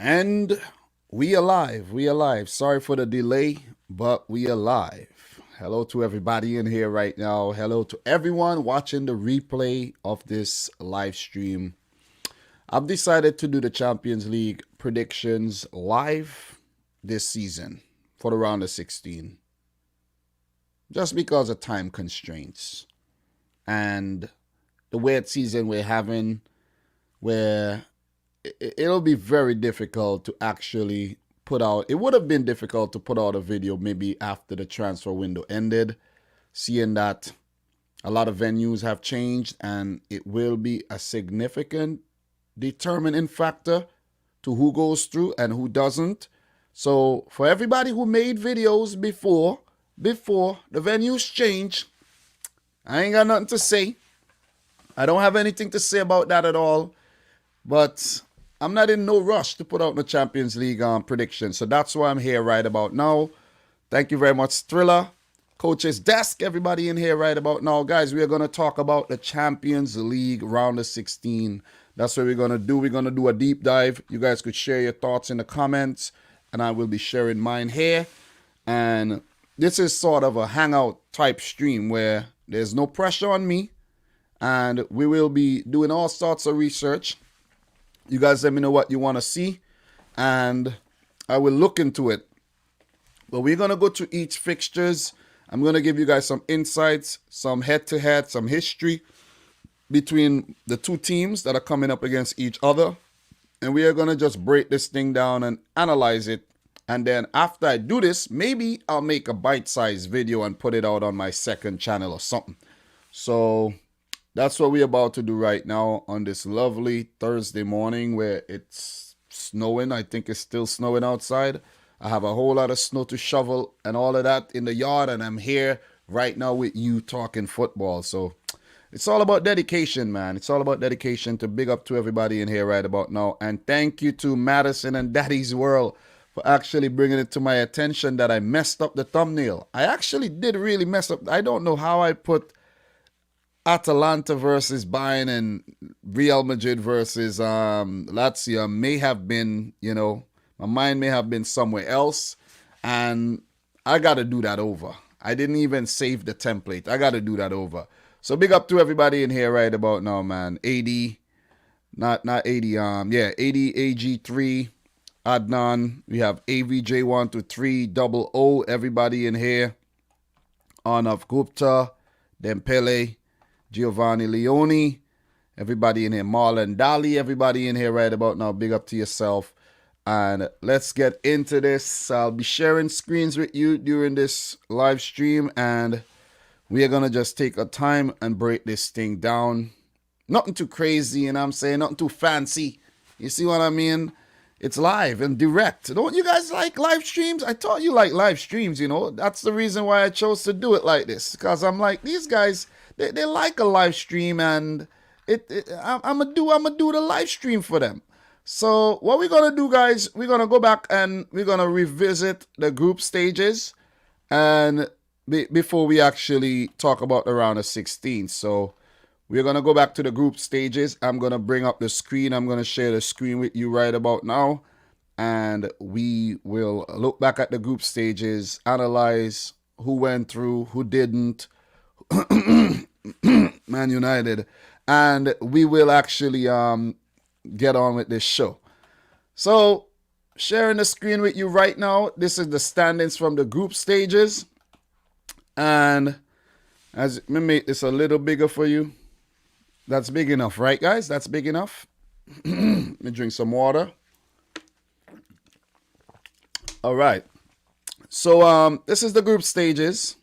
And we alive. We alive. Sorry for the delay, but we alive. Hello to everybody in here right now. Hello to everyone watching the replay of this live stream. I've decided to do the Champions League predictions live this season for the round of 16. Just because of time constraints and the weird season we're having, where it'll be very difficult to actually put out. It would have been difficult to put out a video maybe after the transfer window ended, seeing that a lot of venues have changed and it will be a significant determining factor to who goes through and who doesn't. So for everybody who made videos before the venues change, I ain't got nothing to say. I don't have anything to say about that at all. But I'm not in no rush to put out the Champions League prediction. So that's why I'm here right about now. Thank you very much, Thriller, Coach's Desk, everybody in here right about now. Guys, we are going to talk about the Champions League round of 16. That's what we're going to do. We're going to do a deep dive. You guys could share your thoughts in the comments, and I will be sharing mine here. And this is sort of a hangout type stream where there's no pressure on me, and we will be doing all sorts of research. You guys let me know what you want to see, and I will look into it. But we're going to go to each fixtures. I'm going to give you guys some insights, some head-to-head, some history between the two teams that are coming up against each other. And we are going to just break this thing down and analyze it. And then after I do this, maybe I'll make a bite-sized video and put it out on my second channel or something. So that's what we're about to do right now on this lovely Thursday morning where it's snowing. I think it's still snowing outside. I have a whole lot of snow to shovel and all of that in the yard, and I'm here right now with you talking football. So it's all about dedication, man. It's all about dedication. To big up to everybody in here right about now. And thank you to Madison and Daddy's World for actually bringing it to my attention that I messed up the thumbnail. I actually did really mess up. I don't know how I put Atalanta versus Bayern and Real Madrid versus Lazio. May have been, my mind may have been somewhere else, and I got to do that over. I didn't even save the template. I got to do that over. So big up to everybody in here right about now, man. AD, not AD, AD AG3, Adnan. We have AVJ123, Double O, everybody in here. Arnav Gupta, Dembele, Giovanni Leone, everybody in here, Marlon Dali, everybody in here right about now. Big up to yourself. And let's get into this. I'll be sharing screens with you during this live stream, and we are going to just take a time and break this thing down. Nothing too crazy, and I'm saying nothing too fancy. You see what I mean? It's live and direct. Don't you guys like live streams? I thought you like live streams, That's the reason why I chose to do it like this, because I'm like, these guys, they like a live stream, and I'm gonna do the live stream for them. So what we're gonna do, guys, we're gonna go back and we're gonna revisit the group stages, and before we actually talk about the round of 16. So we're gonna go back to the group stages. I'm gonna bring up the screen. I'm gonna share the screen with you right about now, and we will look back at the group stages, analyze who went through, who didn't. Man United, and we will actually get on with this show. So sharing the screen with you right now. This is the standings from the group stages, and let me make this a little bigger for you. That's big enough, right, guys? That's big enough. Let me drink some water. All right, so this is the group stages.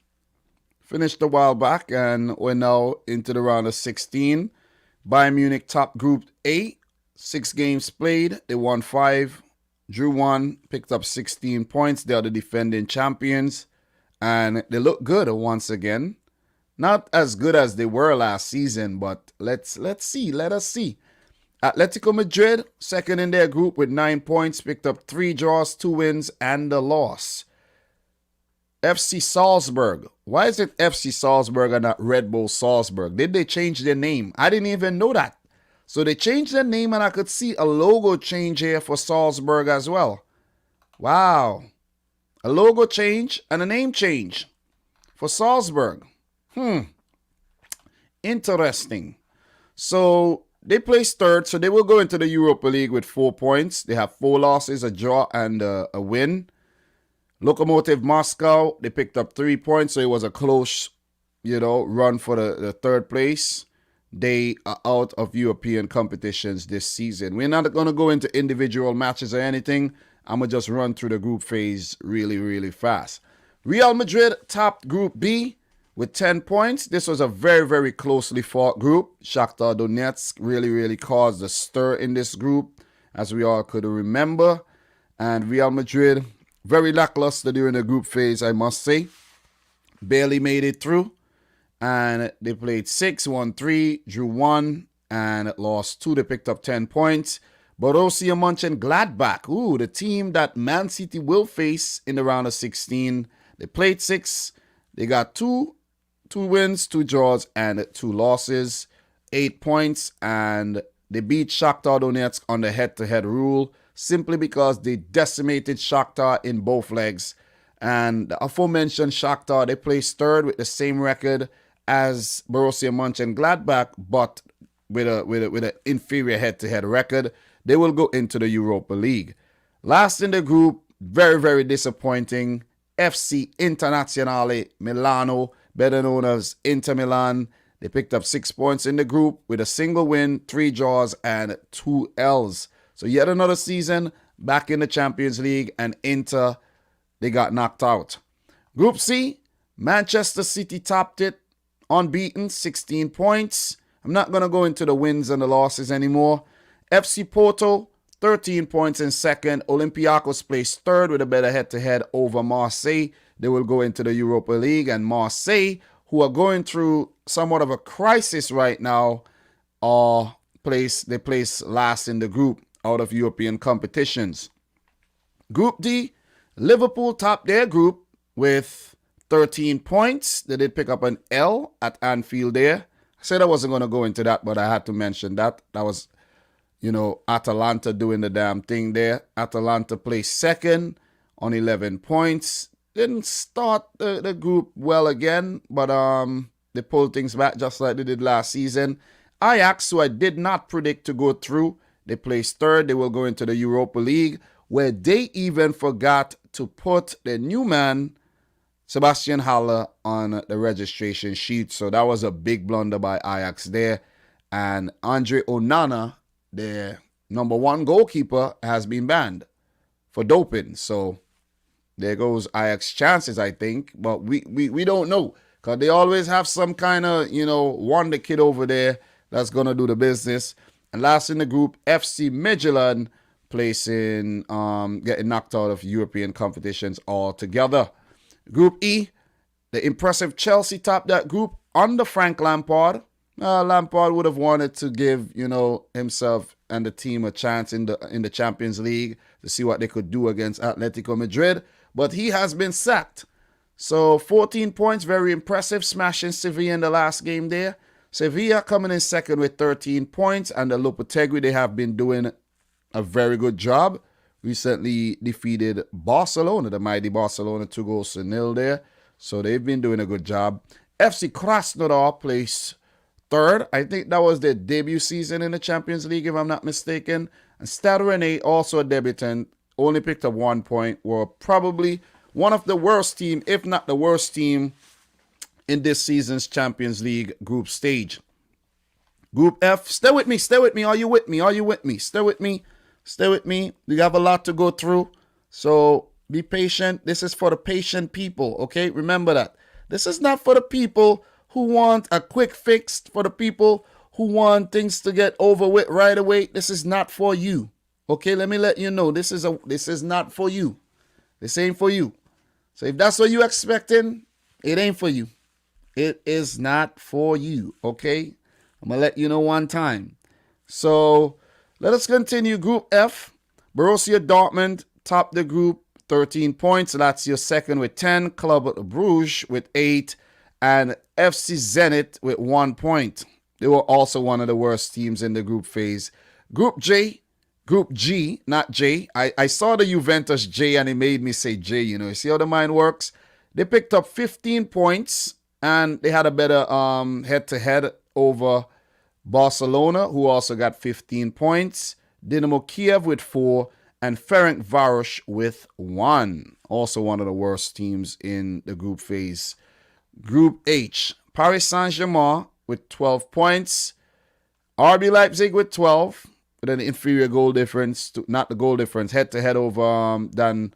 Finished a while back, and we're now into the round of 16. Bayern Munich top Group A, 6 games played. They won 5, drew 1, picked up 16 points. They are the defending champions, and they look good once again. Not as good as they were last season, but let's see. Let us see. Atletico Madrid, second in their group with 9 points, picked up 3 draws, 2 wins, and a loss. FC Salzburg. Why is it FC Salzburg and not Red Bull Salzburg? Did they change their name? I didn't even know that. So they changed their name, and I could see a logo change here for Salzburg as well. Wow. A logo change and a name change for Salzburg. Interesting. So they placed third, so they will go into the Europa League with 4 points. They have 4 losses, a draw, and a win. Lokomotiv Moscow, they picked up 3 points, so it was a close, run for the third place. They are out of European competitions this season. We're not going to go into individual matches or anything. I'm going to just run through the group phase really, really fast. Real Madrid topped Group B with 10 points. This was a very, very closely fought group. Shakhtar Donetsk really, really caused a stir in this group, as we all could remember. And Real Madrid, very lackluster during the group phase, I must say. Barely made it through. And they played 6, won 3, drew 1, and lost 2. They picked up 10 points. Borussia Mönchengladbach, the team that Man City will face in the round of 16. They played 6. They got 2 wins, 2 draws, and 2 losses. 8 points, and they beat Shakhtar Donetsk on the head-to-head rule simply because they decimated Shakhtar in both legs. And the aforementioned Shakhtar, they placed third with the same record as Borussia Mönchengladbach, but with an inferior head-to-head record. They will go into the Europa League. Last in the group, very, very disappointing, FC Internazionale Milano, better known as Inter Milan. They picked up 6 points in the group with a single win, 3 draws, and 2 L's. So yet another season back in the Champions League, and Inter, they got knocked out. Group C, Manchester City topped it, unbeaten, 16 points. I'm not going to go into the wins and the losses anymore. FC Porto, 13 points in second. Olympiacos placed third with a better head-to-head over Marseille. They will go into the Europa League. And Marseille, who are going through somewhat of a crisis right now, they place last in the group out of European competitions. Group D, Liverpool topped their group with 13 points. They did pick up an L at Anfield there. I said I wasn't going to go into that, but I had to mention that. That was, Atalanta doing the damn thing there. Atalanta placed second on 11 points. Didn't start the group well again, but they pulled things back just like they did last season. Ajax, who I did not predict to go through, they placed third. They will go into the Europa League, where they even forgot to put the new man, Sebastian Haller, on the registration sheet. So that was a big blunder by Ajax there. And Andre Onana, their number 1 goalkeeper, has been banned for doping. So there goes Ajax chances, I think. But we don't know, because they always have some kind of, wonder kid over there that's going to do the business. And last in the group, FC Midtjylland placing, getting knocked out of European competitions altogether. Group E, the impressive Chelsea topped that group under Frank Lampard. Lampard would have wanted to give, himself and the team a chance in the Champions League to see what they could do against Atletico Madrid. But he has been sacked. So 14 points, very impressive, smashing Sevilla in the last game there. Sevilla coming in second with 13 points, and the Lopetegui, they have been doing a very good job. Recently defeated Barcelona, the mighty Barcelona, 2-0 there. So they've been doing a good job. FC Krasnodar placed third. I think that was their debut season in the Champions League, if I'm not mistaken. And Stade Rennais, also a debutant, only picked up 1 point. Were probably one of the worst team, if not the worst team, in this season's Champions League group stage. Group F, stay with me. Are you with me? Stay with me. We have a lot to go through. So be patient. This is for the patient people, okay? Remember that. This is not for the people who want a quick fix, for the people who want things to get over with right away. This is not for you. Okay, let me let you know. This is not for you. This ain't for you. So if that's what you're expecting, it ain't for you. It is not for you, okay? I'm going to let you know one time. So let us continue. Group F, Borussia Dortmund topped the group, 13 points. Lazio second with 10. Club Brugge with 8. And FC Zenit with 1 point. They were also one of the worst teams in the group phase. Group G, not J. I saw the Juventus J and it made me say J, You see how the mind works? They picked up 15 points and they had a better head-to-head over Barcelona, who also got 15 points. Dynamo Kiev with 4 and Ferencváros with 1. Also one of the worst teams in the group phase. Group H, Paris Saint-Germain with 12 points. RB Leipzig with 12, with an inferior goal difference, not the goal difference, head-to-head over than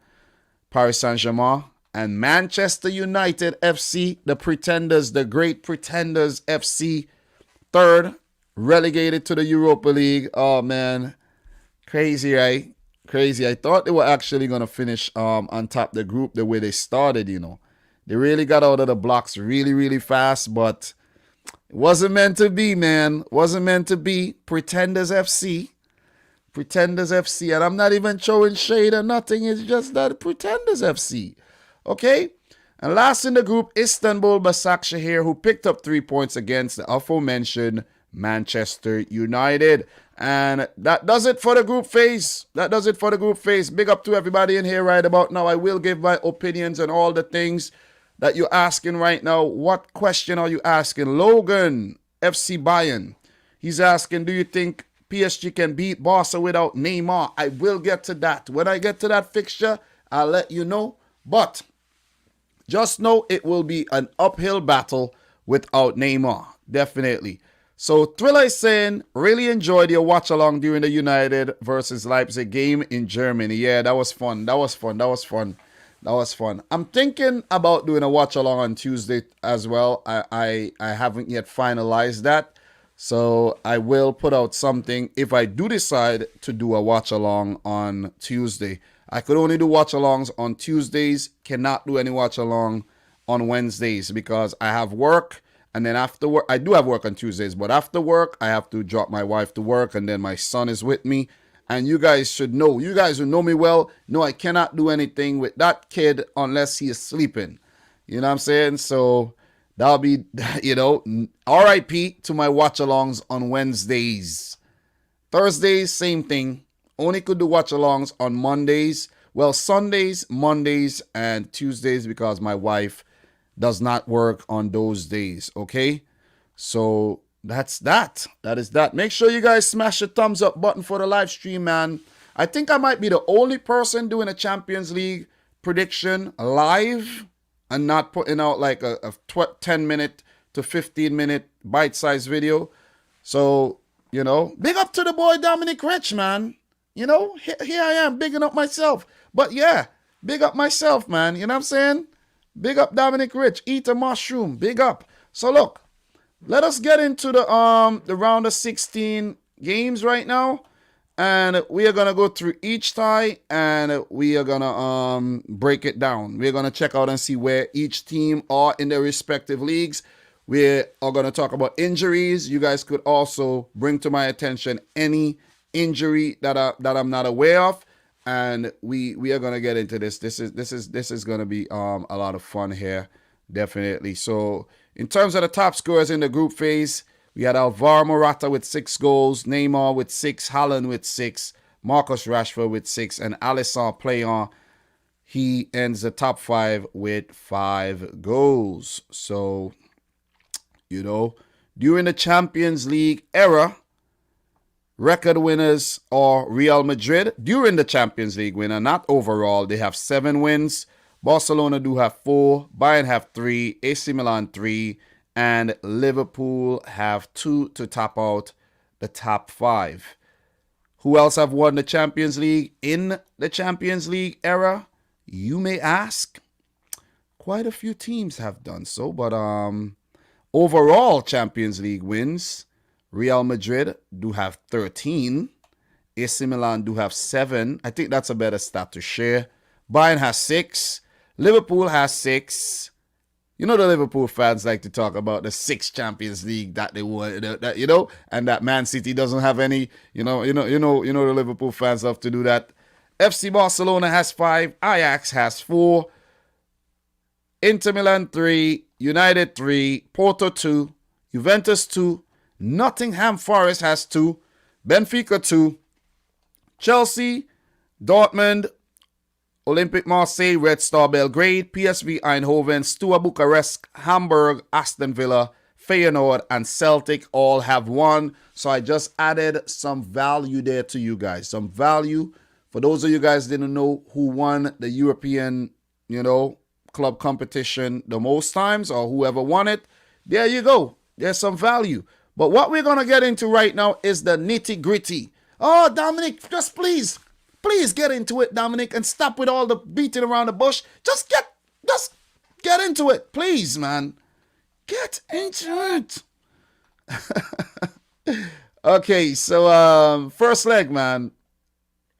Paris Saint-Germain. And Manchester United FC, the Pretenders, the Great Pretenders FC, third, relegated to the Europa League. Oh, man. Crazy, right? Crazy. I thought they were actually going to finish on top of the group the way they started, They really got out of the blocks really, really fast, but it wasn't meant to be, man. Wasn't meant to be. Pretenders FC. Pretenders FC. And I'm not even showing shade or nothing. It's just that Pretenders FC. Okay? And last in the group, Istanbul Başakşehir, who picked up 3 points against the aforementioned Manchester United. And that does it for the group phase. That does it for the group phase. Big up to everybody in here right about now. I will give my opinions on all the things that you're asking right now. What question are you asking? Logan, FC Bayern. He's asking, do you think PSG can beat Barca without Neymar? I will get to that. When I get to that fixture, I'll let you know. But just know it will be an uphill battle without Neymar. Definitely. So Thriller is saying, really enjoyed your watch along during the United versus Leipzig game in Germany. Yeah, that was fun. That was fun. I'm thinking about doing a watch along on Tuesday as well. I haven't yet finalized that. So I will put out something if I do decide to do a watch along on Tuesday. I could only do watch alongs on Tuesdays, cannot do any watch along on Wednesdays because I have work. And then after work, I do have work on Tuesdays, but after work, I have to drop my wife to work, and then my son is with me. And you guys should know, you guys who know me well, know I cannot do anything with that kid unless he is sleeping. You know what I'm saying? So that'll be, RIP to my watch-alongs on Wednesdays. Thursdays, same thing. Only could do watch-alongs on Mondays. Well, Sundays, Mondays, and Tuesdays because my wife does not work on those days, okay? So that's that. That is that. Make sure you guys smash the thumbs up button for the live stream, man. I think I might be the only person doing a Champions League prediction live and not putting out like a 10-minute to 15-minute bite-sized video. So, big up to the boy Dominic Rich, man. Here I am, bigging up myself. But yeah, big up myself, man. You know what I'm saying? Big up Dominic Rich. Eat a mushroom. Big up. So look, let us get into the round of 16 games right now. And we are going to go through each tie and we are going to break it down. We're going to check out and see where each team are in their respective leagues. We are going to talk about injuries. You guys could also bring to my attention any injury that I'm not aware of. And we are gonna get into this. This is gonna be a lot of fun here, definitely. So in terms of the top scorers in the group phase, we had Alvaro Morata with 6 goals, Neymar with 6, Haaland with 6, Marcus Rashford with 6, and Alisson Playon. He ends the top 5 with 5 goals. So during the Champions League era, record winners are Real Madrid during the Champions League winner, not overall. They have 7 wins. Barcelona do have 4. Bayern have 3. AC Milan 3. And Liverpool have 2 to top out the top 5. Who else have won the Champions League in the Champions League era? You may ask. Quite a few teams have done so. But overall Champions League wins, Real Madrid do have 13. AC Milan do have 7. I think that's a better stat to share. Bayern has 6. Liverpool has 6. The Liverpool fans like to talk about the 6 Champions League that they won, and that Man City doesn't have any. The Liverpool fans love to do that. FC Barcelona has 5. Ajax has 4. Inter Milan 3. United 3. Porto 2. Juventus 2. Nottingham Forest has 2. Benfica 2. Chelsea, Dortmund, Olympic Marseille, Red Star Belgrade, PSV Eindhoven, Steaua Bucharest, Hamburg, Aston Villa, Feyenoord, and Celtic all have 1. So I just added some value there to you guys. Some value. For those of you guys didn't know who won the European, club competition the most times or whoever won it, there you go. There's some value. But what we're going to get into right now is the nitty gritty. Oh, Dominic, just please get into it, Dominic, and stop with all the beating around the bush. Just get into it, please, man. Get into it. Okay, so first leg, man.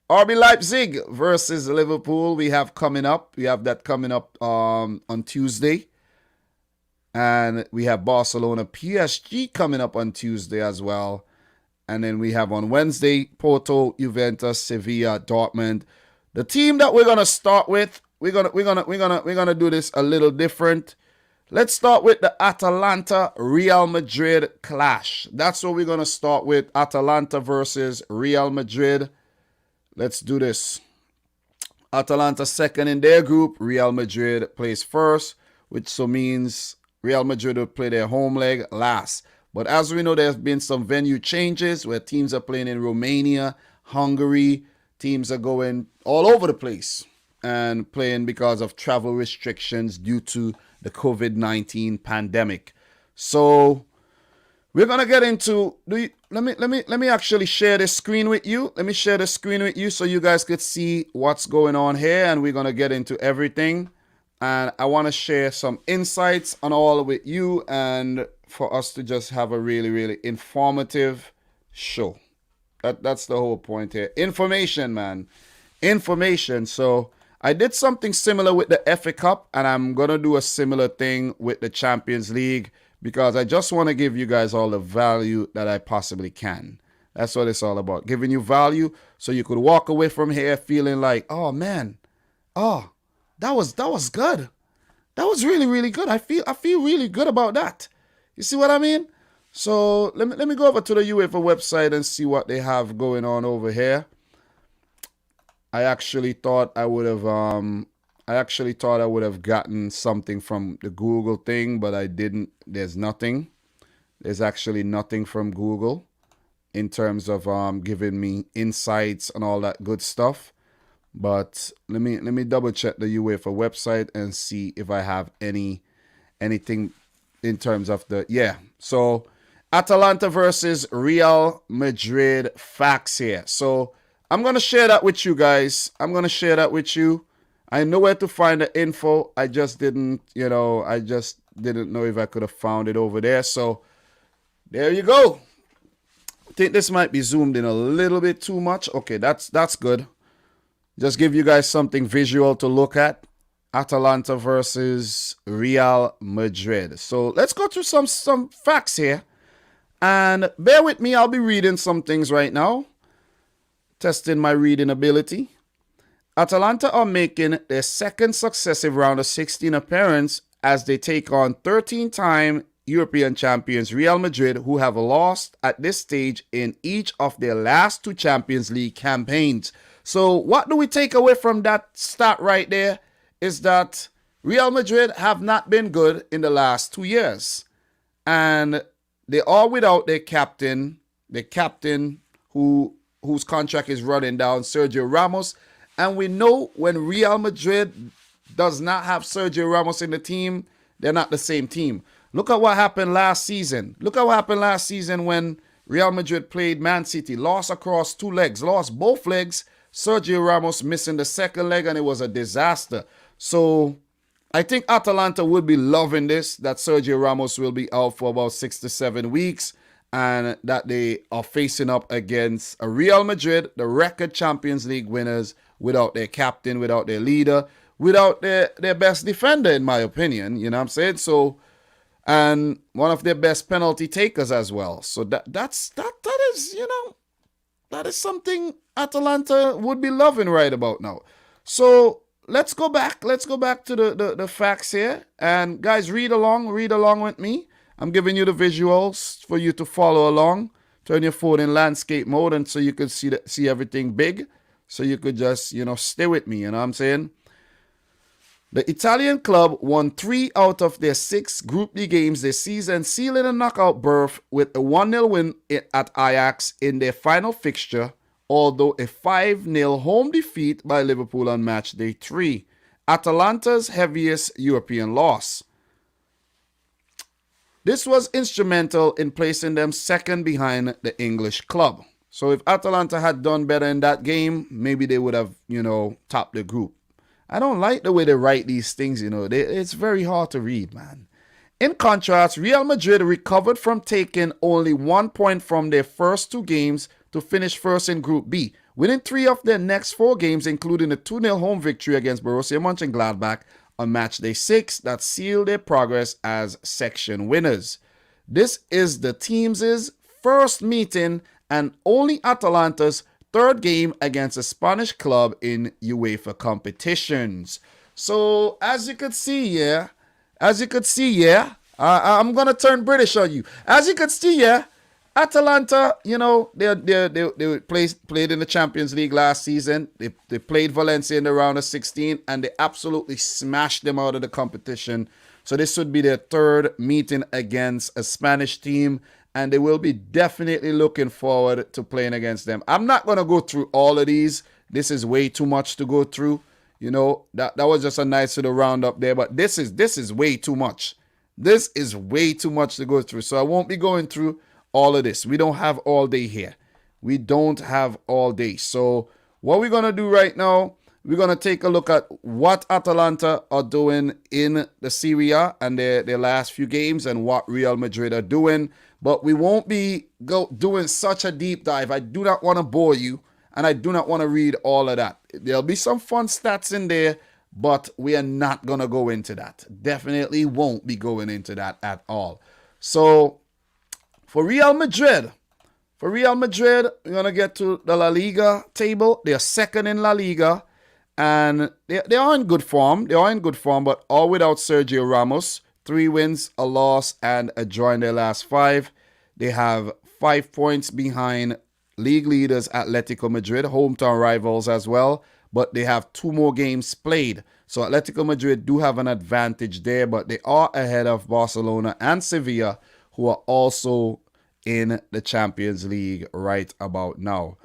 RB Leipzig versus Liverpool. We have that coming up on Tuesday. And we have Barcelona PSG coming up on Tuesday as well. And then we have on Wednesday, Porto, Juventus, Sevilla, Dortmund. The team that we're gonna start with, we're gonna do this a little different. Let's start with the Atalanta Real Madrid clash. That's what we're gonna start with. Atalanta versus Real Madrid. Let's do this. Atalanta second in their group. Real Madrid plays first, which so means Real Madrid will play their home leg last. But as we know, there's been some venue changes where teams are playing in Romania, Hungary. Teams are going all over the place and playing because of travel restrictions due to the COVID-19 pandemic. So we're gonna get into. Let me actually share this screen with you. Let me share the screen with you so you guys could see what's going on here, and we're gonna get into everything. And I want to share some insights on all with you and for us to just have a really, really informative show. That's the whole point here. Information, man. Information. So I did something similar with the FA Cup, and I'm going to do a similar thing with the Champions League because I just want to give you guys all the value that I possibly can. That's what it's all about. Giving you value so you could walk away from here feeling like, oh, man, that was good. That was really, really good. I feel really good about that. You see what I mean? So let me go over to the UEFA website and see what they have going on over here. I actually thought I would have gotten something from the Google thing, but I didn't. There's nothing. There's actually nothing from Google in terms of giving me insights and all that good stuff. But let me double check the UEFA website and see if I have anything in terms of so Atalanta versus Real Madrid facts here. So I'm gonna share that with you guys. I know where to find the info. I just didn't know if I could have found it over there. So there you go. I think this might be zoomed in a little bit too much. Okay, that's good. Just give you guys something visual to look at. Atalanta versus Real Madrid. So let's go through some facts here. And bear with me, I'll be reading some things right now. Testing my reading ability. Atalanta are making their second successive round of 16 appearance as they take on 13-time European champions Real Madrid, who have lost at this stage in each of their last 2 Champions League campaigns. So what do we take away from that stat right there is that Real Madrid have not been good in the last 2 years. And they are without their captain whose contract is running down, Sergio Ramos. And we know when Real Madrid does not have Sergio Ramos in the team, they're not the same team. Look at what happened last season. When Real Madrid played Man City. Lost across 2 legs. Lost both legs. Sergio Ramos missing the second leg, and it was a disaster. So I think Atalanta would be loving this, that Sergio Ramos will be out for about 6 to 7 weeks, and that they are facing up against a Real Madrid, the record Champions League winners, without their captain, without their leader, without their best defender, in my opinion. You know what I'm saying? So, and one of their best penalty takers as well. So that is something Atalanta would be loving right about now. So let's go back to the facts here. And guys, read along with me. I'm giving you the visuals for you to follow along. Turn your phone in landscape mode and so you could see everything big. So you could just, stay with me, you know what I'm saying? The Italian club won 3 out of their 6 Group D games this season, sealing a knockout berth with a 1-0 win at Ajax in their final fixture, although a 5-0 home defeat by Liverpool on match day 3, Atalanta's heaviest European loss. This was instrumental in placing them second behind the English club. So if Atalanta had done better in that game, maybe they would have, topped the group. I don't like the way they write these things, it's very hard to read, man. In contrast, Real Madrid recovered from taking only 1 point from their first 2 games to finish first in Group B, winning 3 of their next 4 games, including a 2-0 home victory against Borussia Mönchengladbach on match day 6 that sealed their progress as section winners. This is the team's first meeting and only Atalanta's 3rd game against a Spanish club in UEFA competitions. So as you could see, I'm gonna turn British on you. As you could see, Atalanta, they played in the Champions League last season. They played Valencia in the round of 16, and they absolutely smashed them out of the competition. So this would be their 3rd meeting against a Spanish team, and they will be definitely looking forward to playing against them. I'm not going to go through all of these. This is way too much to go through. That was just a nice little roundup there, but this is way too much. This is way too much to go through, so I won't be going through all of this. We don't have all day here. We don't have all day. So what we're going to do right now, we're going to take a look at what Atalanta are doing in the Serie A and their last few games and what Real Madrid are doing. But we won't be doing such a deep dive. I do not want to bore you, and I do not want to read all of that. There'll be some fun stats in there, but we are not going to go into that. Definitely won't be going into that at all. So For Real Madrid, we're going to get to the La Liga table. They're second in La Liga, and they are in good form. But all without Sergio Ramos. 3 wins, a loss, and a draw in their last 5. They have 5 points behind league leaders Atletico Madrid, hometown rivals as well, but they have 2 more games played. So Atletico Madrid do have an advantage there, but they are ahead of Barcelona and Sevilla, who are also in the Champions League right about now.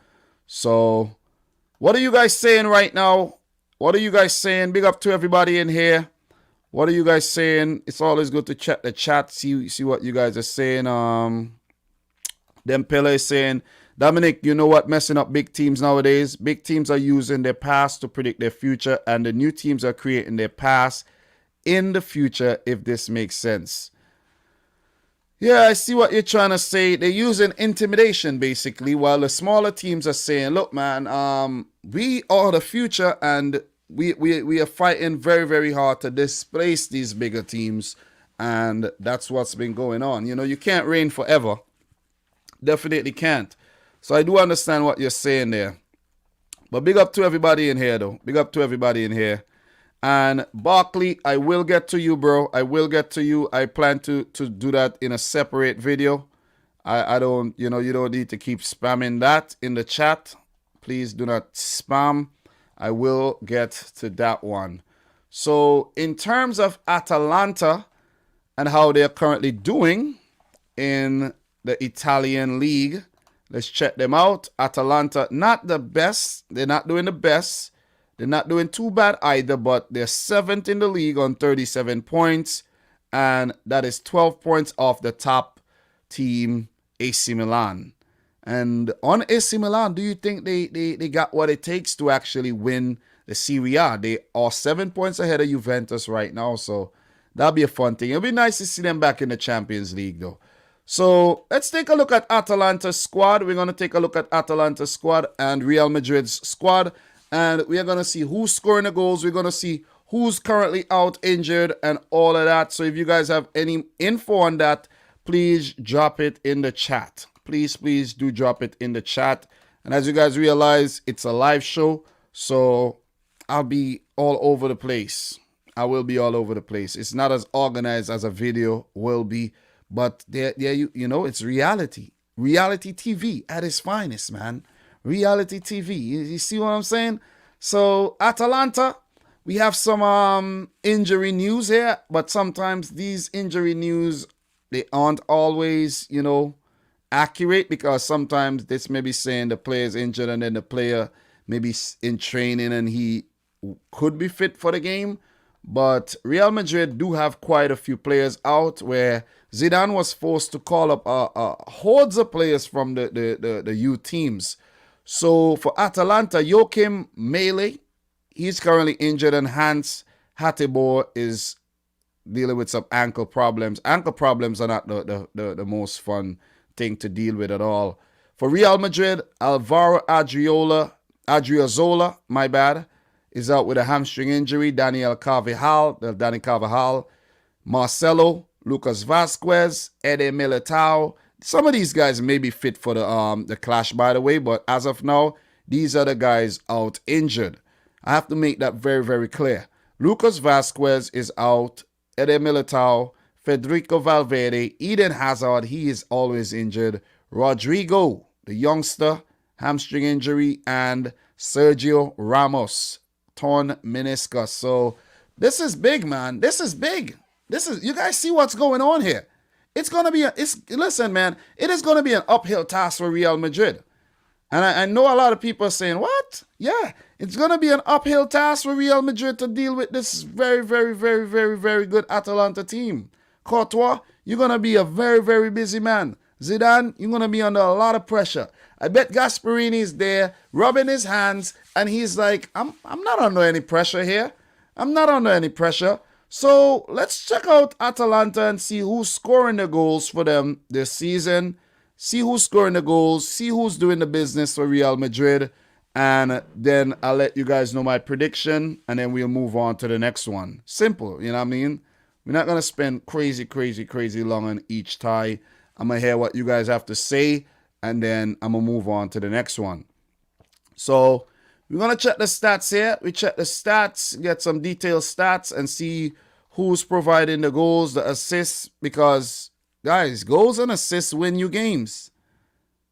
So what are you guys saying right now? What are you guys saying? Big up to everybody in here. What are you guys saying? It's always good to check the chat, see what you guys are saying. Dempele is saying, Dominic, you know what messing up big teams nowadays? Big teams are using their past to predict their future, and the new teams are creating their past in the future, if this makes sense. Yeah, I see what you're trying to say. They're using intimidation, basically, while the smaller teams are saying, look, man, we are the future, and we are fighting very, very hard to displace these bigger teams, and that's what's been going on. You can't reign forever. Definitely can't. So I do understand what you're saying there. But big up to everybody in here, though. Big up to everybody in here. And Barkley, I will get to you, bro. I will get to you. I plan to do that in a separate video. I don't, you don't need to keep spamming that in the chat. Please do not spam. I will get to that one. So in terms of Atalanta and how they're currently doing in the Italian league, let's check them out. Atalanta, not the best. They're not doing the best. They're not doing too bad either, but they're 7th in the league on 37 points. And that is 12 points off the top team, AC Milan. And on AC Milan, do you think they got what it takes to actually win the Serie A? They are 7 points ahead of Juventus right now, so that'll be a fun thing. It'll be nice to see them back in the Champions League, though. So let's take a look at Atalanta's squad. We're going to take a look at Atalanta's squad and Real Madrid's squad. And we are going to see who's scoring the goals. We're going to see who's currently out injured and all of that. So if you guys have any info on that, please drop it in the chat. Please do drop it in the chat. And as you guys realize, it's a live show. So I'll be all over the place. I will be all over the place. It's not as organized as a video will be. But it's reality. Reality TV at its finest, man. Reality TV. You see what I'm saying? So Atalanta, we have some injury news here, but sometimes these injury news, they aren't always, accurate, because sometimes this may be saying the player is injured and then the player maybe in training and he could be fit for the game. But Real Madrid do have quite a few players out, where Zidane was forced to call up hordes of players from the youth teams. So for Atalanta, Joachim Melee, he's currently injured, and Hans Hateboer is dealing with some ankle problems. Ankle problems are not the most fun thing to deal with at all. For Real Madrid, Alvaro Adriozola, is out with a hamstring injury. Dani Carvajal, Marcelo, Lucas Vasquez, Ede Militao. Some of these guys may be fit for the clash, by the way, but as of now, these are the guys out injured. I have to make that very, very clear. Lucas Vasquez is out. Ede Militao, Federico Valverde, Eden Hazard, he is always injured. Rodrigo, the youngster, hamstring injury, and Sergio Ramos, torn meniscus. So this is big, man. This is big. You guys see what's going on here. Listen, man, it is going to be an uphill task for Real Madrid. And I know a lot of people are saying, what? Yeah, it's going to be an uphill task for Real Madrid to deal with this very, very, very, very, very good Atalanta team. Courtois, you're going to be a very, very busy man. Zidane, you're going to be under a lot of pressure. I bet Gasperini is there, rubbing his hands, and he's like, I'm not under any pressure here. I'm not under any pressure. So let's check out Atalanta and see who's scoring the goals for them this season. See who's scoring the goals. See who's doing the business for Real Madrid. And then I'll let you guys know my prediction. And then we'll move on to the next one. Simple, you know what I mean? We're not going to spend crazy long on each tie. I'm going to hear what you guys have to say. And then I'm going to move on to the next one. So we're going to check the stats here. We check the stats, get some detailed stats, and see who's providing the goals, the assists. Because, guys, goals and assists win you games.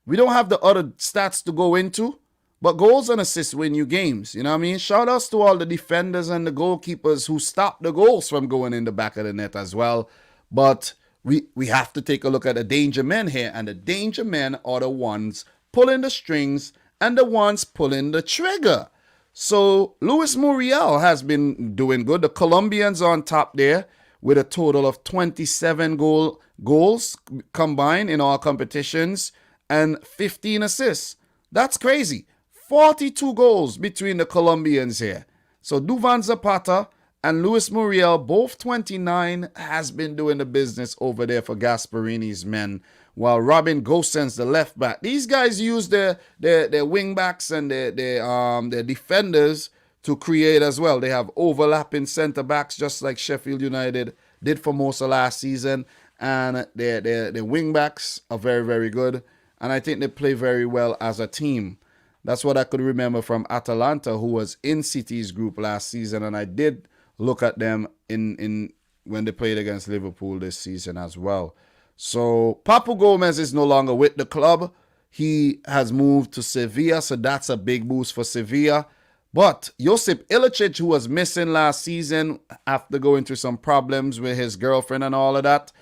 We don't have the other stats to go into, but goals and assists win you games. You know what I mean? Shout outs to all the defenders and the goalkeepers who stopped the goals from going in the back of the net as well. But we have to take a look at the danger men here. And the danger men are the ones pulling the strings and the ones pulling the trigger. So Luis Muriel has been doing good. The Colombians on top there with a total of 27 goals combined in all competitions and 15 assists. That's crazy. 42 goals between the Colombians here. So Duvan Zapata and Luis Muriel, both 29, has been doing the business over there for Gasperini's men. While Robin Gosens, the left back, these guys use their wing backs and their defenders to create as well. They have overlapping center backs, just like Sheffield United did for most of last season. And their wing backs are very, very good. And I think they play very well as a team. That's what I could remember from Atalanta, who was in City's group last season. And I did look at them in when they played against Liverpool this season as well. So Papu Gomez is no longer with the club. He has moved to Sevilla, so that's a big boost for Sevilla. But Josip Ilicic, who was missing last season after going through some problems with his girlfriend and all of that,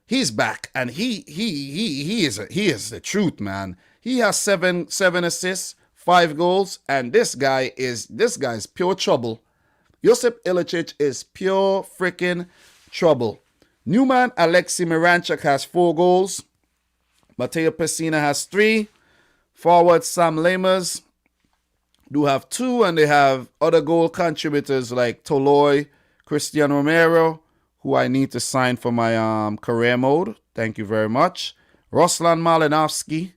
he's back, and he is the truth, man. He has seven assists, 5 goals, and this guy's pure trouble. Josip Ilicic is pure freaking trouble. Newman Alexei Miranchuk has 4 goals. Mateo Pessina has 3. Forward Sam Lamers do have 2, and they have other goal contributors like Toloi, Christian Romero, who I need to sign for my career mode. Thank you very much. Ruslan Malinovsky,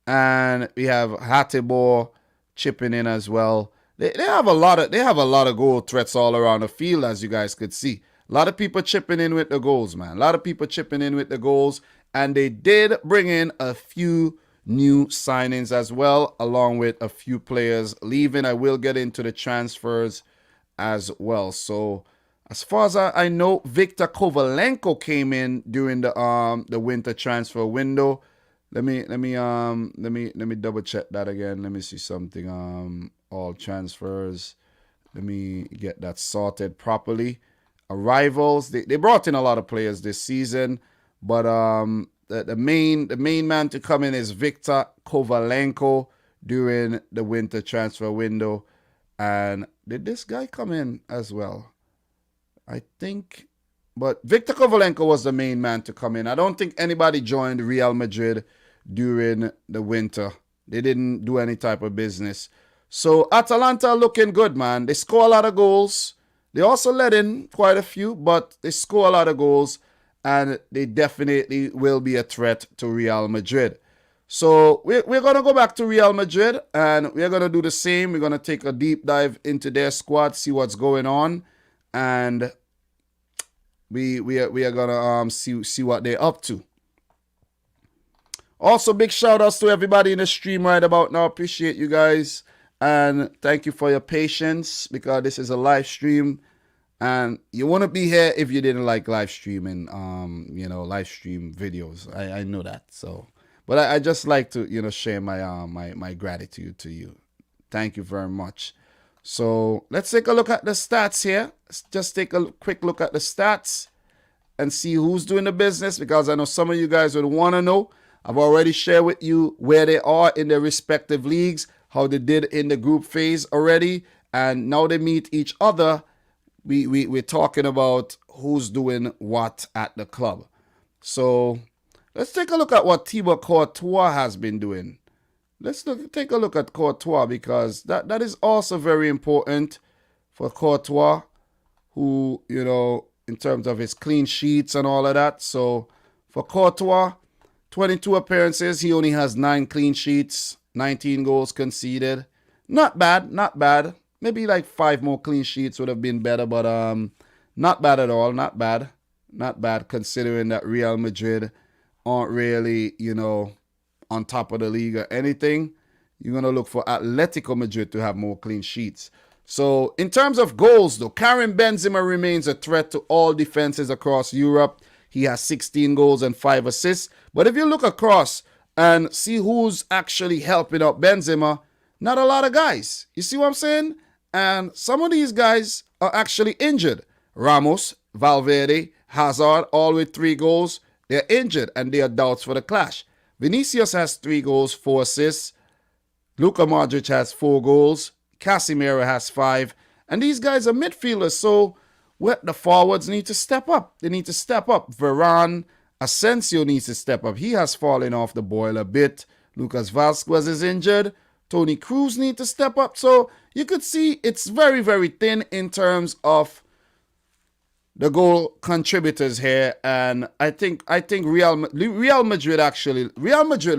and we have Hateboer chipping in as well. They have a lot of goal threats all around the field, as you guys could see. A lot of people chipping in with the goals, man. A lot of people chipping in with the goals. And they did bring in a few new signings as well, along with a few players leaving. I will get into the transfers as well. So As far as I know, Viktor Kovalenko came in during the winter transfer window. Let me double check that again. Let me see something. All transfers. Let me get that sorted properly. Arrivals. They brought in a lot of players this season, but the main man to come in is Viktor Kovalenko during the winter transfer window. And did this guy come in as well? I think, but Viktor Kovalenko was the main man to come in. I don't think anybody joined Real Madrid during the winter. They didn't do any type of business. So Atalanta looking good, man. They score a lot of goals. They also let in quite a few, but they score a lot of goals, and they definitely will be a threat to Real Madrid. So we're going to go back to Real Madrid, and we're going to do the same. We're going to take a deep dive into their squad, see what's going on, and we are going to see what they're up to. Also, big shout outs to everybody in the stream right about now. Appreciate you guys, and thank you for your patience, because this is a live stream, and you wouldn't be here if you didn't like live streaming, live stream videos. I know that. So, but I just like to, share my gratitude to you. Thank you very much. So let's take a look at the stats here. Let's just take a quick look at the stats and see who's doing the business, because I know some of you guys would want to know. I've already shared with you where they are in their respective leagues, how they did in the group phase already, and now they meet each other. We're talking about who's doing what at the club. So let's take a look at what Thibaut Courtois has been doing. Take a look at Courtois, because that is also very important for Courtois, who, in terms of his clean sheets and all of that. So for Courtois, 22 appearances, he only has 9 clean sheets, 19 goals conceded. Not bad. Maybe like 5 more clean sheets would have been better, but not bad at all. Not bad considering that Real Madrid aren't really, on top of the league or anything. You're going to look for Atletico Madrid to have more clean sheets. So in terms of goals, though, Karim Benzema remains a threat to all defenses across Europe. He has 16 goals and 5 assists. But if you look across and see who's actually helping out Benzema, not a lot of guys. You see what I'm saying? And some of these guys are actually injured. Ramos, Valverde, Hazard, all with 3 goals. They're injured and they are doubts for the clash. Vinicius has 3 goals, 4 assists. Luka Modric has 4 goals. Casemiro has 5. And these guys are midfielders, so the forwards need to step up. They need to step up. Varane, Asensio needs to step up. He has fallen off the boil a bit. Lucas Vazquez is injured. Toni Kroos needs to step up. So you could see it's very, very thin in terms of the goal contributors here. And I think Real Madrid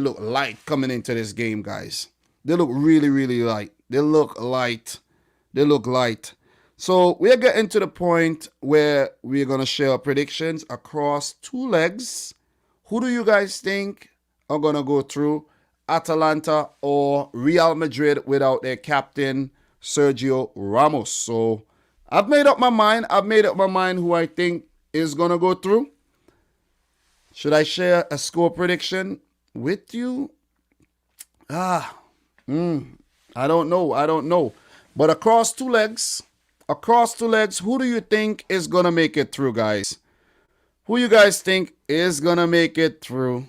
look light coming into this game, guys. They look really, really light. They look light. So we're getting to the point where we're going to share our predictions across 2 legs. Who do you guys think are going to go through? Atalanta or Real Madrid without their captain, Sergio Ramos? So I've made up my mind. Who I think is going to go through. Should I share a score prediction with you? I don't know. But across two legs, who do you think is going to make it through, guys? Who you guys think is going to make it through?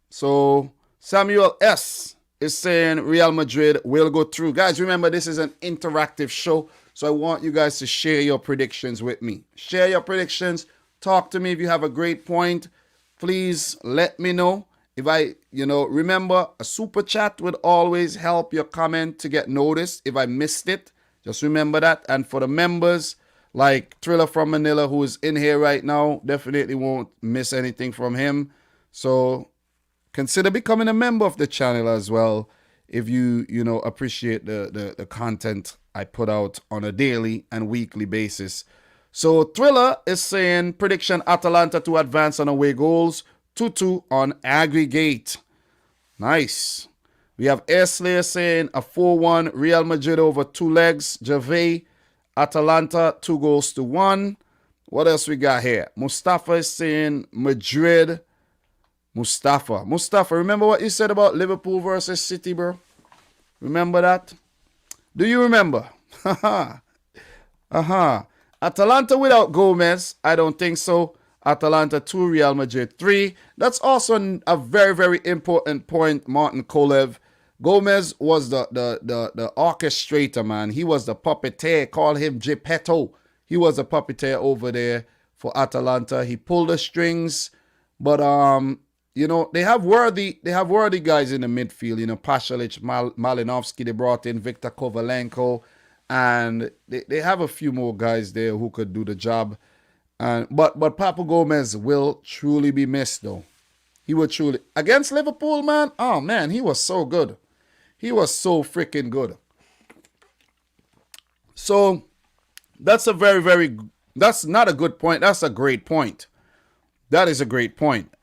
So Samuel S. is saying Real Madrid will go through. Guys, remember, this is an interactive show, so I want you guys to share your predictions with me. Share your predictions. Talk to me if you have a great point. Please let me know. Remember, a super chat would always help your comment to get noticed if I missed it. Just remember that. And for the members, like Thriller from Manila, who is in here right now, definitely won't miss anything from him. So consider becoming a member of the channel as well if you appreciate the content I put out on a daily and weekly basis. So Thriller is saying prediction Atalanta to advance on away goals, 2-2 on aggregate. Nice. We have Airslayer saying a 4-1 Real Madrid over 2 legs. Gervais, Atalanta 2-1. What else we got here? Mustafa is saying Madrid. Mustafa, remember what you said about Liverpool versus City, bro? Remember that? Do you remember? Atalanta without Gomez? I don't think so. Atalanta 2, Real Madrid 3. That's also a very, very important point, Martin Kolev. Gomez was the orchestrator, man. He was the puppeteer. Call him Geppetto. He was a puppeteer over there for Atalanta. He pulled the strings. But you know, they have worthy guys in the midfield. You know, Pasalic, Malinovsky, they brought in Viktor Kovalenko, and they have a few more guys there who could do the job. But Papu Gomez will truly be missed, though. He will truly against Liverpool, man. Oh man, he was so good. He was so freaking good. So that's a that's not a good point. That's a great point. That is a great point.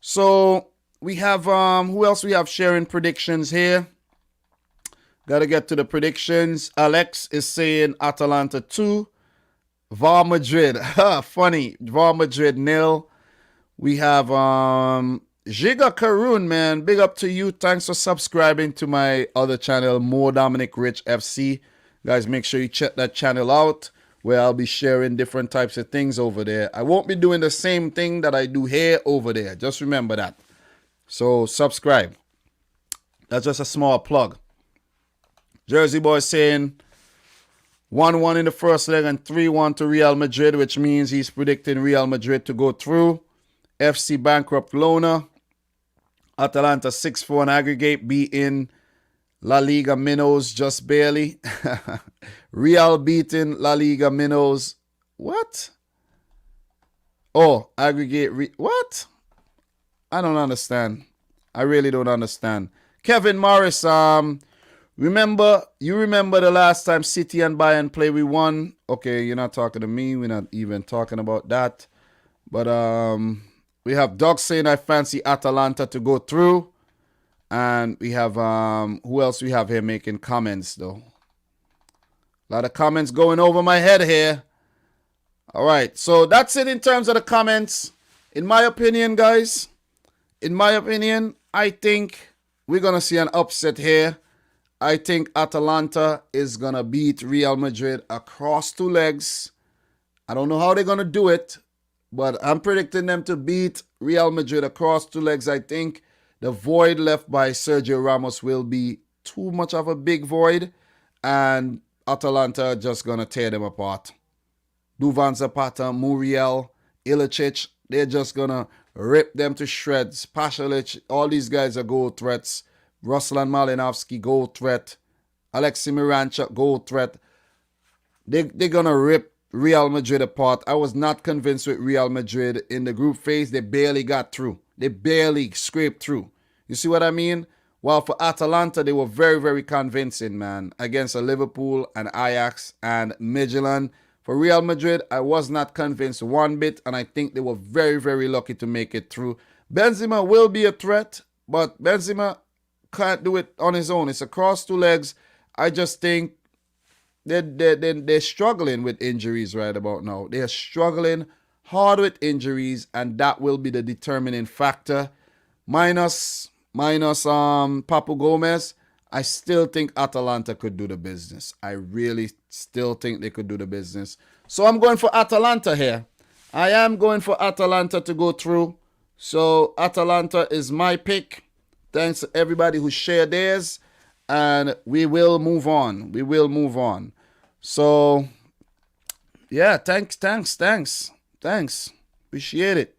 So we have who else we have sharing predictions here? Gotta get to the predictions. Alex is saying Atalanta 2. VAR Madrid. Funny. VAR Madrid 0. We have Giga Karun, man. Big up to you. Thanks for subscribing to my other channel, More Dominic Rich FC. Guys, make sure you check that channel out, where I'll be sharing different types of things over there. I won't be doing the same thing that I do here over there. Just remember that. So subscribe. That's just a small plug. Jersey Boy saying 1-1 in the first leg and 3-1 to Real Madrid, which means he's predicting Real Madrid to go through. FC bankrupt Lona. Atalanta 6-4 in aggregate, beating La Liga minnows just barely. Real beating La Liga minnows. What? Oh, aggregate. What? I don't understand. I really don't understand. Kevin Morris, you remember the last time City and Bayern play, we won? Okay, you're not talking to me. We're not even talking about that. But we have Doug saying I fancy Atalanta to go through. And we have, who else we have here making comments, though? A lot of comments going over my head here. All right, so that's it in terms of the comments. In my opinion, guys, I think we're going to see an upset here. I think Atalanta is going to beat Real Madrid across 2 legs. I don't know how they're going to do it, but I'm predicting them to beat Real Madrid across 2 legs. I think the void left by Sergio Ramos will be too much of a big void, and Atalanta are just going to tear them apart. Duvan Zapata, Muriel, Ilicic, they're just going to rip them to shreds. Pasalic, all these guys are goal threats. Ruslan Malinovsky, goal threat. Alexi Miranchuk, goal threat. They're going to rip Real Madrid apart. I was not convinced with Real Madrid in the group phase. They barely got through. They barely scraped through. You see what I mean? While for Atalanta, they were very, very convincing, man, against a Liverpool and Ajax and Midtjylland. For Real Madrid, I was not convinced one bit, and I think they were very, very lucky to make it through. Benzema will be a threat, but Benzema can't do it on his own. It's across 2 legs. I just think they're struggling with injuries right about now. They're struggling hard with injuries, and that will be the determining factor. Minus Papu Gomez, I still think Atalanta could do the business. I really still think they could do the business. So I'm going for Atalanta here. I am going for Atalanta to go through. So Atalanta is my pick. Thanks to everybody who shared theirs. And we will move on. We will move on. So, yeah, thanks. Appreciate it.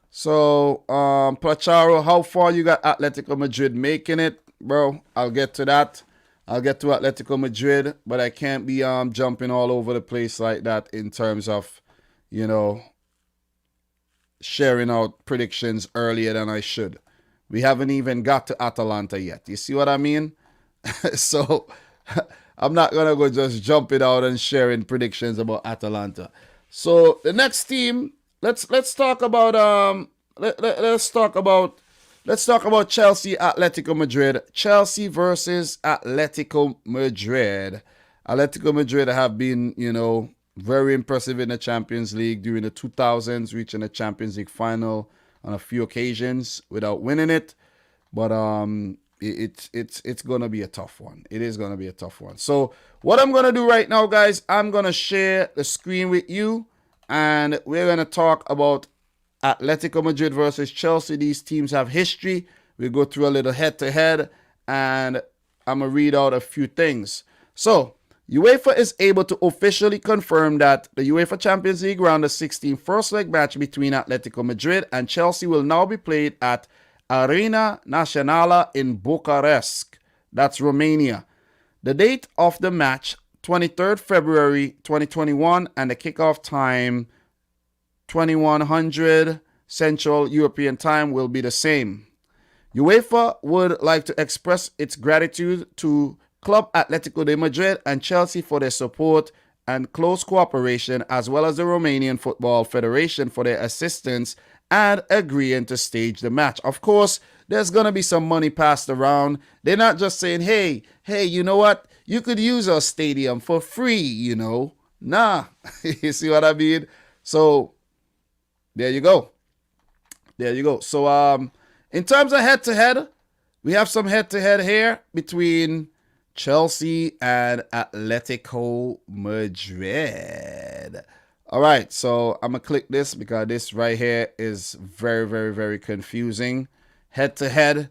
So, Placharo, how far you got Atletico Madrid making it? Bro, I'll get to that. I'll get to Atletico Madrid, but I can't be jumping all over the place like that in terms of, you know, sharing out predictions earlier than I should. We haven't even got to Atalanta yet. You see what I mean? So, I'm not going to go just jumping out and sharing predictions about Atalanta. So, the next team, let's talk about let's talk about Chelsea, Atletico Madrid. Chelsea versus Atletico Madrid. Atletico Madrid have been, very impressive in the Champions League during the 2000s, reaching the Champions League final on a few occasions without winning it. But it's gonna be a tough one. It is gonna be a tough one. So what I'm gonna do right now, guys, I'm gonna share the screen with you, and we're gonna talk about Atletico Madrid versus Chelsea. These teams have history. We'll go through a little head-to-head, and I'm gonna read out a few things. So UEFA is able to officially confirm that the UEFA Champions League round of 16 first leg match between Atletico Madrid and Chelsea will now be played at Arena Națională in Bucharest. That's Romania. The date of the match, 23rd February 2021, and the kickoff time, 2100 Central European Time, will be the same. UEFA would like to express its gratitude to Club Atlético de Madrid and Chelsea for their support and close cooperation, as well as the Romanian Football Federation for their assistance and agreeing to stage the match. Of course, there's going to be some money passed around. They're not just saying, hey, you know what? You could use our stadium for free, Nah, you see what I mean? So, there you go. So, in terms of head-to-head, we have some head-to-head here between Chelsea and Atletico Madrid. All right, so I'm going to click this because this right here is very, very, very confusing. Head-to-head,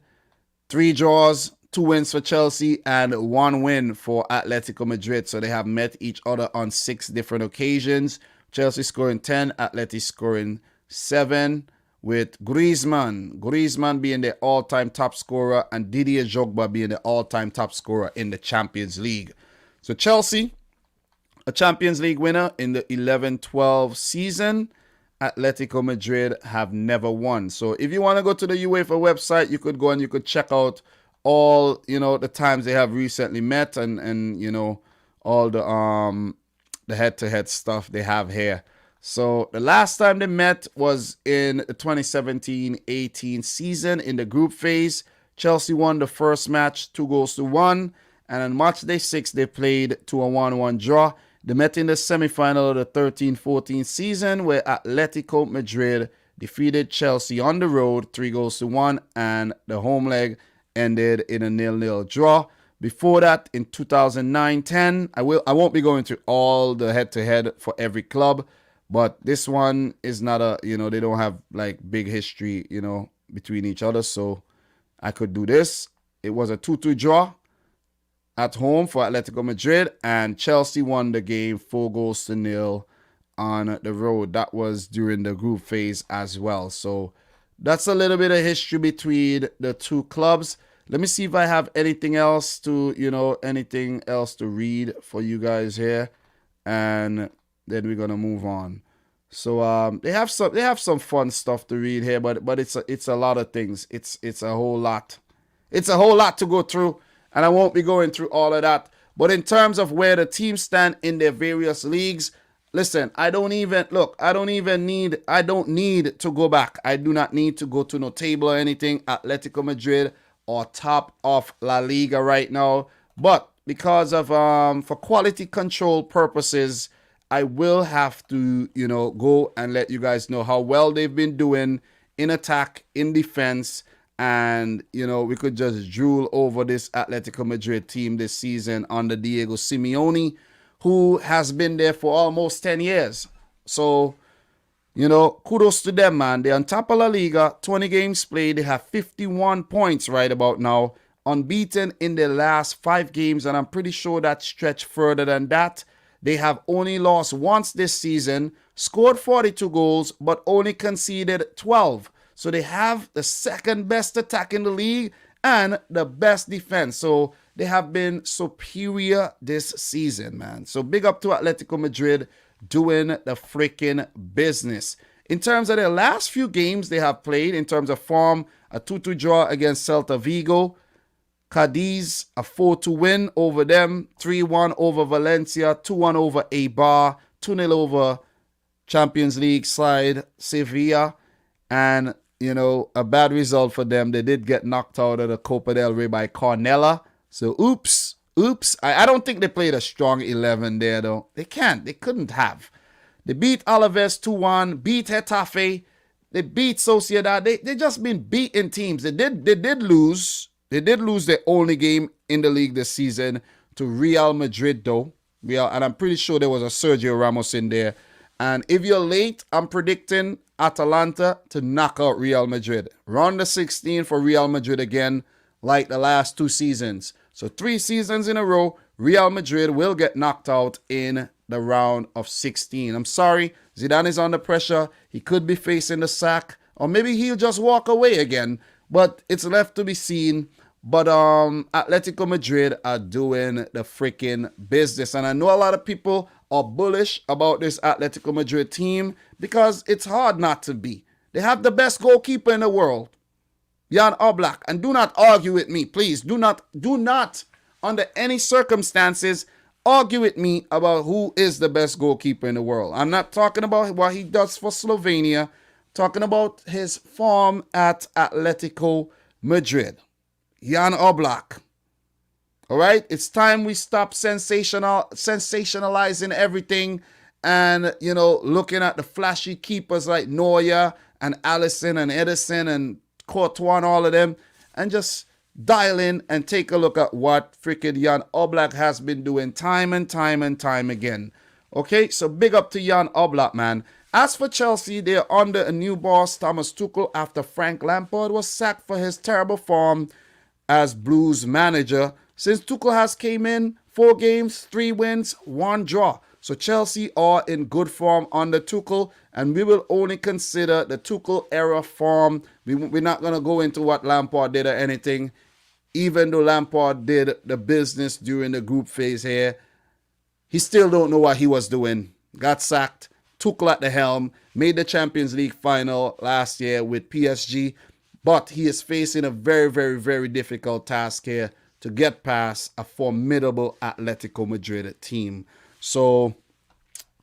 3 draws, 2 wins for Chelsea, and 1 win for Atletico Madrid. So they have met each other on 6 different occasions. Chelsea scoring 10, Atleti scoring 7, with Griezmann being the all-time top scorer and Didier Drogba being the all-time top scorer in the Champions League. So Chelsea, a Champions League winner in the 11-12 season. Atletico Madrid have never won. So if you want to go to the UEFA website, you could go and you could check out all, the times they have recently met and all the head-to-head stuff they have here. So the last time they met was in the 2017-18 season in the group phase. Chelsea won the first match 2-1. And on match day 6, they played to a 1-1 draw. They met in the semifinal of the 13-14 season, where Atletico Madrid defeated Chelsea on the road 3-1, and the home leg ended in a 0-0 draw. Before that, in 2009-10, I won't be going through all the head-to-head for every club, but this one is not a, they don't have like big history, between each other. So I could do this. It was a 2-2 draw at home for Atletico Madrid, and Chelsea won the game 4-0 on the road. That was during the group phase as well. So that's a little bit of history between the two clubs. Let me see if I have anything else to, read for you guys here, and then we're gonna move on. So they have some fun stuff to read here, but it's a lot of things. It's a whole lot. It's a whole lot to go through, and I won't be going through all of that. But in terms of where the teams stand in their various leagues, listen, I don't need to go back. I do not need to go to no table or anything. Atletico Madrid are top of La Liga right now. But because of for quality control purposes, I will have to, go and let you guys know how well they've been doing in attack, in defense. And, we could just drool over this Atletico Madrid team this season under Diego Simeone, who has been there for almost 10 years. So, kudos to them, man. They're on top of La Liga, 20 games played. They have 51 points right about now, unbeaten in their last 5 games. And I'm pretty sure that stretched further than that. They have only lost once this season, scored 42 goals, but only conceded 12. So they have the second best attack in the league and the best defense. So they have been superior this season, man. So big up to Atletico Madrid doing the freaking business. In terms of their last few games they have played, in terms of form, a 2-2 draw against Celta Vigo, Cadiz, a 4-2 win over them, 3-1 over Valencia, 2-1 over Eibar, 2-0 over Champions League side Sevilla, and, a bad result for them. They did get knocked out of the Copa del Rey by Cornella. So, oops, Oops. I don't think they played a strong 11 there, though. They can't. They couldn't have. They beat Alaves 2-1, beat Getafe, they beat Sociedad. They just been beating teams. They did lose. They did lose their only game in the league this season to Real Madrid, though. And I'm pretty sure there was a Sergio Ramos in there. And if you're late, I'm predicting Atalanta to knock out Real Madrid. Round of 16 for Real Madrid again, like the last 2 seasons. So 3 seasons in a row, Real Madrid will get knocked out in the round of 16. I'm sorry, Zidane is under pressure. He could be facing the sack, or maybe he'll just walk away again. But it's left to be seen. But Atletico Madrid are doing the freaking business. And I know a lot of people are bullish about this Atletico Madrid team because it's hard not to be. They have the best goalkeeper in the world, Jan Oblak. And do not argue with me, please. Do not, under any circumstances, argue with me about who is the best goalkeeper in the world. I'm not talking about what he does for Slovenia. I'm talking about his form at Atletico Madrid. Jan Oblak. All right? It's time we stop sensationalizing everything and, looking at the flashy keepers like Neuer and Alisson and Edison and Courtois and all of them, and just dial in and take a look at what freaking Jan Oblak has been doing time and time again. Okay? So big up to Jan Oblak, man. As for Chelsea, they're under a new boss, Thomas Tuchel, after Frank Lampard was sacked for his terrible form as Blues manager. Since Tuchel has came in, 4 games, 3 wins, 1 draw. So Chelsea are in good form under Tuchel, and we will only consider the Tuchel era form. We're not going to go into what Lampard did or anything, even though Lampard did the business during the group phase here. He still don't know what he was doing. Got sacked. Tuchel at the helm. Made the Champions League final last year with PSG. But he is facing a very, very, very difficult task here to get past a formidable Atletico Madrid team. So,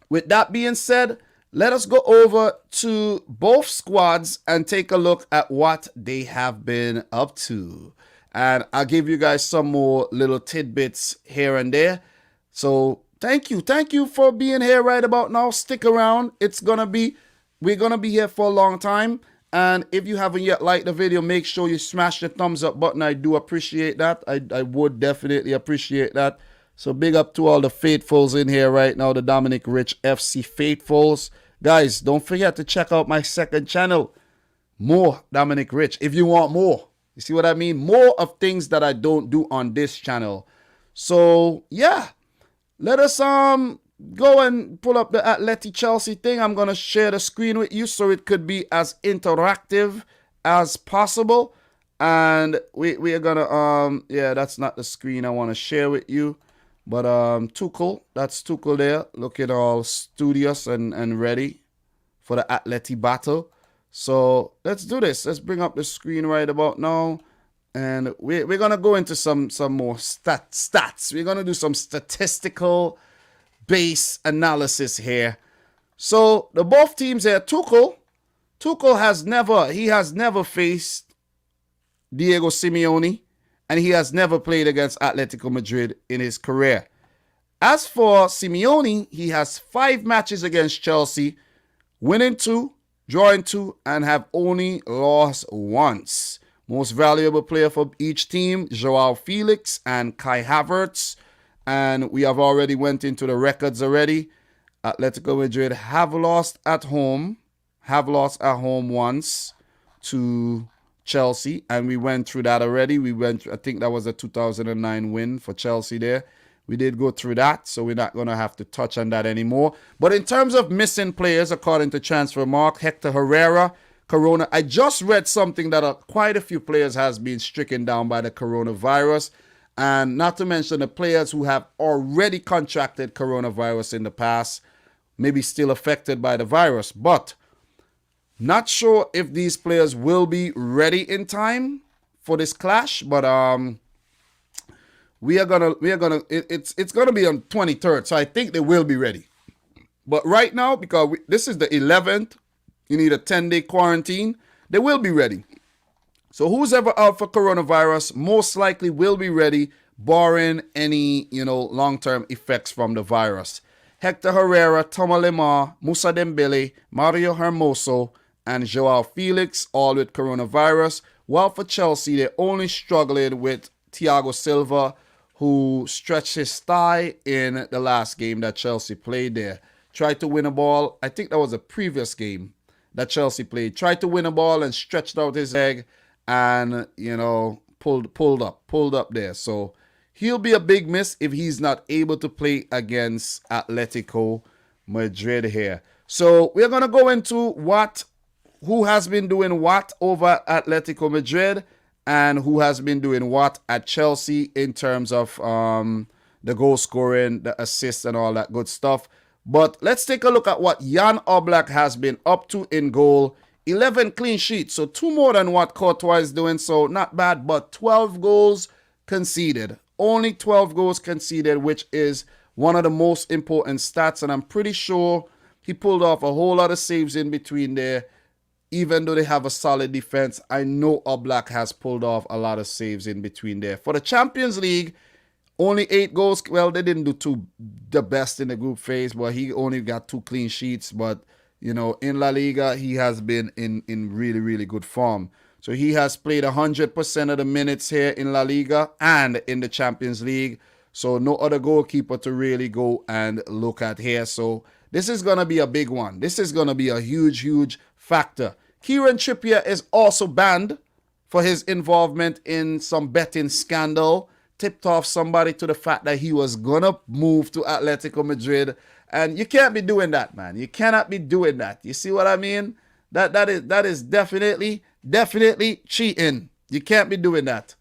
with that being said, let us go over to both squads and take a look at what they have been up to. And I'll give you guys some more little tidbits here and there. So, thank you. Thank you for being here right about now. Stick around. We're going to be here for a long time. And if you haven't yet liked the video, make sure you smash the thumbs up button. I do appreciate that. I would definitely appreciate that. So big up to all the faithfuls in here right now, the Dominic Rich FC faithfuls. Guys, don't forget to check out my second channel, More Dominic Rich, if you want more. You see what I mean? More of things that I don't do on this channel. So, yeah. Let us go and pull up the Atleti Chelsea thing. I'm going to share the screen with you so it could be as interactive as possible. And we are going to, yeah, that's not the screen I want to share with you. But Tuchel, that's Tuchel there, looking all studious and ready for the Atleti battle. So let's do this. Let's bring up the screen right about now. And we're going to go into some more stats. We're going to do some statistical base analysis here. So the both teams here, Tuchel has never faced Diego Simeone, and he has never played against Atletico Madrid in his career. As for Simeone, he has 5 matches against Chelsea, winning 2, drawing 2, and have only lost once. Most valuable player for each team, Joao Felix and Kai Havertz. And we have already went into the records already. Atletico Madrid have lost at home once to Chelsea, and we went through that already. I think that was a 2009 win for Chelsea there. We did go through that, so we're not going to have to touch on that anymore. But in terms of missing players, according to Transfermarkt, Hector Herrera, Corona. I just read something that quite a few players has been stricken down by the coronavirus. And not to mention the players who have already contracted coronavirus in the past, maybe still affected by the virus. But not sure if these players will be ready in time for this clash. But it's gonna be on 23rd, so I think they will be ready. But right now, because this is the 11th, you need a 10-day quarantine. They will be ready. So who's ever out for coronavirus most likely will be ready barring any, long-term effects from the virus. Hector Herrera, Thomas Lemar, Musa Dembele, Mario Hermoso, and Joao Felix, all with coronavirus. While for Chelsea, they're only struggling with Thiago Silva, who stretched his thigh in the last game that Chelsea played there. Tried to win a ball. I think that was a previous game that Chelsea played. Tried to win a ball and stretched out his leg and, pulled up there. So he'll be a big miss if he's not able to play against Atletico Madrid here. So we're going to go into who has been doing what over Atletico Madrid and who has been doing what at Chelsea in terms of the goal scoring, the assists, and all that good stuff. But let's take a look at what Jan Oblak has been up to in goal. 11 clean sheets, so 2 more than what Courtois is doing, so not bad, but 12 goals conceded. Only 12 goals conceded, which is one of the most important stats, and I'm pretty sure he pulled off a whole lot of saves in between there. Even though they have a solid defense, I know Oblak has pulled off a lot of saves in between there. For the Champions League, only 8 goals. Well, they didn't do the best in the group phase, but he only got 2 clean sheets. But, in La Liga, he has been in really, really good form. So he has played 100% of the minutes here in La Liga and in the Champions League. So no other goalkeeper to really go and look at here. So this is going to be a big one. This is going to be a huge, huge factor. Kieran Trippier is also banned for his involvement in some betting scandal. Tipped off somebody to the fact that he was going to move to Atletico Madrid. And you can't be doing that, man. You cannot be doing that. You see what I mean? That is definitely cheating. You can't be doing that.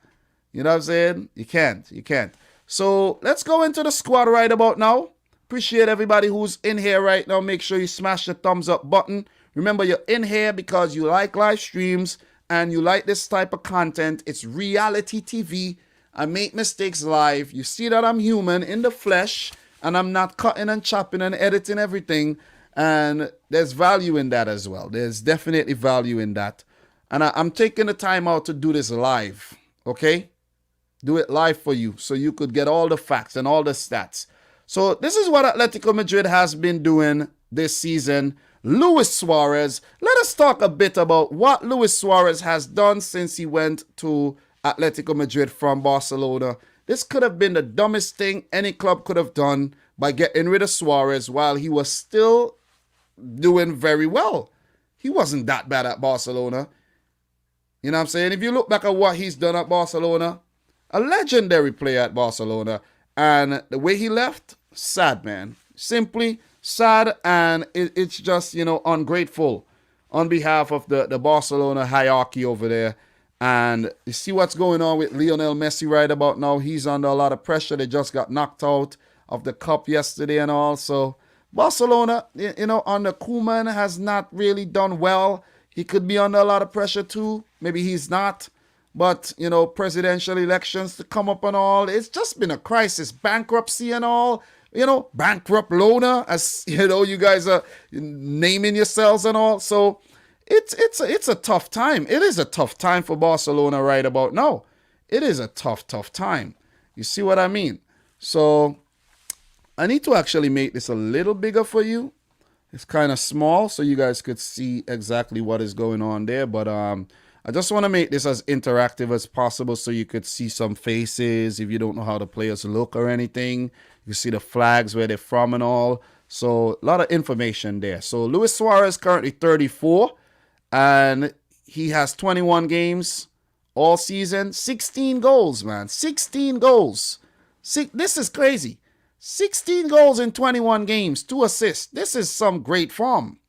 You know what I'm saying? You can't. So let's go into the squad right about now. Appreciate everybody who's in here right now. Make sure you smash the thumbs up button. Remember, you're in here because you like live streams and you like this type of content. It's reality TV. I make mistakes live. You see that I'm human in the flesh and I'm not cutting and chopping and editing everything. And there's value in that as well. There's definitely value in that. And I'm taking the time out to do this live, okay? Do it live for you so you could get all the facts and all the stats. So this is what Atletico Madrid has been doing this season. Luis Suarez. Let us talk a bit about what Luis Suarez has done since he went to Atletico Madrid from Barcelona. This could have been the dumbest thing any club could have done by getting rid of Suarez while he was still doing very well. He wasn't that bad at Barcelona. You know what I'm saying? If you look back at what he's done at Barcelona, a legendary player at Barcelona. And the way he left, sad, man. Simply sad, and it's just, ungrateful on behalf of the Barcelona hierarchy over there. And you see what's going on with Lionel Messi right about now. He's under a lot of pressure. They just got knocked out of the cup yesterday and all. So Barcelona, under Koeman has not really done well. He could be under a lot of pressure too. Maybe he's not. But, presidential elections to come up and all. It's just been a crisis. Bankruptcy and all. Bankrupt Lona, as, you guys are naming yourselves and all. So it's a tough time. It is a tough time for Barcelona right about now. It is a tough time. You see what I mean? So I need to actually make this a little bigger for you. It's kind of small so you guys could see exactly what is going on there. But I just want to make this as interactive as possible so you could see some faces if you don't know how the players look or anything. You see the flags, where they're from and all. So a lot of information there. So Luis Suarez currently 34 and he has 21 games all season. 16 goals, man. 16 goals. This is crazy. 16 goals in 21 games, 2 assists. This is some great form.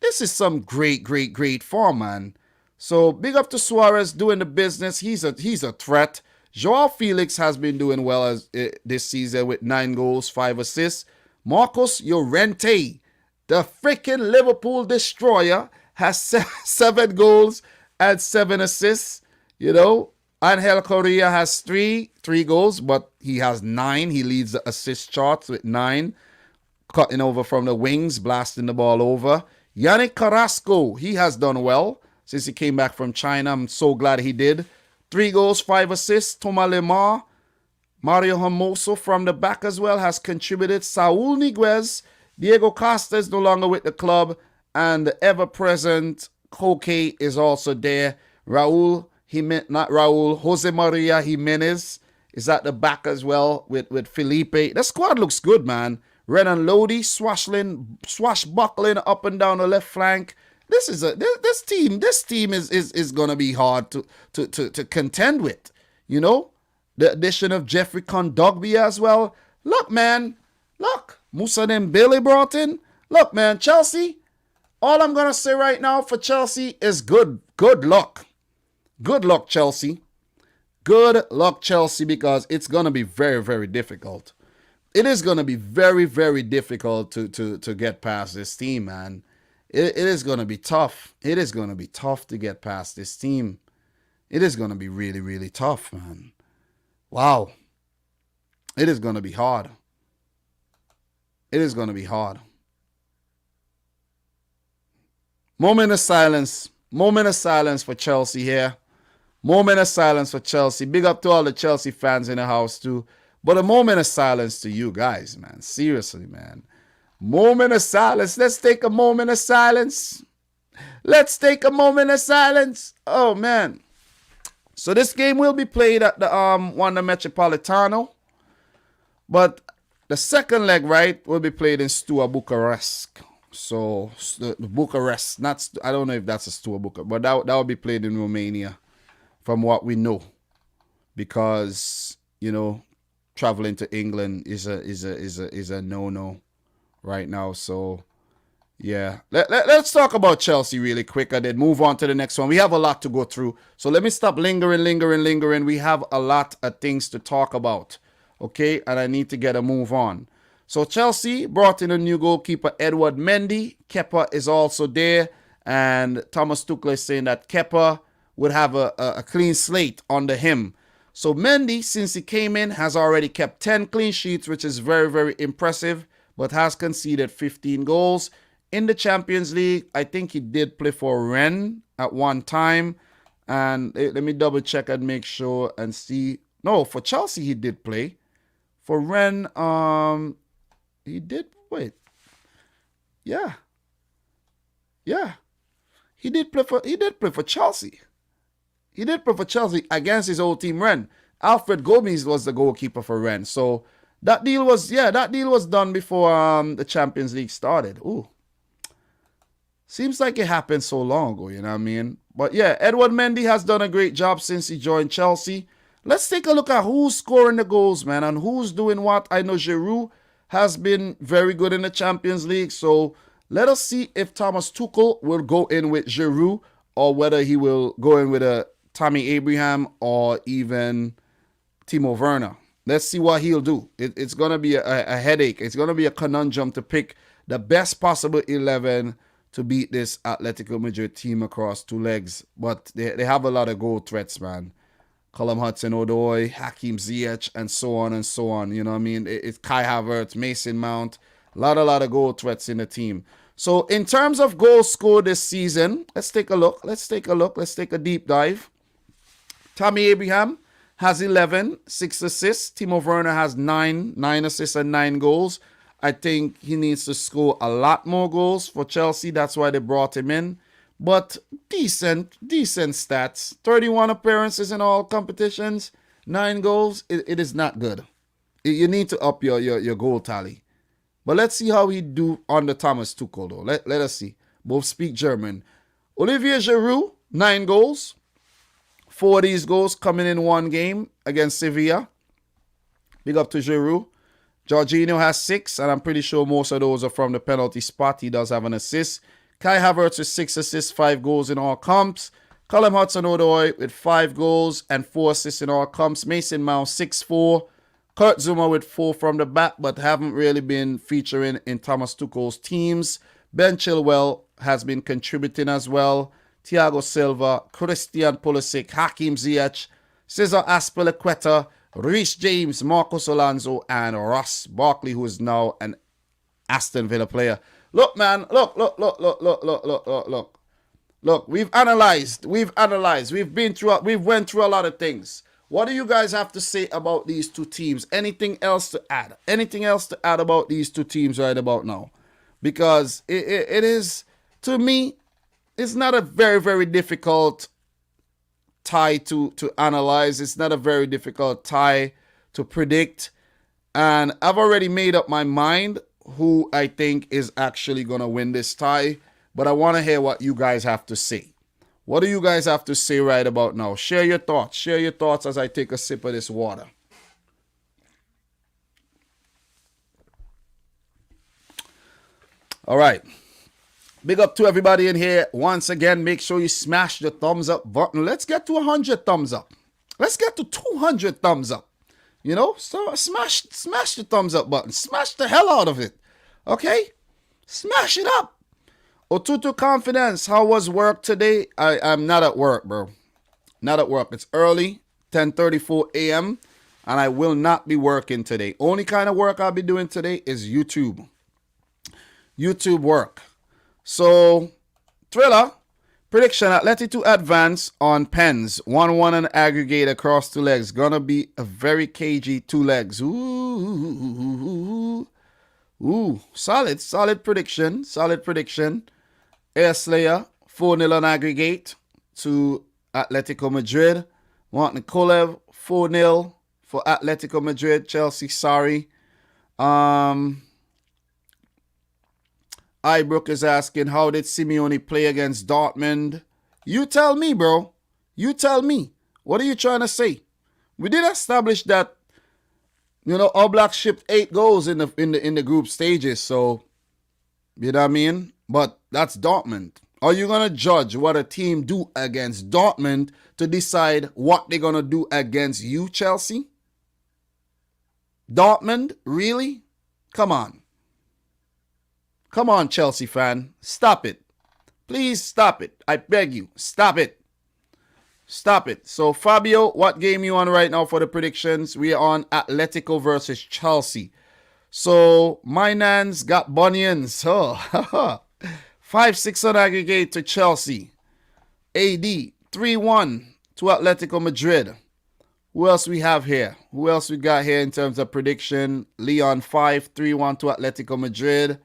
This is some great form, man. So big up to Suarez doing the business. He's a threat. Joao Felix has been doing well this season with 9 goals, 5 assists. Marcos Llorente, the freaking Liverpool destroyer, has 7 goals and 7 assists. Angel Correa has 3 goals, but he has 9. He leads the assist charts with 9. Cutting over from the wings, blasting the ball over. Yannick Carrasco, he has done well since he came back from China. I'm so glad he did. 3 goals, 5 assists. Thomas Lemar, Mario Hermoso from the back as well has contributed. Saul Niguez, Diego Costa is no longer with the club, and the ever-present Koke is also there. Jose Maria Jimenez is at the back as well with Felipe. The squad looks good, man. Renan Lodi swashbuckling up and down the left flank. This team is gonna be hard to contend with. You know, the addition of Jeffrey Kondogbia as well. Look, man, Moussa Dembele brought in. Look, man, Chelsea. All I'm gonna say right now for Chelsea is good luck. Good luck, Chelsea. Good luck, Chelsea, because it's gonna be very, very difficult. It is gonna be very, very difficult to get past this team, man. It is going to be tough. It is going to be tough to get past this team. It is going to be really, really tough, man. Wow. It is going to be hard. It is going to be hard. Moment of silence. Moment of silence for Chelsea here. Moment of silence for Chelsea. Big up to all the Chelsea fans in the house too. But a moment of silence to you guys, man. Seriously, man. Moment of silence. Let's take a moment of silence. Let's take a moment of silence. Oh, man. So this game will be played at the Wanda Metropolitano. But the second leg, right, will be played in Steaua Bucharest. So the Bucharest, I don't know if that's a Steaua Bucharest, but that will be played in Romania from what we know. Because, you know, traveling to England is a no-no right now. So yeah, let's talk about Chelsea really quick and then move on to the next one. We have a lot to go through, so let me stop lingering. We have a lot of things to talk about, okay, and I need to get a move on. So Chelsea brought in a new goalkeeper, Edward Mendy. Kepa is also there, and Thomas Tuchel is saying that Kepa would have a clean slate under him. So Mendy, since he came in, has already kept 10 clean sheets, which is very, very impressive, but has conceded 15 goals. In the Champions League, I think he did play for Rennes at one time. And let me double check and make sure and see. No, for Chelsea he did play. For Rennes, he did, wait. Yeah. He did play for Chelsea. He did play for Chelsea against his old team, Rennes. Alfred Gomez was the goalkeeper for Rennes. So that deal was done before the Champions League started. Ooh. Seems like it happened so long ago, you know what I mean? But yeah, Edward Mendy has done a great job since he joined Chelsea. Let's take a look at who's scoring the goals, man, and who's doing what. I know Giroud has been very good in the Champions League, so let us see if Thomas Tuchel will go in with Giroud or whether he will go in with a Tammy Abraham or even Timo Werner. Let's see what he'll do. It's going to be a headache. It's going to be a conundrum to pick the best possible 11 to beat this Atletico Madrid team across two legs. But they have a lot of goal threats, man. Callum Hudson-Odoi, Hakim Ziyech, and so on and so on. You know what I mean? It's Kai Havertz, Mason Mount. A lot of goal threats in the team. So in terms of goals scored this season, let's take a look. Let's take a deep dive. Tammy Abraham has 11, 6 assists. Timo Werner has 9 assists and 9 goals. I think he needs to score a lot more goals for Chelsea. That's why they brought him in. But decent stats. 31 appearances in all competitions, 9 goals. It is not good. You need to up your goal tally. But let's see how he do under Thomas Tuchel, though. Let us see. Both speak German. Olivier Giroud, 9 goals. 4 of these goals coming in one game against Sevilla. Big up to Giroud. Jorginho has 6, and I'm pretty sure most of those are from the penalty spot. He does have an assist. Kai Havertz with 6 assists, 5 goals in all comps. Callum Hudson-Odoi with 5 goals and 4 assists in all comps. Mason Mount 6-4. Kurt Zouma with 4 from the back, but haven't really been featuring in Thomas Tuchel's teams. Ben Chilwell has been contributing as well. Thiago Silva, Christian Pulisic, Hakim Ziyech, Cesar Azpilicueta, Reece James, Marcos Alonso, and Ross Barkley, who is now an Aston Villa player. Look, man, look. Look, we've analyzed. We've went through a lot of things. What do you guys have to say about these two teams? Anything else to add? Anything else to add about these two teams right about now? Because it is, to me, it's not a very, very difficult tie to analyze. It's not a very difficult tie to predict. And I've already made up my mind who I think is actually going to win this tie. But I want to hear what you guys have to say. What do you guys have to say right about now? Share your thoughts. Share your thoughts as I take a sip of this water. All right. Big up to everybody in here. Once again, make sure you smash the thumbs up button. Let's get to 100 thumbs up. Let's get to 200 thumbs up. You know, so smash the thumbs up button. Smash the hell out of it. Okay? Smash it up. Otutu Confidence, how was work today? I'm not at work, bro. Not at work. It's early, 10:34 a.m., and I will not be working today. Only kind of work I'll be doing today is YouTube. YouTube work. So, Thriller, prediction, Atletico to advance on pens. 1-1 and aggregate across two legs. Gonna be a very cagey two legs. Ooh, solid prediction. Solid prediction. Air Slayer, 4-0 on aggregate to Atletico Madrid. Want Nikolev, 4-0 for Atletico Madrid. Chelsea, sorry. Ibrook is asking, how did Simeone play against Dortmund? You tell me, bro. You tell me. What are you trying to say? We did establish that, you know, All Blacks shipped 8 goals in the group stages. So, you know what I mean? But that's Dortmund. Are you going to judge what a team do against Dortmund to decide what they're going to do against you, Chelsea? Dortmund? Really? Come on. Come on, Chelsea fan. Stop it. Please stop it. I beg you. Stop it. Stop it. So, Fabio, what game you on right now for the predictions? We are on Atletico versus Chelsea. So, my nans got bunions. Oh, 5-6 on aggregate to Chelsea. AD, 3-1 to Atletico Madrid. Who else we have here? Who else we got here in terms of prediction? Leon, 5-3-1 to Atletico Madrid.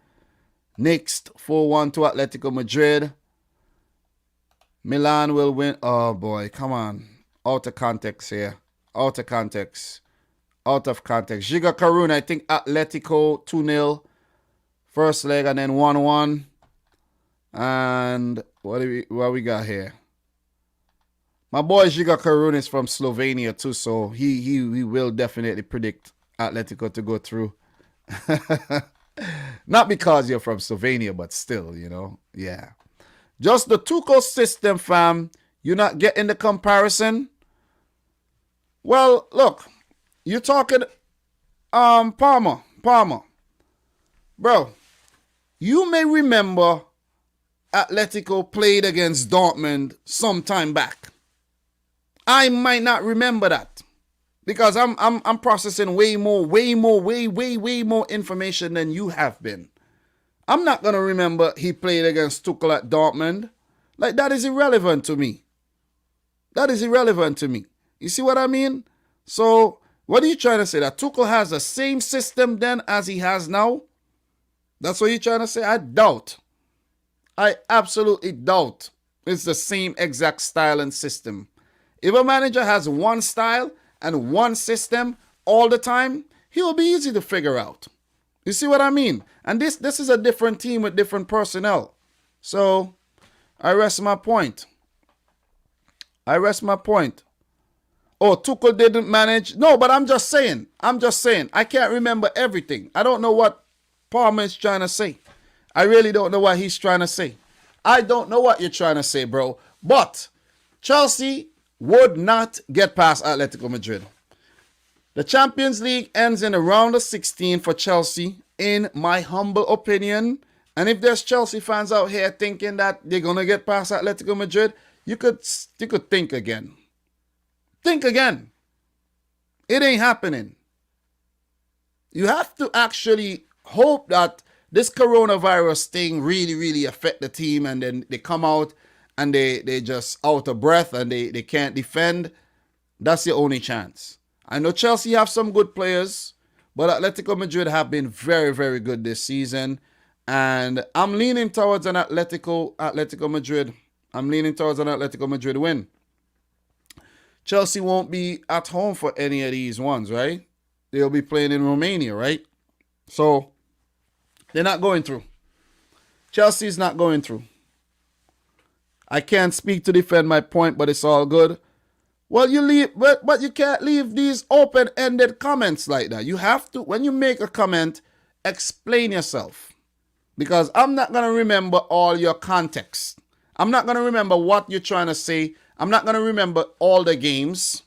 Next, 4-1 to Atletico Madrid. Milan will win. Oh, boy. Come on. Out of context here. Out of context. Out of context. Giga Karun, I think Atletico 2-0. First leg and then 1-1. And what we got here? My boy Giga Karun is from Slovenia too, so he will definitely predict Atletico to go through. Not because you're from Slovenia, but still, you know. Yeah. Just the Tuchel system, fam. You're not getting the comparison. Well, look. You're talking Palmer. Bro, you may remember Atletico played against Dortmund some time back. I might not remember that because I'm processing way more information than you have been. I'm not gonna remember he played against Tuchel at Dortmund. Like, that is irrelevant to me. That is irrelevant to me. You see what I mean? So, what are you trying to say? That Tuchel has the same system then as he has now? That's what you're trying to say? I doubt. I absolutely doubt it's the same exact style and system. If a manager has one style and one system all the time, he'll be easy to figure out. You see what I mean? And this is a different team with different personnel. So, I rest my point. Oh, Tuchel didn't manage. No, but I'm just saying. I can't remember everything. I don't know what Palmer is trying to say. I really don't know what he's trying to say. I don't know what you're trying to say, bro. But Chelsea would not get past Atletico Madrid. The Champions League ends in the round of 16 for Chelsea, in my humble opinion. And if there's Chelsea fans out here thinking that they're going to get past Atletico Madrid, you could think again. Think again. It ain't happening. You have to actually hope that this coronavirus thing really affect the team, and then they come out and they just out of breath and they can't defend. That's your only chance. I know Chelsea have some good players, but Atletico Madrid have been very, very good this season. And I'm leaning towards an Atletico Madrid. I'm leaning towards an Atletico Madrid win. Chelsea won't be at home for any of these ones, right? They'll be playing in Romania, right? So they're not going through. Chelsea's not going through. I can't speak to defend my point, but it's all good. Well, you leave, but you can't leave these open-ended comments like that. You have to, when you make a comment, explain yourself. Because I'm not going to remember all your context. I'm not going to remember what you're trying to say. I'm not going to remember all the games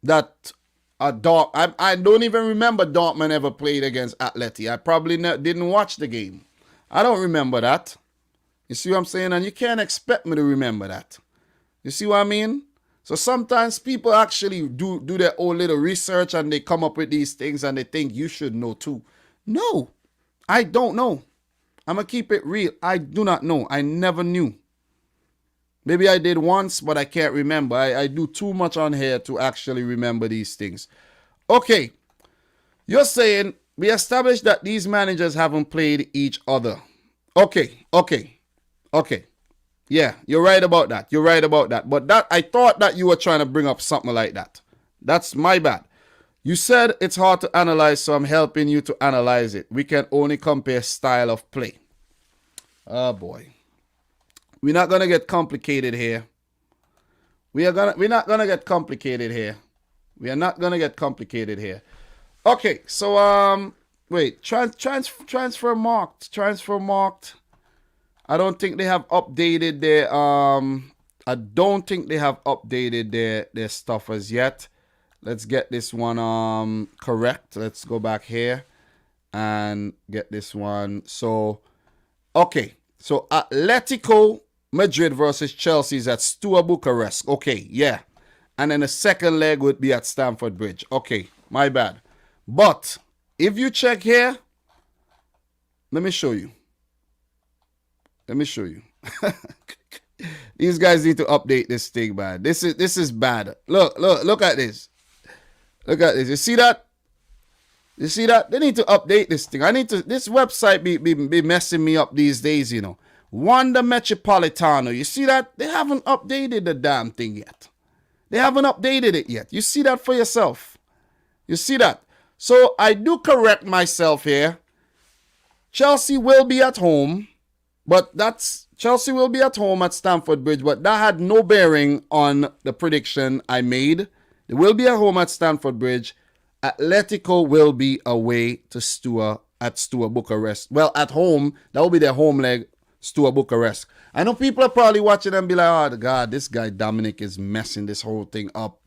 that I don't even remember Dortmund ever played against Atleti. I probably didn't watch the game. I don't remember that. You see what I'm saying? And you can't expect me to remember that. You see what I mean? So sometimes people actually do their own little research and they come up with these things and they think you should know too. No, I don't know. I'm going to keep it real. I do not know. I never knew. Maybe I did once, but I can't remember. I do too much on here to actually remember these things. Okay. You're saying we established that these managers haven't played each other. Okay. Yeah, you're right about that. You're right about that. But that I thought that you were trying to bring up something like that. That's my bad. You said it's hard to analyze, so I'm helping you to analyze it. We can only compare style of play. Oh boy. We're not gonna get complicated here. We're not gonna get complicated here. We are not gonna get complicated here. Okay, so wait, transfer marked. I don't think they have updated their stuff as yet. Let's get this one correct. Let's go back here and get this one. So okay. So Atletico Madrid versus Chelsea is at Steaua Bucharest. Okay, yeah. And then the second leg would be at Stamford Bridge. Okay, my bad. But if you check here, let me show you. These guys need to update this thing, man. This is bad. Look at this. Look at this. You see that? They need to update this thing. This website be messing me up these days, you know. Wanda Metropolitano. You see that? They haven't updated the damn thing yet. They haven't updated it yet. You see that for yourself. You see that? So I do correct myself here. Chelsea will be at home. But Chelsea will be at home at Stamford Bridge, but that had no bearing on the prediction I made. They will be at home at Stamford Bridge. Atletico will be away to Steaua Bucharest. Well, at home, that will be their home leg, Steaua Bucharest. I know people are probably watching and be like, oh, God, this guy Dominic is messing this whole thing up.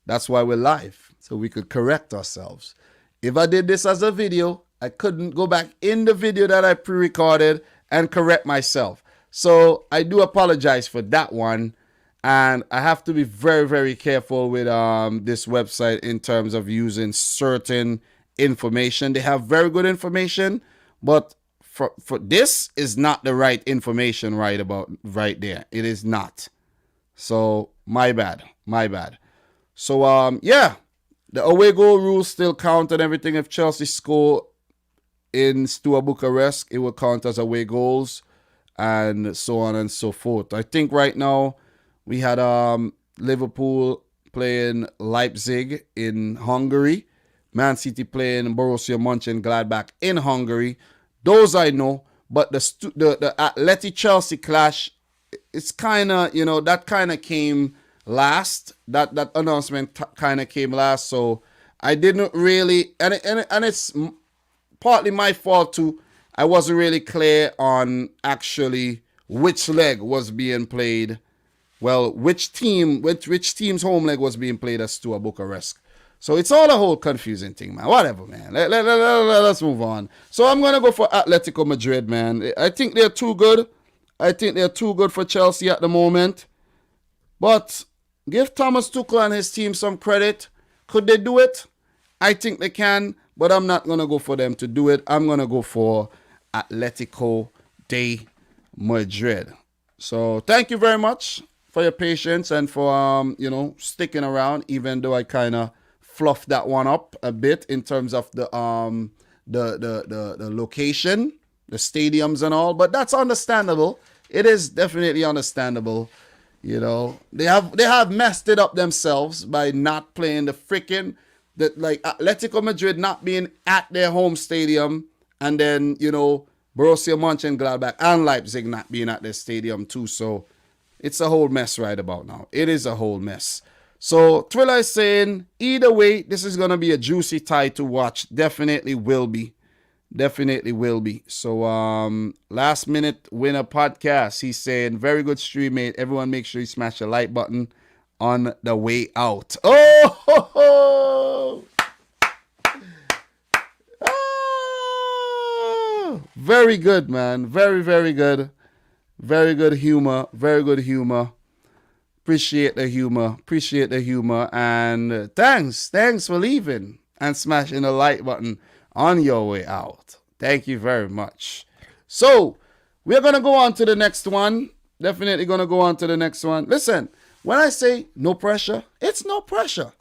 That's why we're live, so we could correct ourselves. If I did this as a video, I couldn't go back in the video that I pre-recorded and correct myself. So I do apologize for that one. And I have to be very, very careful with this website in terms of using certain information. They have very good information, but for this is not the right information right there. It is not. So my bad. So yeah, the away goal rules still count and everything. If Chelsea score in Steaua Bucharest, it will count as away goals and so on and so forth. I think right now we had Liverpool playing Leipzig in Hungary, Man City playing Borussia Mönchengladbach in Hungary. Those I know, but the Atleti Chelsea clash, it's kind of, that kind of came last. That announcement kind of came last, so I didn't really, and it's partly my fault too. I wasn't really clear on actually which leg was being played. Well, which team's home leg was being played at Steaua Bucharest. So it's all a whole confusing thing, man. Whatever, man. Let's move on. So I'm going to go for Atletico Madrid, man. I think they're too good. I think they're too good for Chelsea at the moment. But give Thomas Tuchel and his team some credit. Could they do it? I think they can, but I'm not going to go for them to do it. I'm going to go for Atletico de Madrid. So thank you very much. for your patience and for sticking around, even though I kind of fluffed that one up a bit in terms of the location, the stadiums and all. But that's understandable. It is definitely understandable. They have messed it up themselves by not playing the freaking like Atletico Madrid not being at their home stadium, and then Borussia Mönchengladbach and Leipzig not being at their stadium too. So it's a whole mess right about now. It is a whole mess. So Thriller is saying either way, this is gonna be a juicy tie to watch. Definitely will be. Definitely will be. So last minute winner podcast. He's saying very good stream, mate. Everyone make sure you smash the like button on the way out. Oh, very good, man. Very, very good. Very good humor. Very good humor. Appreciate the humor. Appreciate the humor. And thanks for leaving and smashing the like button on your way out. Thank you very much. So we're going to go on to the next one. Definitely going to go on to the next one. Listen, when I say no pressure, it's no pressure.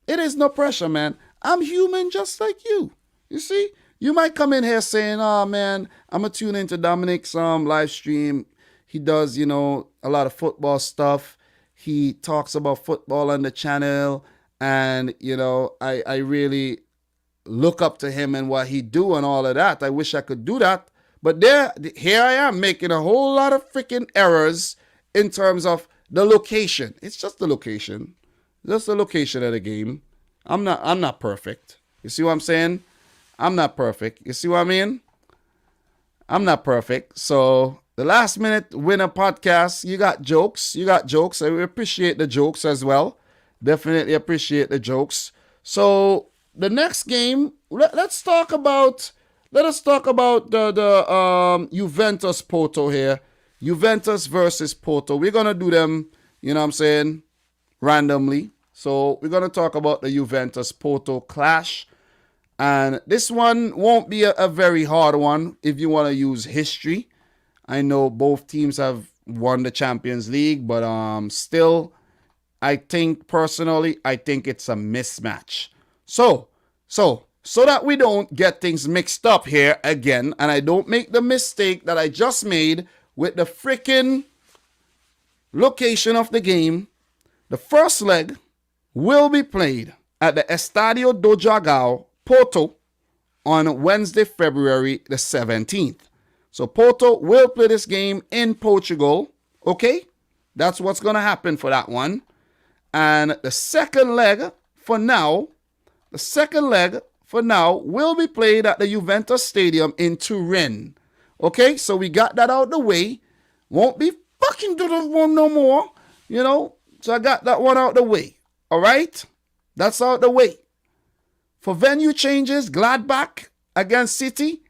It is no pressure, man. I'm human just like you. You see, you might come in here saying, oh, man, I'm going to tune into Dominic's live stream. He does, a lot of football stuff. He talks about football on the channel. And, I really look up to him and what he do and all of that. I wish I could do that. But here I am making a whole lot of freaking errors in terms of the location. It's just the location. Just the location of the game. I'm not perfect. You see what I'm saying? I'm not perfect. You see what I mean? I'm not perfect. So the last minute winner podcast, you got jokes. I appreciate the jokes as well. Definitely appreciate the jokes. So the next game, let's talk about the Juventus Porto here. Juventus versus Porto. We're going to do them, randomly. So we're going to talk about the Juventus Porto clash. And this one won't be a very hard one if you want to use history. I know both teams have won the Champions League, but still, I think it's a mismatch. So that we don't get things mixed up here again, and I don't make the mistake that I just made with the freaking location of the game, the first leg will be played at the Estadio do Dragão, Porto, on Wednesday, February the 17th. So Porto will play this game in Portugal, okay? That's what's going to happen for that one. And the second leg for now will be played at the Juventus Stadium in Turin. Okay, so we got that out the way. Won't be fucking do the one no more, So I got that one out the way. All right, that's out the way. For venue changes, Gladbach against City,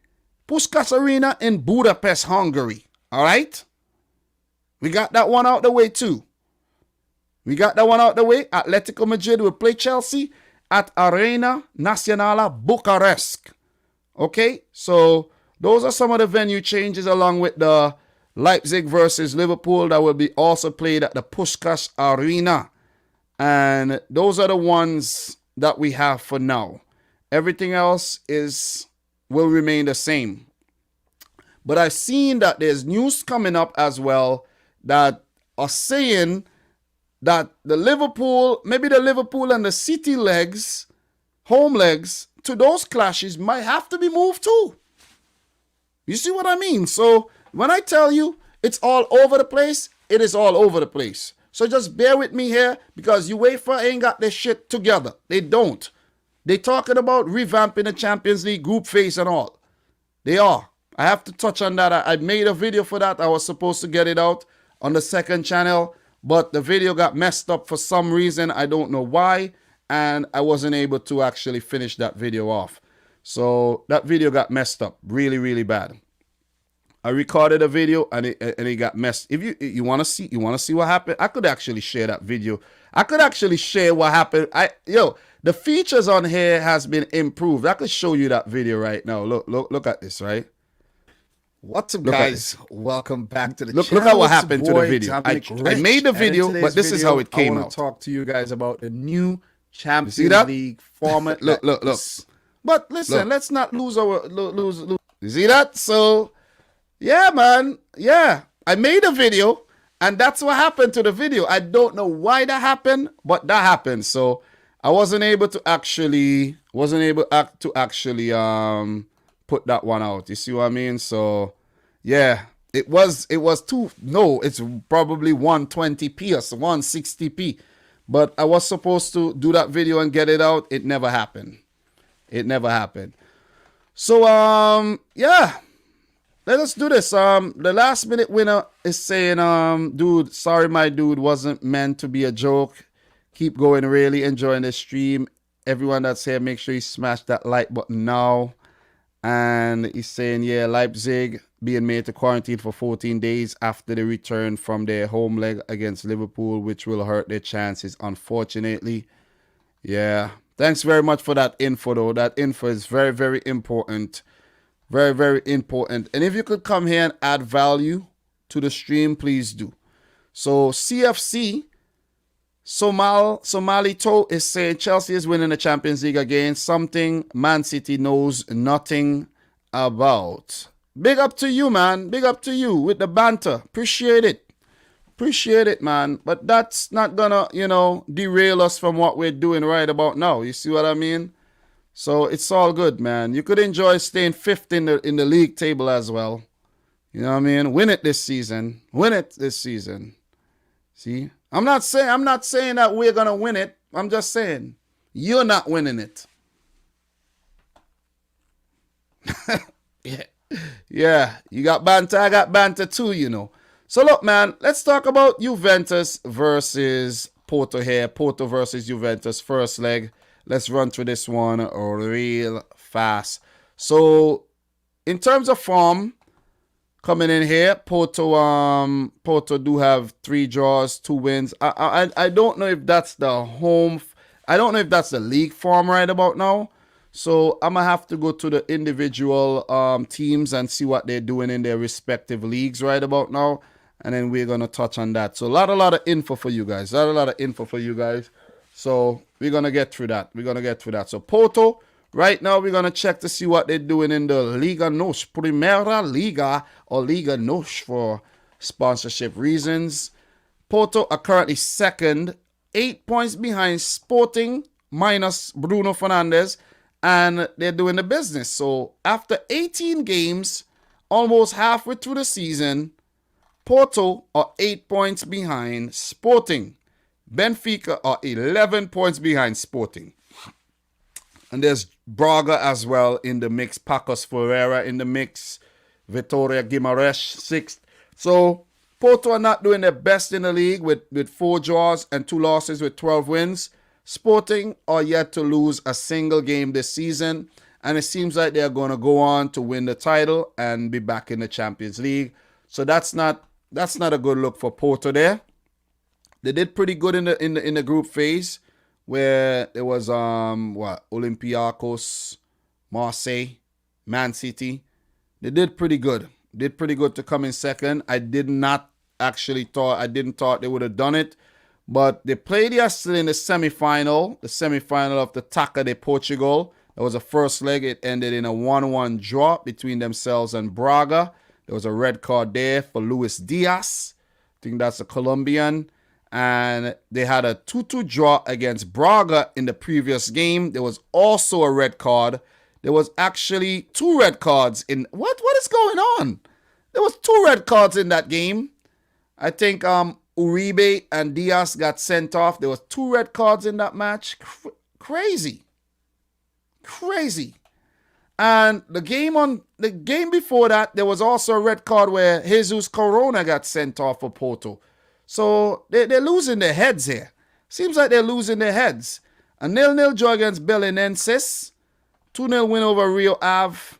Puskás Arena in Budapest, Hungary. All right, we got that one out the way too. Atletico Madrid will play Chelsea at Arena Națională Bucharest. Okay, so those are some of the venue changes, along with the Leipzig versus Liverpool that will be also played at the Puskás Arena. And those are the ones that we have for now. Everything else will remain the same. But I've seen that there's news coming up as well that are saying that maybe the Liverpool and the City legs, home legs, to those clashes might have to be moved too. You see what I mean? So when I tell you it's all over the place, it is all over the place. So just bear with me here, because UEFA ain't got their shit together. They don't. They talking about revamping the Champions League group phase and all. They are. I have to touch on that. I made a video for that. I was supposed to get it out on the second channel, but the video got messed up for some reason. I don't know why, and I wasn't able to actually finish that video off. So that video got messed up really, really bad. I recorded a video and it got messed. If you want to see what happened, I could actually share that video. I could actually share what happened. The features on here has been improved. I could show you that video right now. Look at this, right? What's up, Look at guys? Welcome back to the Look channel. at what It's your happened to the boy, video. I Dominic Rich. made the And in video, today's but this is how it came I want out. to talk to you guys about the new Champions that? League format. Look. But listen, let's not lose our lose. You see that? So, yeah, man. Yeah, I made a video, and that's what happened to the video. I don't know why that happened, but that happened. So I wasn't able to actually put that one out. You see what I mean? So yeah, it's probably 120p or 160p. But I was supposed to do that video and get it out. It never happened. So yeah. Let us do this. The last minute winner is saying, dude, sorry my dude, wasn't meant to be a joke. Keep going, really enjoying the stream. Everyone that's here, make sure you smash that like button now. And he's saying, yeah, Leipzig being made to quarantine for 14 days after they return from their home leg against Liverpool, which will hurt their chances, unfortunately. Yeah. Thanks very much for that info, though. That info is very, very important. Very, very important. And if you could come here and add value to the stream, please do. So CFC, Somalito is saying Chelsea is winning the Champions League again. Something Man City knows nothing about. Big up to you, man. Big up to you with the banter. Appreciate it, man. But that's not gonna, derail us from what we're doing right about now. You see what I mean? So it's all good, man. You could enjoy staying fifth in the league table as well. You know what I mean? Win it this season. See? I'm not saying that we're gonna win it. I'm just saying you're not winning it. Yeah. You got banter, I got banter too, So look, man, let's talk about Juventus versus Porto here. Porto versus Juventus, first leg. Let's run through this one real fast. So, in terms of form, coming in here, Porto do have 3 draws, 2 wins. I don't know if that's the I don't know if that's the league form right about now. So, I'm going to have to go to the individual teams and see what they're doing in their respective leagues right about now. And then we're going to touch on that. So, a lot of info for you guys. So, we're going to get through that. So, Porto, right now, we're going to check to see what they're doing in the Liga NOS, Primera Liga, or Liga NOS for sponsorship reasons. Porto are currently second, 8 points behind Sporting, minus Bruno Fernandes, and they're doing the business. So, after 18 games, almost halfway through the season, Porto are 8 points behind Sporting. Benfica are 11 points behind Sporting. And there's Braga as well in the mix. Pacos Ferreira in the mix. Vitória Guimarães, 6th. So, Porto are not doing their best in the league with 4 draws and 2 losses with 12 wins. Sporting are yet to lose a single game this season. And it seems like they're going to go on to win the title and be back in the Champions League. So, that's not a good look for Porto there. They did pretty good in the group phase, where there was Olympiacos, Marseille, Man City. They did pretty good. To come in second. I didn't thought they would have done it, but they played yesterday in the semi-final of the Taça de Portugal. That was the first leg. It ended in a 1-1 draw between themselves and Braga. There was a red card there for Luis Diaz. I think that's a Colombian. And they had a 2-2 draw against Braga in the previous game. There was also a red card. There was actually 2 red cards in... What is going on? There was 2 red cards in that game. I think Uribe and Diaz got sent off. There was 2 red cards in that match. Crazy. And the game before that, there was also a red card where Jesus Corona got sent off for Porto. So they're losing their heads here. Seems like they're losing their heads. A 0-0 draw against Belenenses. 2-0 win over Rio Ave.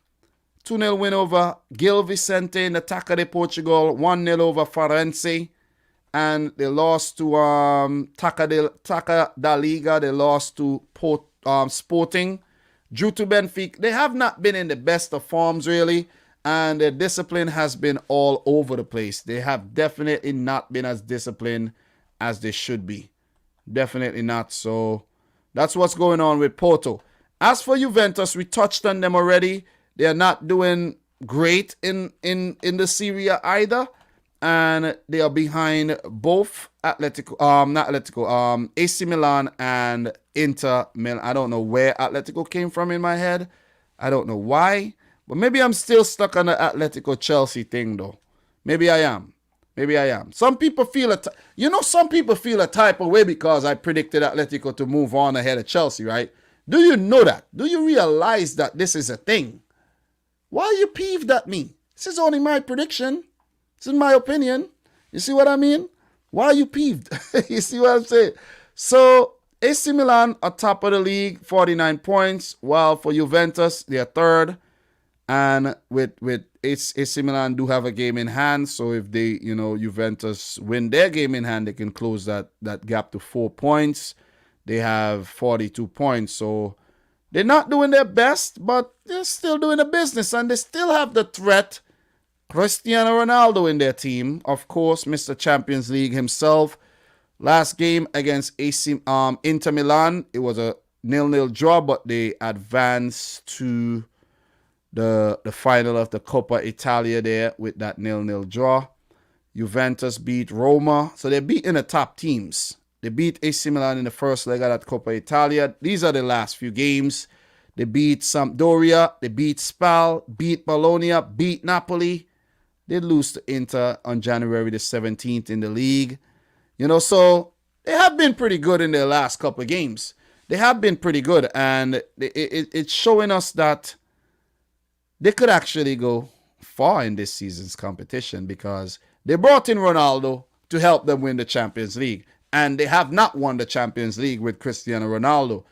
2-0 win over Gil Vicente in the Taça de Portugal. 1-0 over Farense. And they lost to Taça da Liga. They lost to Sporting. Due to Benfica, they have not been in the best of forms, really. and their discipline has been all over the place. They have definitely not been as disciplined as they should be. Definitely not. So that's what's going on with Porto. As for Juventus, we touched on them already. They are not doing great in the Serie A either. And they are behind both AC Milan and Inter Milan. I don't know where Atletico came from in my head. I don't know why. But maybe I'm still stuck on the Atletico Chelsea thing though. Maybe I am. Some people feel some people feel a type of way because I predicted Atletico to move on ahead of Chelsea, right? Do you know that? Do you realize that this is a thing? Why are you peeved at me? This is only my prediction. This is my opinion. You see what I mean? Why are you peeved? You see what I'm saying? So, AC Milan are top of the league, 49 points, while for Juventus, they are third. And with AC Milan do have a game in hand, so if they, Juventus win their game in hand, they can close that gap to 4 points. They have 42 points, so they're not doing their best, but they're still doing the business, and they still have the threat. Cristiano Ronaldo in their team, of course, Mr. Champions League himself. Last game against Inter Milan, it was a 0-0 draw, but they advanced to the final of the Coppa Italia there with that 0-0 draw. Juventus beat Roma, so they're beating the top teams. They beat AC Milan in the first leg of that Coppa Italia. These are the last few games. They beat Sampdoria, they beat Spal, beat Bologna, beat Napoli. They lose to Inter on January the 17th in the league. So they have been pretty good in their last couple of games. They have been pretty good, and it's showing us that they could actually go far in this season's competition because they brought in Ronaldo to help them win the Champions League, and they have not won the Champions League with Cristiano Ronaldo.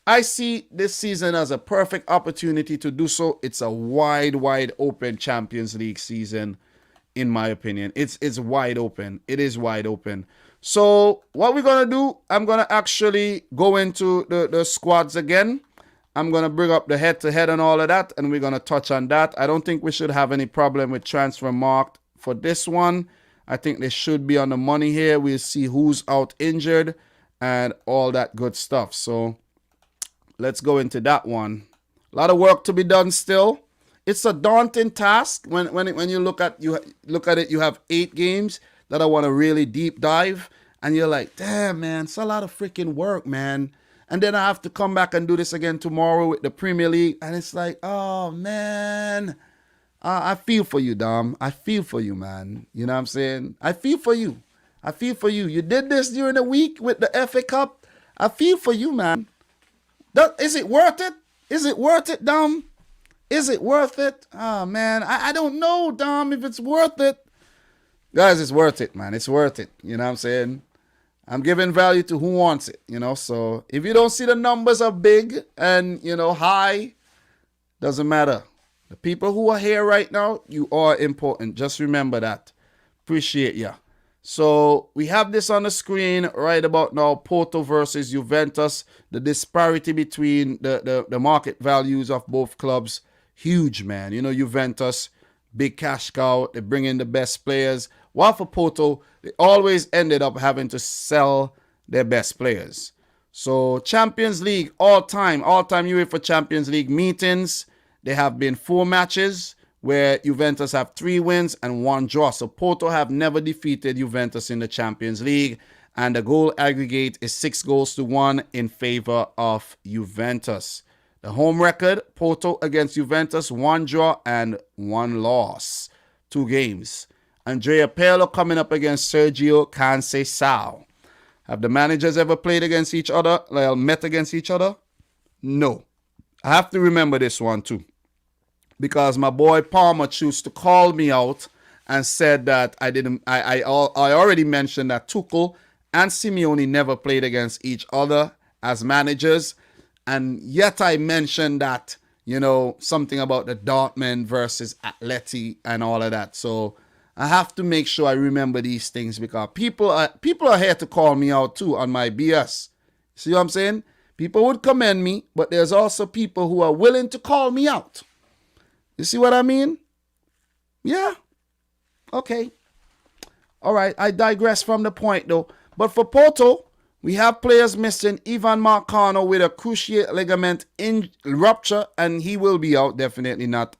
I see this season as a perfect opportunity to do so. It's a wide open Champions League season. In my opinion, it's wide open. It is wide open. So what we're going to do, I'm going to actually go into the squads again. I'm going to bring up the head-to-head and all of that, and we're going to touch on that. I don't think we should have any problem with transfer marked for this one. I think they should be on the money here. We'll see who's out injured and all that good stuff. So let's go into that one. A lot of work to be done still. It's a daunting task when you look at it. You have 8 games that I want to really deep dive, and you're like, damn, man, it's a lot of freaking work, man. And then I have to come back and do this again tomorrow with the Premier League, and it's like, oh man, I feel for you, Dom. I feel for you, man. You know what I'm saying? I feel for you. You did this during the week with the FA Cup. I feel for you, man. Is it worth it? Is it worth it, Dom? Is it worth it? Oh, man, I don't know, Dom, if it's worth it. Guys, it's worth it, man. It's worth it. You know what I'm saying? I'm giving value to who wants it, So if you don't see the numbers are big and, high, doesn't matter. The people who are here right now, you are important. Just remember that. Appreciate ya. So we have this on the screen right about now. Porto versus Juventus. The disparity between the market values of both clubs. Huge, man. Juventus, big cash cow. They bring in the best players. While for Porto, they always ended up having to sell their best players. So Champions League, all-time UEFA Champions League meetings. There have been 4 matches where Juventus have 3 wins and 1 draw. So Porto have never defeated Juventus in the Champions League. And the goal aggregate is 6-1 in favor of Juventus. The home record, Porto against Juventus, 1 draw and 1 loss. 2 games. Andrea Pirlo coming up against Sergio Conceição. Have the managers ever played against each other? Met against each other? No. I have to remember this one too. Because my boy Palmer chose to call me out and said that I already mentioned that Tuchel and Simeone never played against each other as managers. And yet I mentioned that, something about the Dortmund versus Atleti and all of that. So I have to make sure I remember these things because people are here to call me out too on my BS. See what I'm saying? People would commend me, but there's also people who are willing to call me out. You see what I mean? Yeah. Okay. All right. I digress from the point though. But for Porto, we have players missing. Ivan Marcano with a cruciate ligament rupture, and he will be out. Definitely not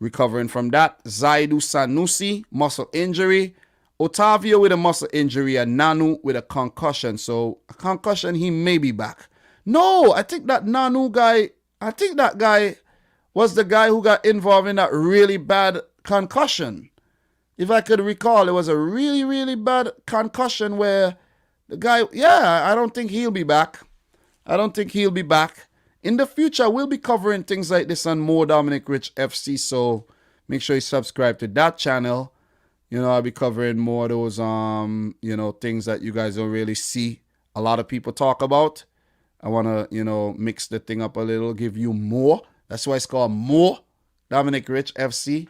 recovering from that. Zaidu Sanusi, muscle injury. Otavio with a muscle injury, and Nanu with a concussion. So a concussion, he may be back. No, I think that Nanu guy, I think that guy was the guy who got involved in that really bad concussion. If I could recall, it was a really, really bad concussion where the guy, I don't think he'll be back. I don't think he'll be back. In the future, we'll be covering things like this on more Dominic Rich FC, so make sure you subscribe to that channel. You know, I'll be covering more of those, things that you guys don't really see a lot of people talk about. I want to, mix the thing up a little, give you more. That's why it's called More Dominic Rich FC.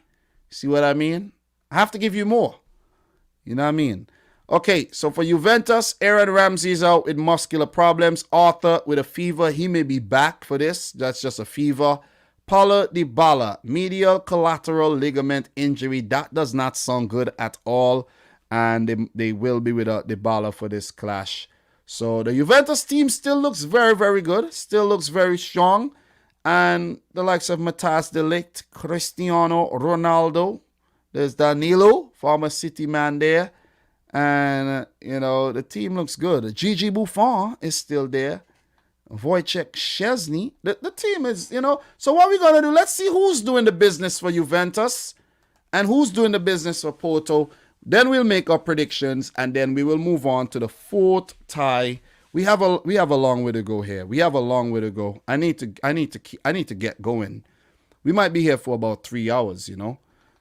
See what I mean? I have to give you more. You know what I mean? Okay, so for Juventus, Aaron Ramsey's out with muscular problems. Arthur with a fever. He may be back for this. That's just a fever. Paulo Dybala, medial collateral ligament injury. That does not sound good at all. And they will be without Dybala for this clash. So the Juventus team still looks very, very good. Still looks very strong. And the likes of Matthias de Ligt, Cristiano Ronaldo. There's Danilo, former City man there. And, the team looks good. Gigi Buffon is still there. Wojciech Szczesny. The team is, So what we're going to do, let's see who's doing the business for Juventus and who's doing the business for Porto. Then we'll make our predictions, and then we will move on to the fourth tie. We have a long way to go here. We have a long way to go. I need to get going. We might be here for about 3 hours,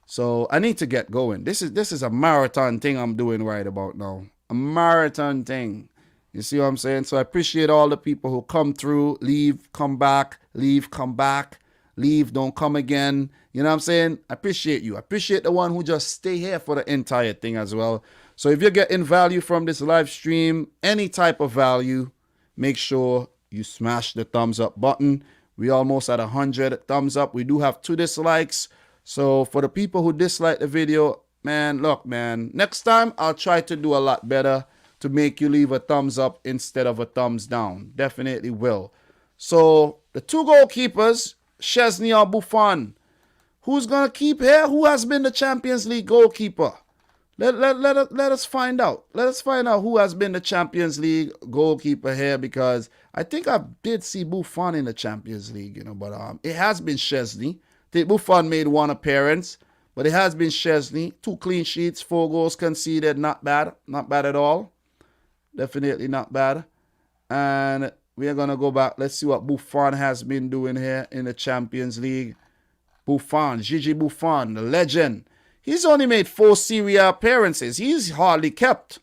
So I need to get going. This is a marathon thing I'm doing right about now. A marathon thing. You see what I'm saying? So I appreciate all the people who come through, leave, come back, leave, come back, leave, don't come again. You know what I'm saying? I appreciate you. I appreciate the one who just stay here for the entire thing as well. So if you're getting value from this live stream, any type of value, make sure you smash the thumbs up button. We almost at 100 thumbs up. We do have 2 dislikes. So for the people who dislike the video, man, look, man, next time I'll try to do a lot better to make you leave a thumbs up instead of a thumbs down. Definitely will. So the 2 goalkeepers, Szczesny or Buffon, who's going to keep here? Who has been the Champions League goalkeeper? Let us find out. Let us find out who has been the Champions League goalkeeper here, because I think I did see Buffon in the Champions League, but it has been Szczesny. I think Buffon made 1 appearance, but it has been Szczesny. 2 clean sheets, 4 goals conceded. Not bad. Not bad at all. Definitely not bad. And we are going to go back. Let's see what Buffon has been doing here in the Champions League. Buffon, Gigi Buffon, the legend. He's only made 4 Serie A appearances. He's hardly kept.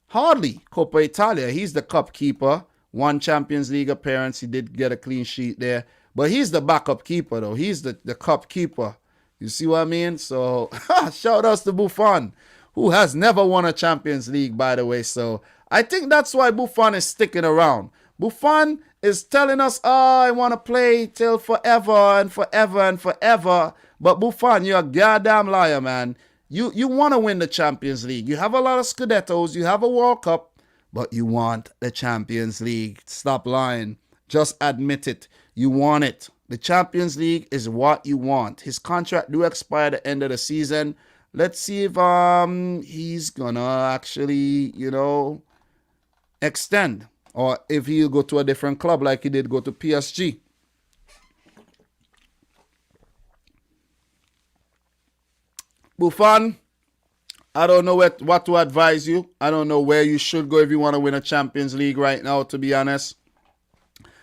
Hardly. Coppa Italia. He's the cup keeper. 1 Champions League appearance. He did get a clean sheet there. But he's the backup keeper, though. He's the cup keeper. You see what I mean? So, shout outs to Buffon, who has never won a Champions League, by the way. So, I think that's why Buffon is sticking around. Buffon is telling us, I want to play till forever and forever and forever. But Buffon, you're a goddamn liar, man. You want to win the Champions League. You have a lot of Scudettos. You have a World Cup. But you want the Champions League. Stop lying. Just admit it. You want it. The Champions League is what you want. His contract do expire at the end of the season. Let's see if he's gonna actually, extend, or if he'll go to a different club like he did go to PSG. Buffon, I don't know what to advise you. I don't know where you should go if you want to win a Champions League right now, to be honest.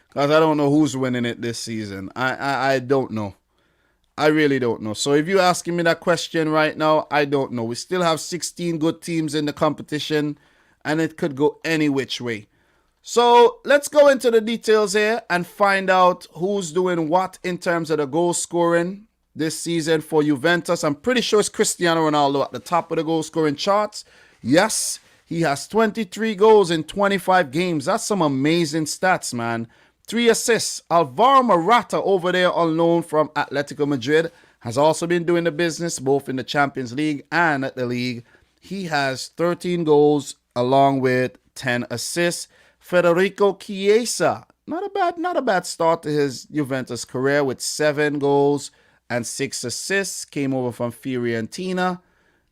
Because I don't know who's winning it this season. I don't know. I really don't know. So if you're asking me that question right now, I don't know. We still have 16 good teams in the competition, and it could go any which way. So let's go into the details here and find out who's doing what in terms of the goal scoring this season for Juventus. I'm pretty sure it's Cristiano Ronaldo at the top of the goal scoring charts. Yes, he has 23 goals in 25 games. That's some amazing stats, man. 3 assists. Alvaro Morata over there on loan from Atletico Madrid has also been doing the business both in the Champions League and at the league. He has 13 goals along with 10 assists. Federico Chiesa, not a bad start to his Juventus career with 7 goals and 6 assists. Came over from Fiorentina.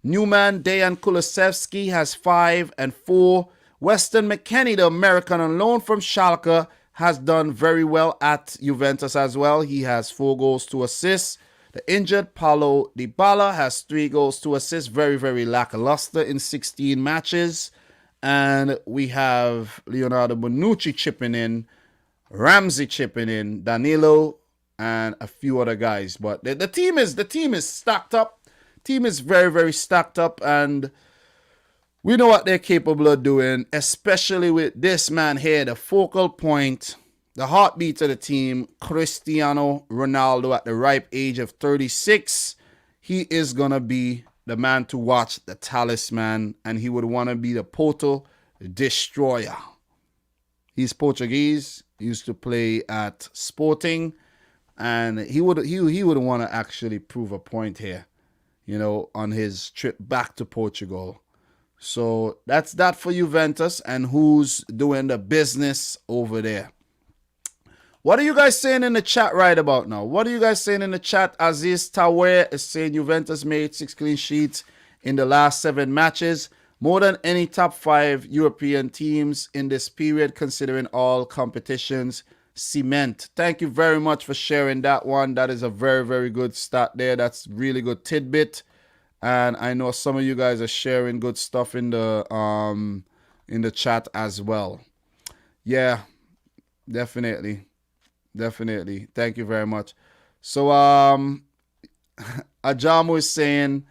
Newman Dejan Kulusevski has 5 and 4. Weston McKennie, the American on loan from Schalke, has done very well at Juventus as well. He has 4 goals, 2 assists. The injured Paulo Dybala has 3 goals, 2 assists. Very, very lackluster in 16 matches. And we have Leonardo Bonucci chipping in, Ramsey chipping in, Danilo, and a few other guys. But the team is stacked up. Team is very, very stacked up, and we know what they're capable of doing, especially with this man here, the focal point, the heartbeat of the team, Cristiano Ronaldo at the ripe age of 36. He is going to be the man to watch, the talisman, and he would want to be the Porto destroyer. He's Portuguese, he used to play at Sporting, and he would want to actually prove a point here, you know, on his trip back to Portugal. So that's that for Juventus and who's doing the business over there. What are you guys saying in the chat right about now? What are you guys saying in the chat? Aziz Tawer is saying Juventus made 6 clean sheets in the last 7 matches. More than any top 5 European teams in this period, considering all competitions. Cement. Thank you very much for sharing that one. That is a very, very good stat there. That's really good tidbit. And I know some of you guys are sharing good stuff in the chat as well. Yeah, definitely. Definitely. Thank you very much. So Ajamu is saying,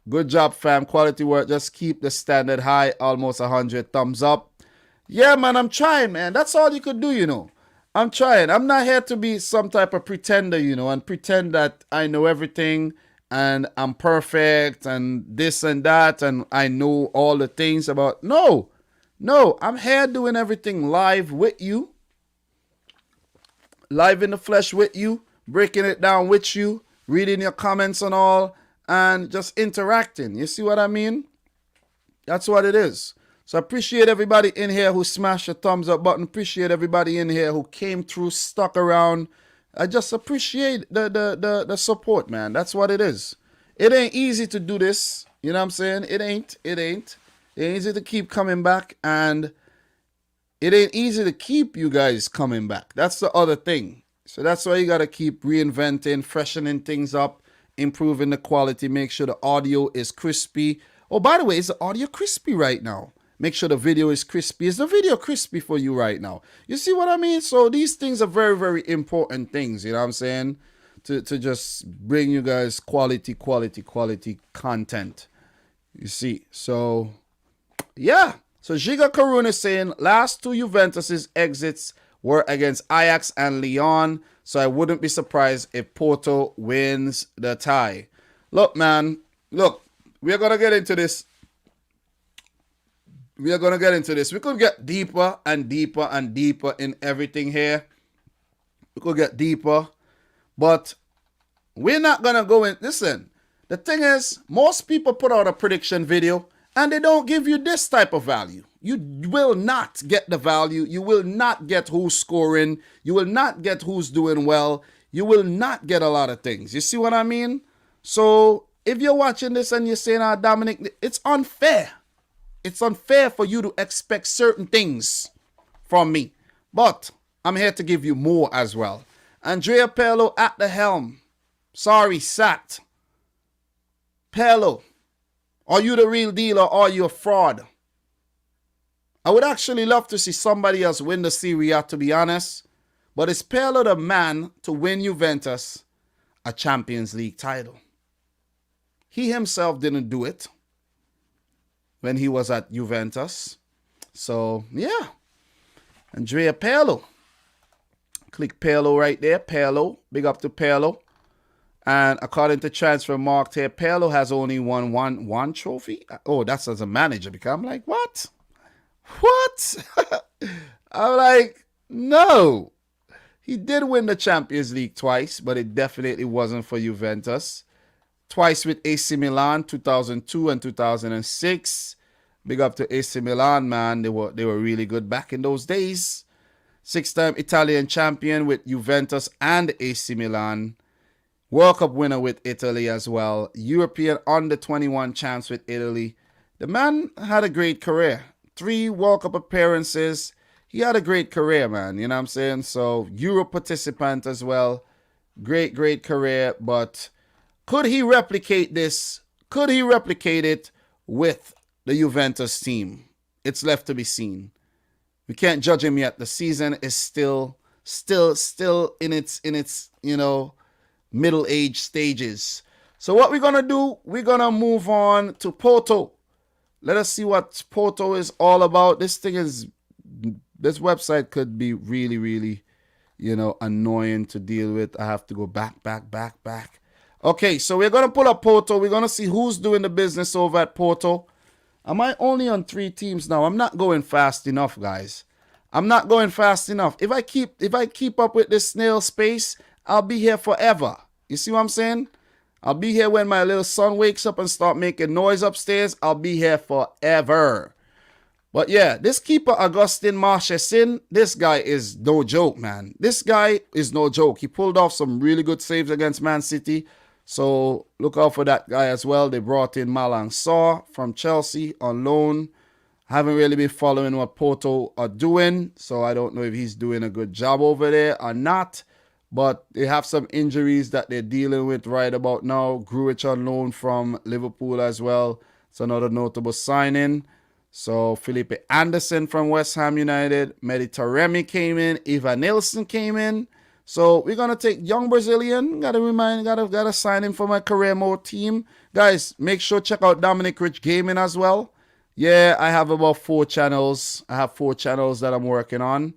good job, fam. Quality work. Just keep the standard high. Almost 100 thumbs up. Yeah, man, I'm trying, man. That's all you could do, you know. I'm trying. I'm not here to be some type of pretender, you know, and pretend that I know everything and I'm perfect and this and that and I know all the things about. No, I'm here doing everything live with you. Live in the flesh with you, breaking it down with you, reading your comments and all, and just interacting. You see what I mean? That's what it is. So I appreciate everybody in here who smashed the thumbs up button. Appreciate everybody in here who came through, stuck around. I just appreciate the support, man. That's what it is. It ain't easy to do this. You know what I'm saying? It ain't. It ain't easy to keep coming back, and it ain't easy to keep you guys coming back. That's the other thing. So that's why you got to keep reinventing, freshening things up, improving the quality, make sure the audio is crispy. Oh, by the way, is the audio crispy right now? Make sure the video is crispy. Is the video crispy for you right now? You see what I mean? So these things are very, very important things, you know what I'm saying? To just bring you guys quality content. You see? So, yeah. So Giga Karun is saying, last 2 Juventus' exits were against Ajax and Lyon, so I wouldn't be surprised if Porto wins the tie. Look, man. Look, we're going to get into this. We could get deeper and deeper and deeper in everything here. We could get deeper. But we're not going to go in. Listen, the thing is, most people put out a prediction video and they don't give you this type of value. You will not get the value. You will not get who's scoring. You will not get who's doing well. You will not get a lot of things. You see what I mean? So if you're watching this and you're saying, Dominic, it's unfair. It's unfair for you to expect certain things from me. But I'm here to give you more as well. Andrea Pirlo at the helm. Sorry, sacked. Pirlo, are you the real deal or are you a fraud? I would actually love to see somebody else win the Serie A, to be honest. But is Pirlo the man to win Juventus a Champions League title? He himself didn't do it when he was at Juventus. So, yeah. Andrea Pirlo. Click Pirlo right there. Pirlo. Big up to Pirlo. And according to Transfer Markt here, Pirlo has only won one trophy. Oh, that's as a manager. Because I'm like, what? What? I'm like, no. He did win the Champions League twice, but it definitely wasn't for Juventus. Twice with AC Milan, 2002 and 2006. Big up to AC Milan, man. They were really good back in those days. 6-time Italian champion with Juventus and AC Milan. World Cup winner with Italy as well. European under-21 champs with Italy. The man had a great career. 3 World Cup appearances. He had a great career, man. You know what I'm saying? So, Euro participant as well. Great career. But could he replicate this? Could he replicate it with the Juventus team? It's left to be seen. We can't judge him yet. The season is still in its middle age stages. So what we're gonna do? We're gonna move on to Porto. Let us see what Porto is all about. This website could be really annoying to deal with. I have to go back. Okay, so we're gonna pull up Porto. We're gonna see who's doing the business over at Porto. Am I only on 3 teams now? I'm not going fast enough, guys. I'm not going fast enough. If I keep up with this snail space, I'll be here forever. You see what I'm saying? I'll be here when my little son wakes up and start making noise upstairs. I'll be here forever. But yeah, this keeper, Augustin Marchesin, this guy is no joke, man. This guy is no joke. He pulled off some really good saves against Man City. So look out for that guy as well. They brought in Malang Sarr from Chelsea on loan. Haven't really been following what Porto are doing, so I don't know if he's doing a good job over there or not. But they have some injuries that they're dealing with right about now. Grujic on loan from Liverpool as well. It's another notable signing. So Felipe Anderson from West Ham United. Mehdi Taremi came in. Ivan Nilsson came in. So we're gonna take young Brazilian. Gotta sign him for my career mode team. Guys, make sure check out Dominic Rich Gaming as well. Yeah, I have about 4 channels. I have 4 channels that I'm working on.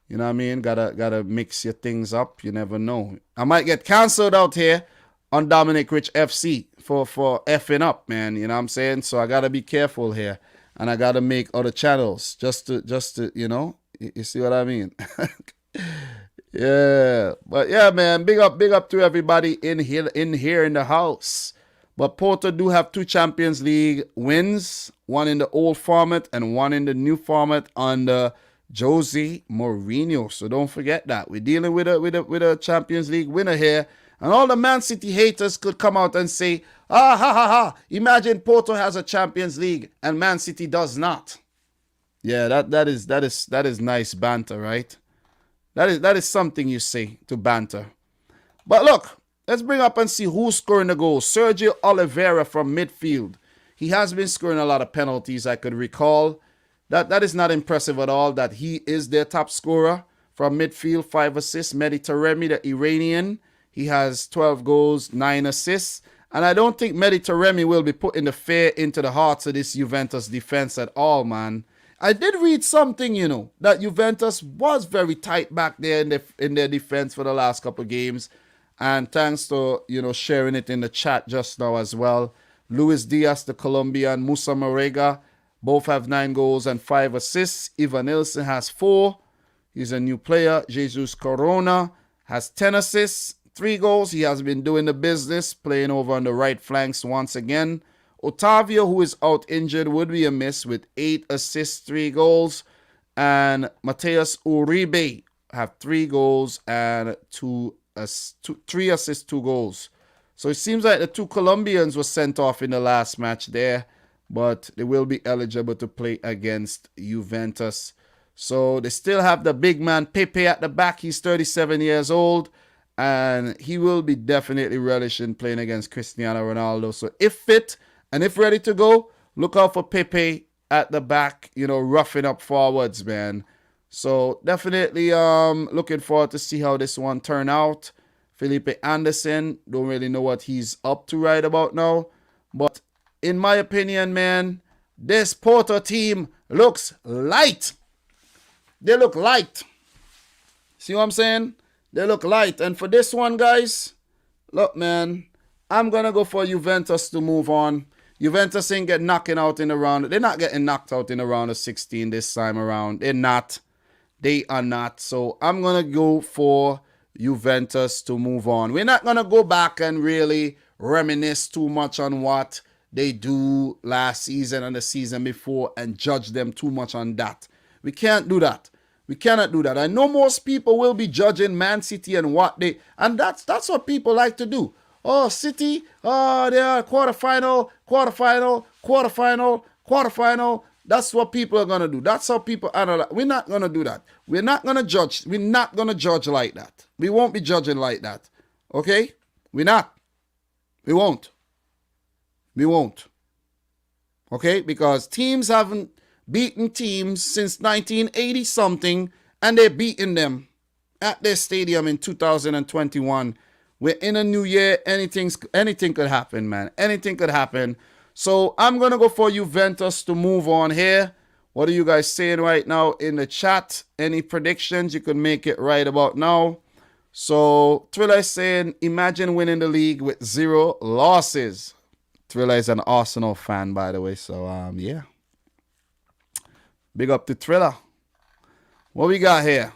You know what I mean? Gotta mix your things up. You never know. I might get cancelled out here on Dominic Rich FC for effing up, man. You know what I'm saying? So I gotta be careful here. And I gotta make other channels just to you see what I mean? Yeah, but yeah, man, big up to everybody in here in the house. But Porto do have 2 Champions League wins, one in the old format and one in the new format under Jose Mourinho. So don't forget that we're dealing with a Champions League winner here, and all the Man City haters could come out and say, ha. Imagine Porto has a Champions League and Man City does not. Yeah, that is nice banter, right? That is something you say to banter. But look, let's bring up and see who's scoring the goals. Sergio Oliveira from midfield. He has been scoring a lot of penalties, I could recall. That is not impressive at all that he is their top scorer from midfield. 5 assists. Mehdi Taremi, the Iranian. He has 12 goals, 9 assists. And I don't think Mehdi Taremi will be putting the fear into the hearts of this Juventus defense at all, man. I did read something, that Juventus was very tight back there in their defense for the last couple of games. And thanks to, sharing it in the chat just now as well. Luis Diaz, the Colombian, Musa Marega, both have 9 goals and 5 assists. Ivan Nilsson has 4. He's a new player. Jesus Corona has 10 assists, 3 goals. He has been doing the business, playing over on the right flanks once again. Otavio, who is out injured, would be a miss with 8 assists, 3 goals. And Mateus Uribe have 3 goals and 3 assists, 2 goals. So it seems like the 2 Colombians were sent off in the last match there, but they will be eligible to play against Juventus. So they still have the big man Pepe at the back. He's 37 years old, and he will be definitely relishing playing against Cristiano Ronaldo. So if fit and if ready to go, look out for Pepe at the back, roughing up forwards, man. So definitely looking forward to see how this one turn out. Felipe Anderson, don't really know what he's up to right about now. But in my opinion, man, this Porto team looks light. They look light. See what I'm saying? They look light. And for this one, guys, look, man, I'm going to go for Juventus to move on. Juventus ain't get knocking out in the round. They're not getting knocked out in the round of 16 this time around. They're not. They are not. So I'm going to go for Juventus to move on. We're not going to go back and really reminisce too much on what they do last season and the season before and judge them too much on that. We can't do that. We cannot do that. I know most people will be judging Man City and what they... And that's what people like to do. Oh, City, oh, they are quarterfinal. That's what people are going to do. That's how people analyze. We're not going to do that. We're not going to judge. We're not going to judge like that. We won't be judging like that. Okay? We're not. We won't. We won't. Okay? Because teams haven't beaten teams since 1980-something, and they're beating them at their stadium in 2021. We're in a new year. Anything could happen, man. Anything could happen. So I'm going to go for Juventus to move on here. What are you guys saying right now in the chat? Any predictions? You could make it right about now. So Thriller is saying, imagine winning the league with 0 losses. Thriller is an Arsenal fan, by the way. So, yeah. Big up to Thriller. What we got here?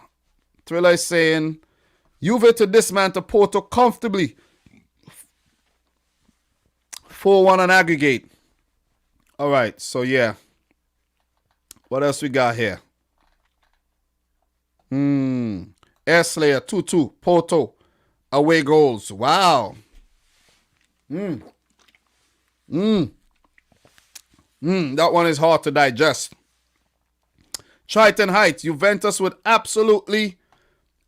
Thriller is saying, Juve to dismantle Porto comfortably. 4-1 on aggregate. All right, so yeah. What else we got here? Air Slayer 2-2. Porto. Away goals. Wow. That one is hard to digest. Triton Heights. Juventus would absolutely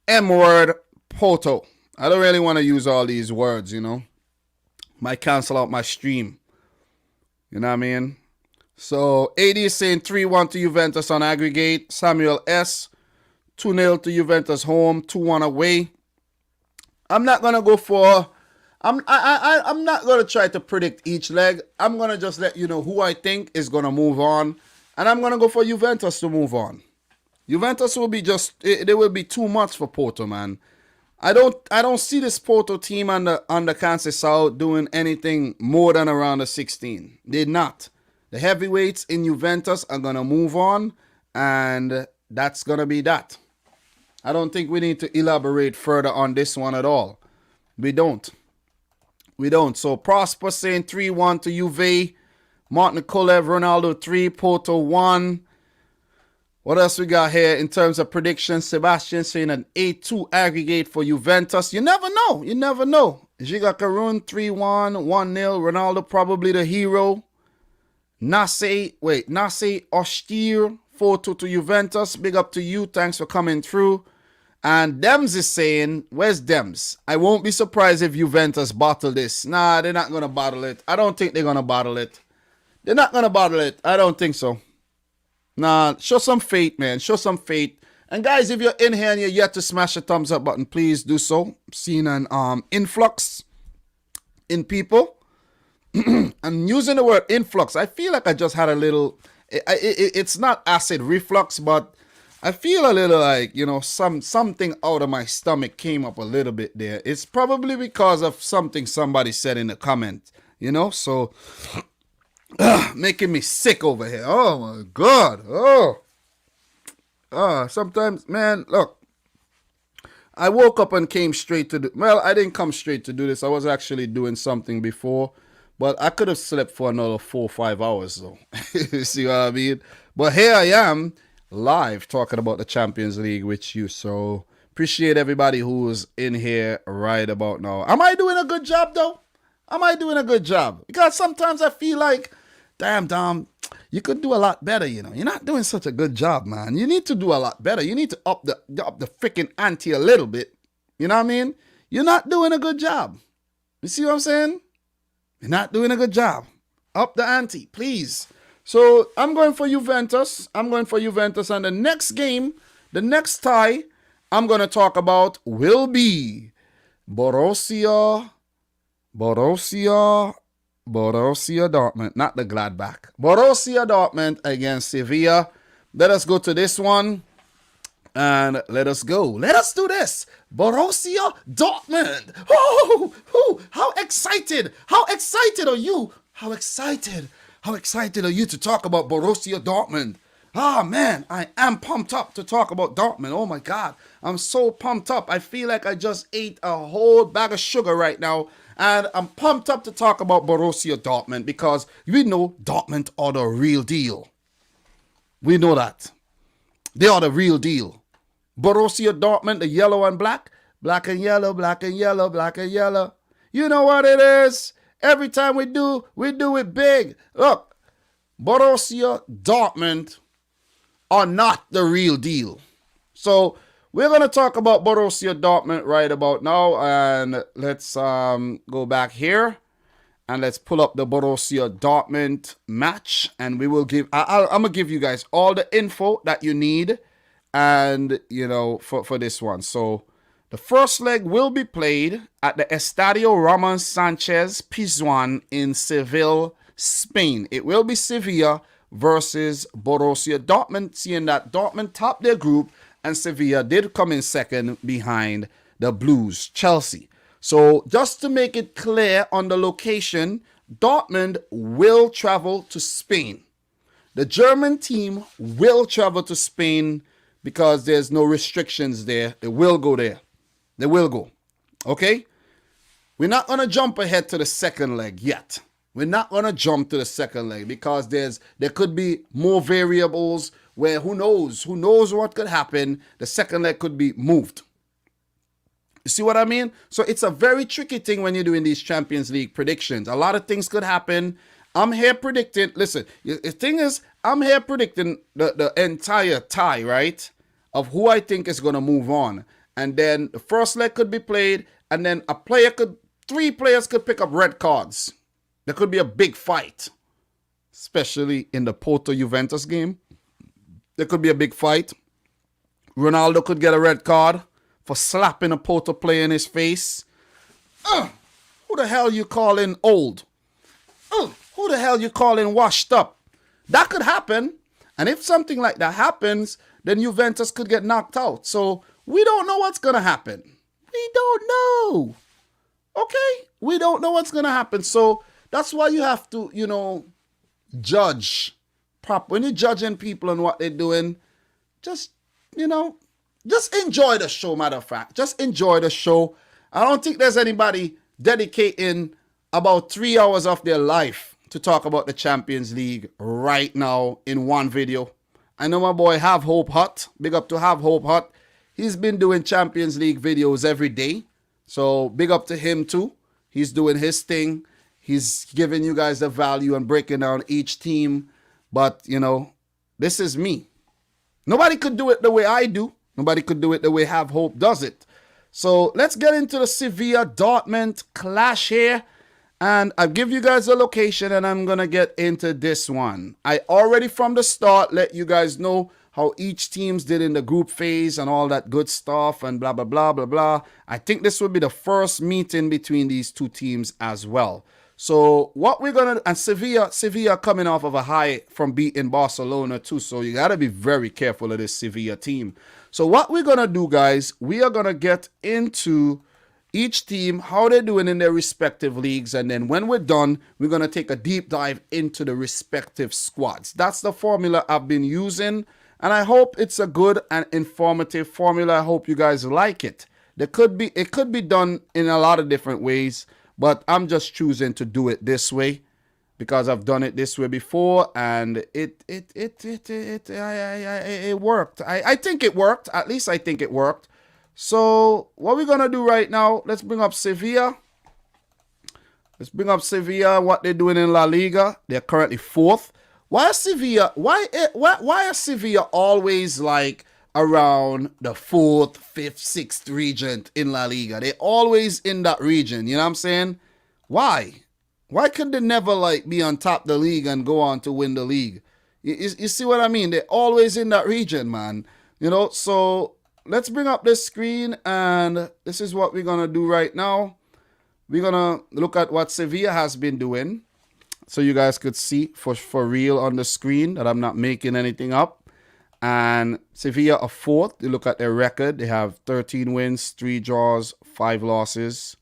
M-word Porto. I don't really want to use all these words, you know. Might cancel out my stream. You know what I mean? So, AD is saying 3-1 to Juventus on aggregate. Samuel S. 2-0 to Juventus home. 2-1 away. I'm not going to go for... I'm not going to try to predict each leg. I'm going to just let you know who I think is going to move on. And I'm going to go for Juventus to move on. Juventus will be just... They will be too much for Porto, man. I don't see this Porto team under Conceição doing anything more than around the 16. They're not. The heavyweights in Juventus are going to move on, and that's going to be that. I don't think we need to elaborate further on this one at all. We don't. So Prosper saying 3-1 to Juve. Martin Kolev, Ronaldo 3, Porto 1. What else we got here in terms of predictions? Sebastian saying an 8-2 aggregate for Juventus. You never know. Giga Karun 3-1, 1-0. Ronaldo probably the hero. Nase Ostir 4-2 to Juventus. Big up to you. Thanks for coming through. And Dems is saying, where's Dems? I won't be surprised if Juventus bottle this. Nah, they're not going to bottle it. I don't think they're going to bottle it. They're not going to bottle it. I don't think so. Nah, show some faith, man. Show some faith. And guys, if you're in here and you're yet to smash the thumbs up button, please do so. I'm seeing an influx in people. I'm using the word influx. I feel like I just had a little... It's not acid reflux, but I feel a little like, you know, something out of my stomach came up a little bit there. It's probably because of something somebody said in the comment, you know? So... making me sick over here. Oh my God. Sometimes, man, look. I woke up and came straight to well, I didn't come straight to do this. I was actually doing something before, but I could have slept for another 4 or 5 hours though. You see what I mean? But here I am live talking about the Champions League with you. So appreciate everybody who's in here right about now. Am I doing a good job though? Am I doing a good job? Because sometimes I feel like, damn, Dom, you could do a lot better, you know. You're not doing such a good job, man. You need to do a lot better. You need to up the freaking ante a little bit. You know what I mean? You're not doing a good job. You see what I'm saying? You're not doing a good job. Up the ante, please. So I'm going for Juventus. And the next game, the next tie I'm going to talk about will be Borussia Dortmund, not the Gladbach. Borussia Dortmund against Sevilla. Let us go to this one. And let us go. Let us do this. Borussia Dortmund. Oh, how excited. How excited are you? How excited are you to talk about Borussia Dortmund? Ah, man, I am pumped up to talk about Dortmund. Oh my God, I'm so pumped up. I feel like I just ate a whole bag of sugar right now. And I'm pumped up to talk about Borussia Dortmund because we know Dortmund are the real deal. We know that. They are the real deal. Borussia Dortmund, the yellow and black. Black and yellow, black and yellow, black and yellow. You know what it is. Every time we do it big. Look, Borussia Dortmund are not the real deal. So we're going to talk about Borussia Dortmund right about now. And let's go back here. And let's pull up the Borussia Dortmund match. And we will give, I'm going to give you guys all the info that you need. And, you know, for this one. So the first leg will be played at the Estadio Ramon Sanchez Pizjuan in Sevilla, Spain. It will be Sevilla versus Borussia Dortmund, seeing that Dortmund topped their group and Sevilla did come in second behind the Blues, Chelsea. So just to make it clear on the location, Dortmund will travel to Spain. The German team will travel to Spain because there's no restrictions there. They will go there. They will go. Okay? We're not going to jump ahead to the second leg yet. We're not going to jump to the second leg because there could be more variables where who knows what could happen. The second leg could be moved. You see what I mean? So it's a very tricky thing when you're doing these Champions League predictions. A lot of things could happen. I'm here predicting, listen, the thing is, I'm here predicting the entire tie, right? Of who I think is going to move on. And then the first leg could be played, and then three players could pick up red cards. There could be a big fight, especially in the Porto Juventus game. There could be a big fight. Ronaldo could get a red card for slapping a Porto player in his face. Who the hell you calling old? Who the hell you calling washed up? That could happen. And if something like that happens, then Juventus could get knocked out. So we don't know what's going to happen. We don't know. Okay? We don't know what's going to happen. So that's why you have to, judge. When you're judging people and what they're doing, just enjoy the show, matter of fact. Just enjoy the show. I don't think there's anybody dedicating about 3 hours of their life to talk about the Champions League right now in one video. I know my boy Have Hope Hut. Big up to Have Hope Hut. He's been doing Champions League videos every day. So big up to him too. He's doing his thing. He's giving you guys the value and breaking down each team. But, this is me. Nobody could do it the way I do. Nobody could do it the way Have Hope does it. So let's get into the Sevilla Dortmund clash here. And I'll give you guys a location and I'm going to get into this one. I already from the start let you guys know how each teams did in the group phase and all that good stuff and blah, blah, blah, blah, blah. I think this will be the first meeting between these two teams as well. So what we're going to, and Sevilla coming off of a high from beating Barcelona too. So you got to be very careful of this Sevilla team. So what we're going to do, guys, we are going to get into each team, how they're doing in their respective leagues. And then when we're done, we're going to take a deep dive into the respective squads. That's the formula I've been using. And I hope it's a good and informative formula. I hope you guys like it. It could be done in a lot of different ways, but I'm just choosing to do it this way because I've done it this way before and it worked. I think it worked. At least I think it worked. So what we're going to do right now, let's bring up Sevilla. Let's bring up Sevilla, what they're doing in La Liga. They're currently fourth. Why are Sevilla always like around the 4th, 5th, 6th region in La Liga? They're always in that region, you know what I'm saying? Why? Why could they never like be on top of the league and go on to win the league? You see what I mean? They're always in that region, man. So let's bring up this screen and this is what we're going to do right now. We're going to look at what Sevilla has been doing. So you guys could see for real on the screen that I'm not making anything up. And Sevilla are fourth. You look at their record. They have 13 wins, 3 draws, 5 losses.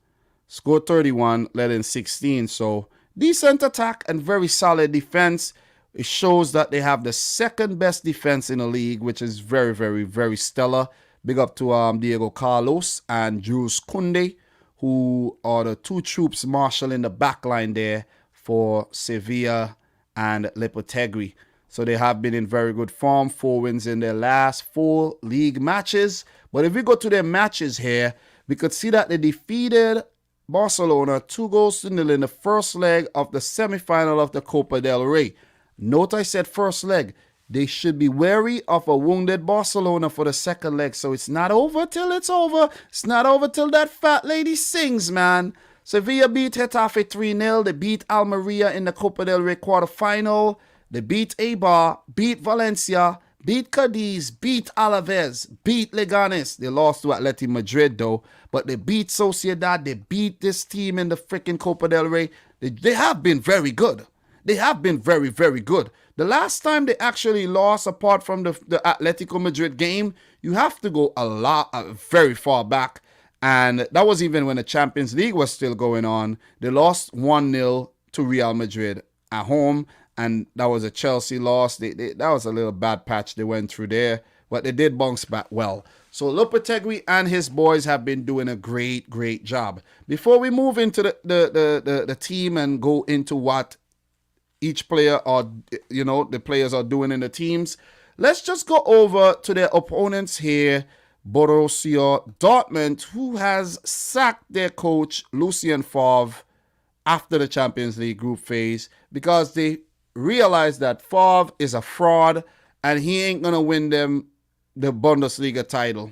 Scored 31, led in 16. So decent attack and very solid defense. It shows that they have the second best defense in the league, which is very, very, very stellar. Big up to Diego Carlos and Jules Koundé, who are the two troops marshalling the back line there for Sevilla and Lopetegui. So they have been in very good form, 4 wins in their last 4 league matches. But if we go to their matches here, we could see that they defeated Barcelona 2-0 in the first leg of the semi-final of the Copa del Rey. Note I said first leg. They should be wary of a wounded Barcelona for the second leg. So it's not over till it's over. It's not over till that fat lady sings, man. Sevilla beat Getafe 3-0. They beat Almeria in the Copa del Rey quarterfinal. They beat Eibar, beat Valencia, beat Cadiz, beat Alaves, beat Leganes. They lost to Atletico Madrid though. But they beat Sociedad. They beat this team in the freaking Copa del Rey. They have been very good. They have been very, very good. The last time they actually lost, apart from the Atletico Madrid game, you have to go very far back. And that was even when the Champions League was still going on. They lost 1-0 to Real Madrid at home. And that was a Chelsea loss. That was a little bad patch they went through there. But they did bounce back well. So Lopetegui and his boys have been doing a great, great job. Before we move into the team and go into what each player the players are doing in the teams, let's just go over to their opponents here. Borussia Dortmund, who has sacked their coach Lucien Favre after the Champions League group phase because they realized that Favre is a fraud and he ain't going to win them the Bundesliga title.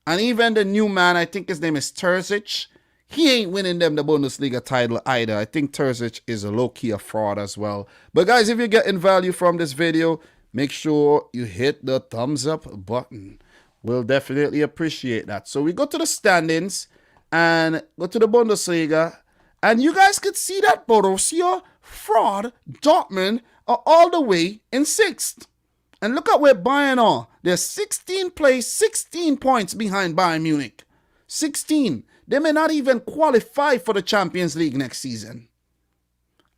And even the new man, I think his name is Terzic, he ain't winning them the Bundesliga title either. I think Terzic is a low-key a fraud as well. But guys, if you're getting value from this video, make sure you hit the thumbs up button. We'll definitely appreciate that. So we go to the standings and go to the Bundesliga. And you guys could see that Borussia, fraud, Dortmund are all the way in 6th. And look at where Bayern are. They're 16th place, 16 points behind Bayern Munich. 16. They may not even qualify for the Champions League next season.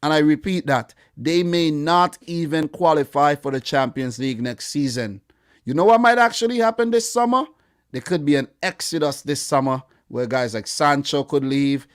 And I repeat that. They may not even qualify for the Champions League next season. You know what might actually happen this summer? There could be an exodus this summer where guys like Sancho could leave,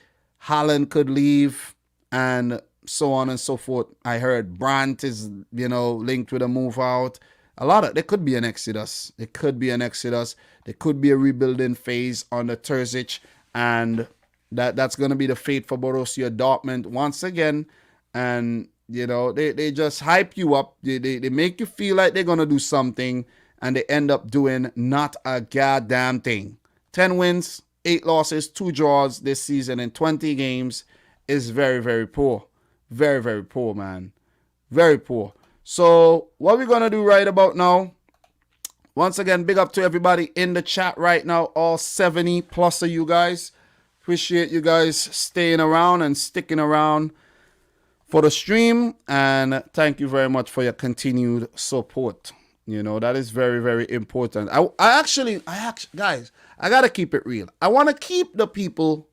Haaland could leave, and so on and so forth. I heard Brandt is, linked with a move out. There could be an exodus. There could be an exodus. There could be a rebuilding phase under Terzic. And that's going to be the fate for Borussia Dortmund once again. And, they just hype you up. They make you feel like they're going to do something. And they end up doing not a goddamn thing. 10 wins, 8 losses, 2 draws this season in 20 games is very, very poor. Very, very poor, man. Very poor. So what we're going to do right about now, once again, big up to everybody in the chat right now, all 70 plus of you guys. Appreciate you guys staying around and sticking around for the stream. And thank you very much for your continued support. That is very, very important. Guys, I got to keep it real. I want to keep the people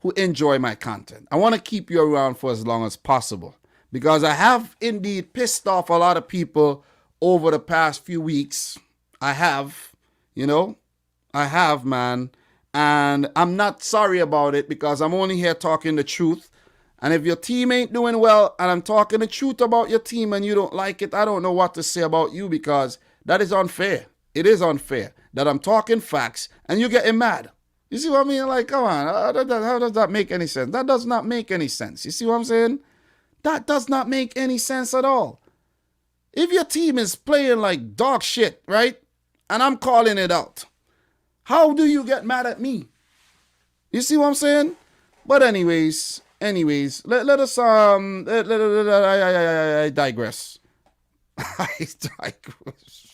who enjoy my content. I want to keep you around for as long as possible. Because I have indeed pissed off a lot of people over the past few weeks. I have, man. And I'm not sorry about it because I'm only here talking the truth. And if your team ain't doing well and I'm talking the truth about your team and you don't like it, I don't know what to say about you because that is unfair. It is unfair that I'm talking facts and you're getting mad. You see what I mean? Like, come on. How does that make any sense? That does not make any sense. You see what I'm saying? That does not make any sense at all. If your team is playing like dog shit, right? And I'm calling it out. How do you get mad at me? You see what I'm saying? But anyways, let us I digress. I digress.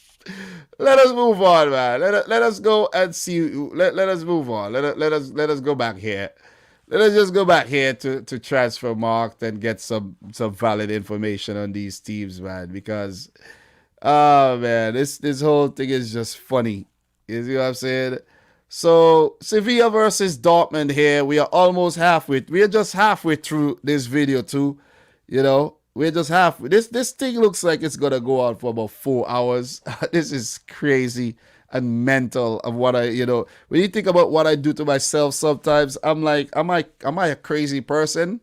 Let us move on, man. Let us go and see. Let us move on. Let us go back here. Let us just go back here to transfer market and get some valid information on these teams, man. Because, man, this whole thing is just funny. You see what I'm saying? So Sevilla versus Dortmund here. We are almost halfway. We are just halfway through this video too. we're just half. This thing looks like it's gonna go on for about 4 hours. This is crazy and mental of what when you think about what I do to myself sometimes, I'm like, am I a crazy person?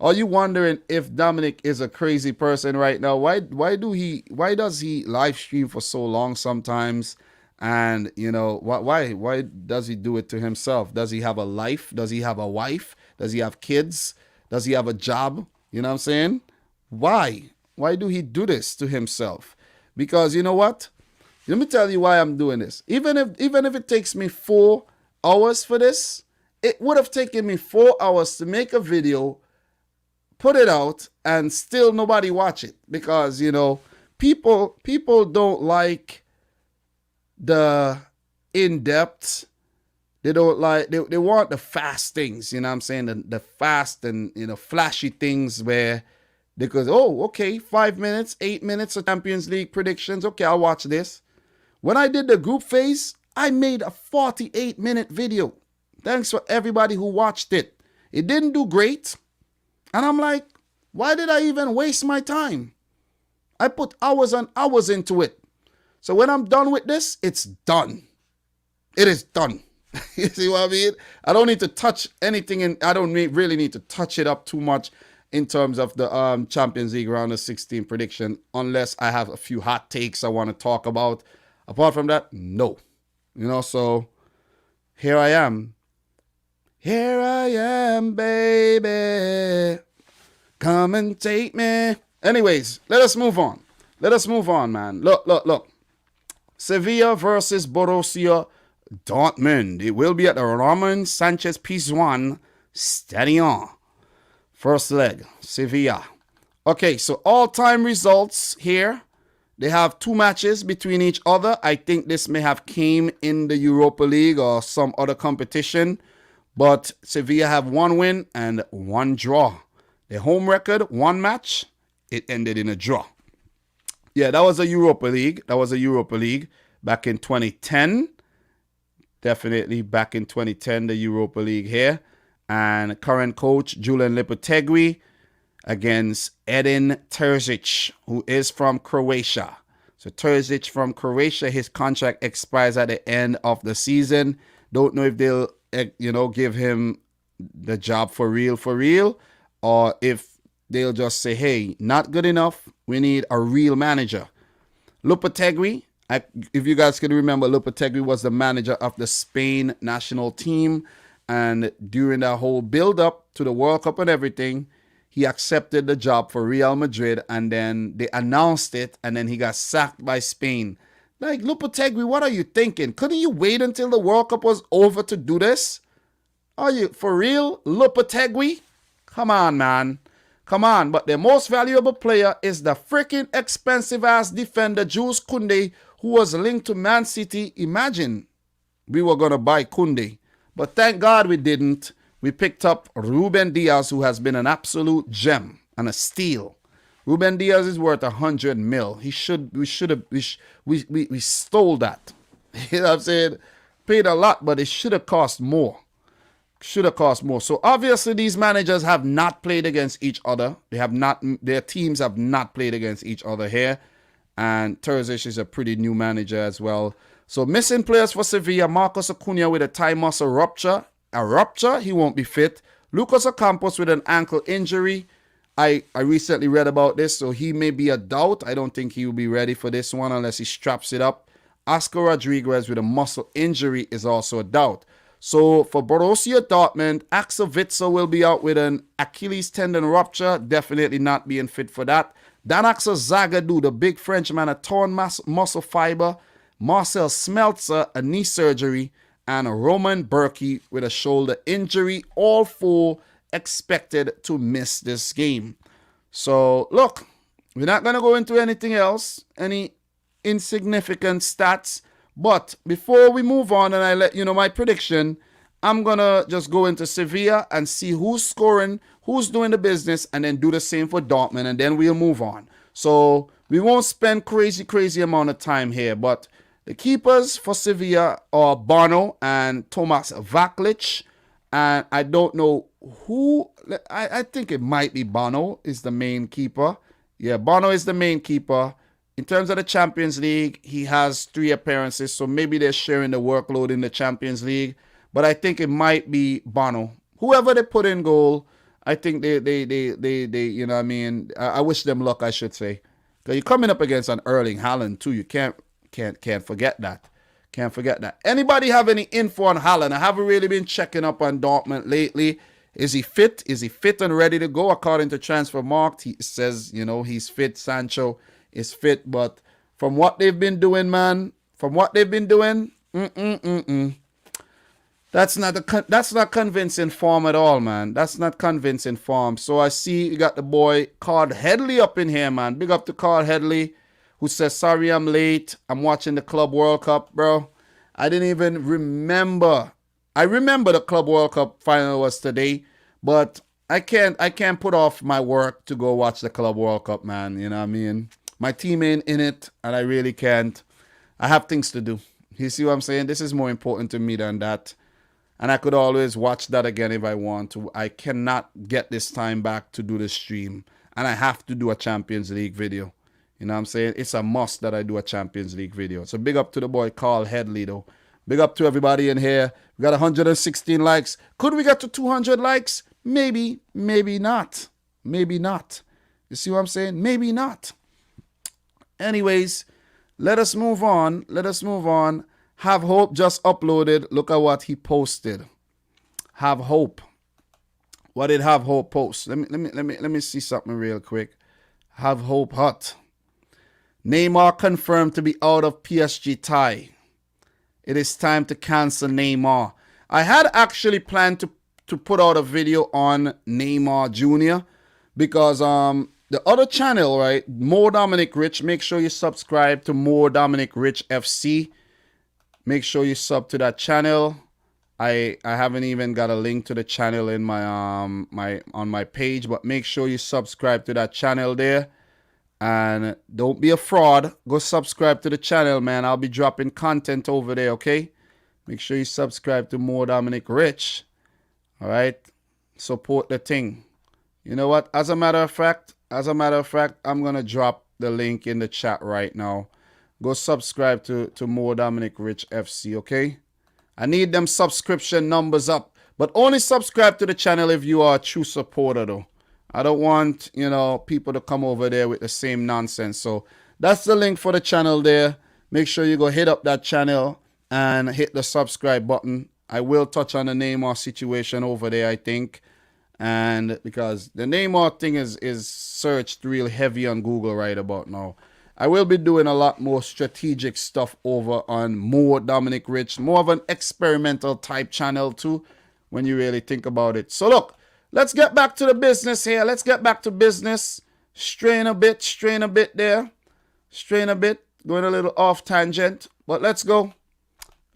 Are you wondering if Dominic is a crazy person right now? Why does he live stream for so long sometimes? And why does he do it to himself? Does he have a life? Does he have a wife? Does he have kids? Does he have a job? You know what I'm saying? Why? Why do he do this to himself? Because you know what? Let me tell you why I'm doing this. Even if it takes me 4 hours for this, it would have taken me 4 hours to make a video, put it out, and still nobody watch it. Because, people don't like the in-depth. They don't like, they want the fast things, you know what I'm saying? The fast and, flashy things where they go, oh, okay, 5 minutes, 8 minutes of Champions League predictions. Okay, I'll watch this. When I did the group phase, I made a 48-minute video. Thanks for everybody who watched it. It didn't do great. And I'm like, why did I even waste my time? I put hours and hours into it. So when I'm done with this, it's done. It is done. You see what I mean? I don't need to touch anything, and I don't really need to touch it up too much in terms of the Champions League round of 16 prediction, unless I have a few hot takes I want to talk about. Apart from that, no. So here I am. Here I am, baby. Come and take me. Anyways, let us move on. Let us move on, man. Look. Sevilla versus Borussia Dortmund. It will be at the Ramon Sanchez Pizjuan Stadium. First leg, Sevilla. Okay, so all-time results here. They have 2 matches between each other. I think this may have came in the Europa League or some other competition. But Sevilla have 1 win and 1 draw. Their home record, 1 match, it ended in a draw. Yeah, that was a Europa League. Back in 2010. Definitely back in 2010, the Europa League here. And current coach, Julian Lopetegui, against Edin Terzic, who is from Croatia. So Terzic from Croatia, his contract expires at the end of the season. Don't know if they'll, give him the job for real, or if they'll just say, hey, not good enough. We need a real manager. Lopetegui, if you guys can remember, Lopetegui was the manager of the Spain national team. And during that whole build-up to the World Cup and everything, he accepted the job for Real Madrid, and then they announced it, and then he got sacked by Spain. Like, Lopetegui, what are you thinking? Couldn't you wait until the World Cup was over to do this? Are you for real, Lopetegui? Come on, man. Come on. But the most valuable player is the freaking expensive-ass defender, Jules Koundé, who was linked to Man City. Imagine we were going to buy Koundé. But thank God we didn't. We picked up Ruben Diaz, who has been an absolute gem and a steal. Ruben Diaz is worth 100 mil. We stole that. You know what I'm saying? Paid a lot, but it should have cost more. So obviously these managers have not played against each other. Their teams have not played against each other here. And Terzic is a pretty new manager as well. So missing players for Sevilla, Marcos Acuna with a thigh muscle rupture. He won't be fit. Lucas Ocampos with an ankle injury. I recently read about this, so he may be a doubt. I don't think he will be ready for this one unless he straps it up. Oscar Rodriguez with a muscle injury is also a doubt. So for Borussia Dortmund, Axel Witsel will be out with an Achilles tendon rupture. Definitely not being fit for that. Dan-Axel Zagadou, the big Frenchman, a torn muscle fiber. Marcel Smeltzer, a knee surgery. And Roman Berkey with a shoulder injury. All 4 expected to miss this game. So, look, we're not going to go into anything else, any insignificant stats. But before we move on and I let you know my prediction, I'm going to just go into Sevilla and see who's scoring, who's doing the business, and then do the same for Dortmund, and then we'll move on. So we won't spend crazy amount of time here, but the keepers for Sevilla are Bono and Tomas Vaklic. And I don't know who, I think it might be Bono is the main keeper. Yeah, Bono is the main keeper. In terms of the Champions League, he has 3 appearances, so maybe they're sharing the workload in the Champions League. But I think it might be Bono. Whoever they put in goal, I think they you know what I mean? I wish them luck, I should say. Because you're coming up against an Erling Haaland too. You can't forget that. Can't forget that. Anybody have any info on Haaland? I haven't really been checking up on Dortmund lately. Is he fit? Is he fit and ready to go? According to Transfermarkt, he says, you know, he's fit. Sancho is fit. But from what they've been doing, man, that's not convincing form at all, man. That's not convincing form. So I see you got the boy Carl Headley up in here, man. Big up to Carl Headley, who says, sorry I'm late. I'm watching the Club World Cup, bro. I didn't even remember. I remember the Club World Cup final was today, but I can't put off my work to go watch the Club World Cup, man. You know what I mean? My team ain't in it, and I really can't. I have things to do. You see what I'm saying? This is more important to me than that. And I could always watch that again if I want to. I cannot get this time back to do the stream. And I have to do a Champions League video. You know what I'm saying? It's a must that I do a Champions League video. So big up to the boy Carl Headley, though. Big up to everybody in here. We got 116 likes. Could we get to 200 likes? Maybe, maybe not. Maybe not. You see what I'm saying? Maybe not. Anyways, let us move on. Let us move on. Have Hope just uploaded. Look at what he posted. Have Hope. What did Have Hope post? Let me see something real quick. Have Hope hot. Neymar confirmed to be out of PSG tie. It is time to cancel Neymar. I had actually planned to put out a video on Neymar Jr. because the other channel, right, More Dominic Rich, make sure you subscribe to More Dominic Rich FC. Make sure you sub to that channel. I haven't even got a link to the channel in my on my page, but make sure you subscribe to that channel there. And don't be a fraud. Go subscribe to the channel, man. I'll be dropping content over there, okay? Make sure you subscribe to More Dominic Rich. All right? Support the thing. You know what? As a matter of fact, I'm going to drop the link in the chat right now. Go subscribe to More Dominic Rich FC, okay? I need them subscription numbers up. But only subscribe to the channel if you are a true supporter, though. I don't want, you know, people to come over there with the same nonsense. So that's the link for the channel there. Make sure you go hit up that channel and hit the subscribe button. I will touch on the Neymar situation over there, I think. And because the Neymar thing is searched real heavy on Google right about now. I will be doing a lot more strategic stuff over on More Dominic Rich. More of an experimental type channel too, when you really think about it. So look, let's get back to the business here. Let's get back to business. Strain a bit there. Strain a bit. Going a little off tangent. But let's go.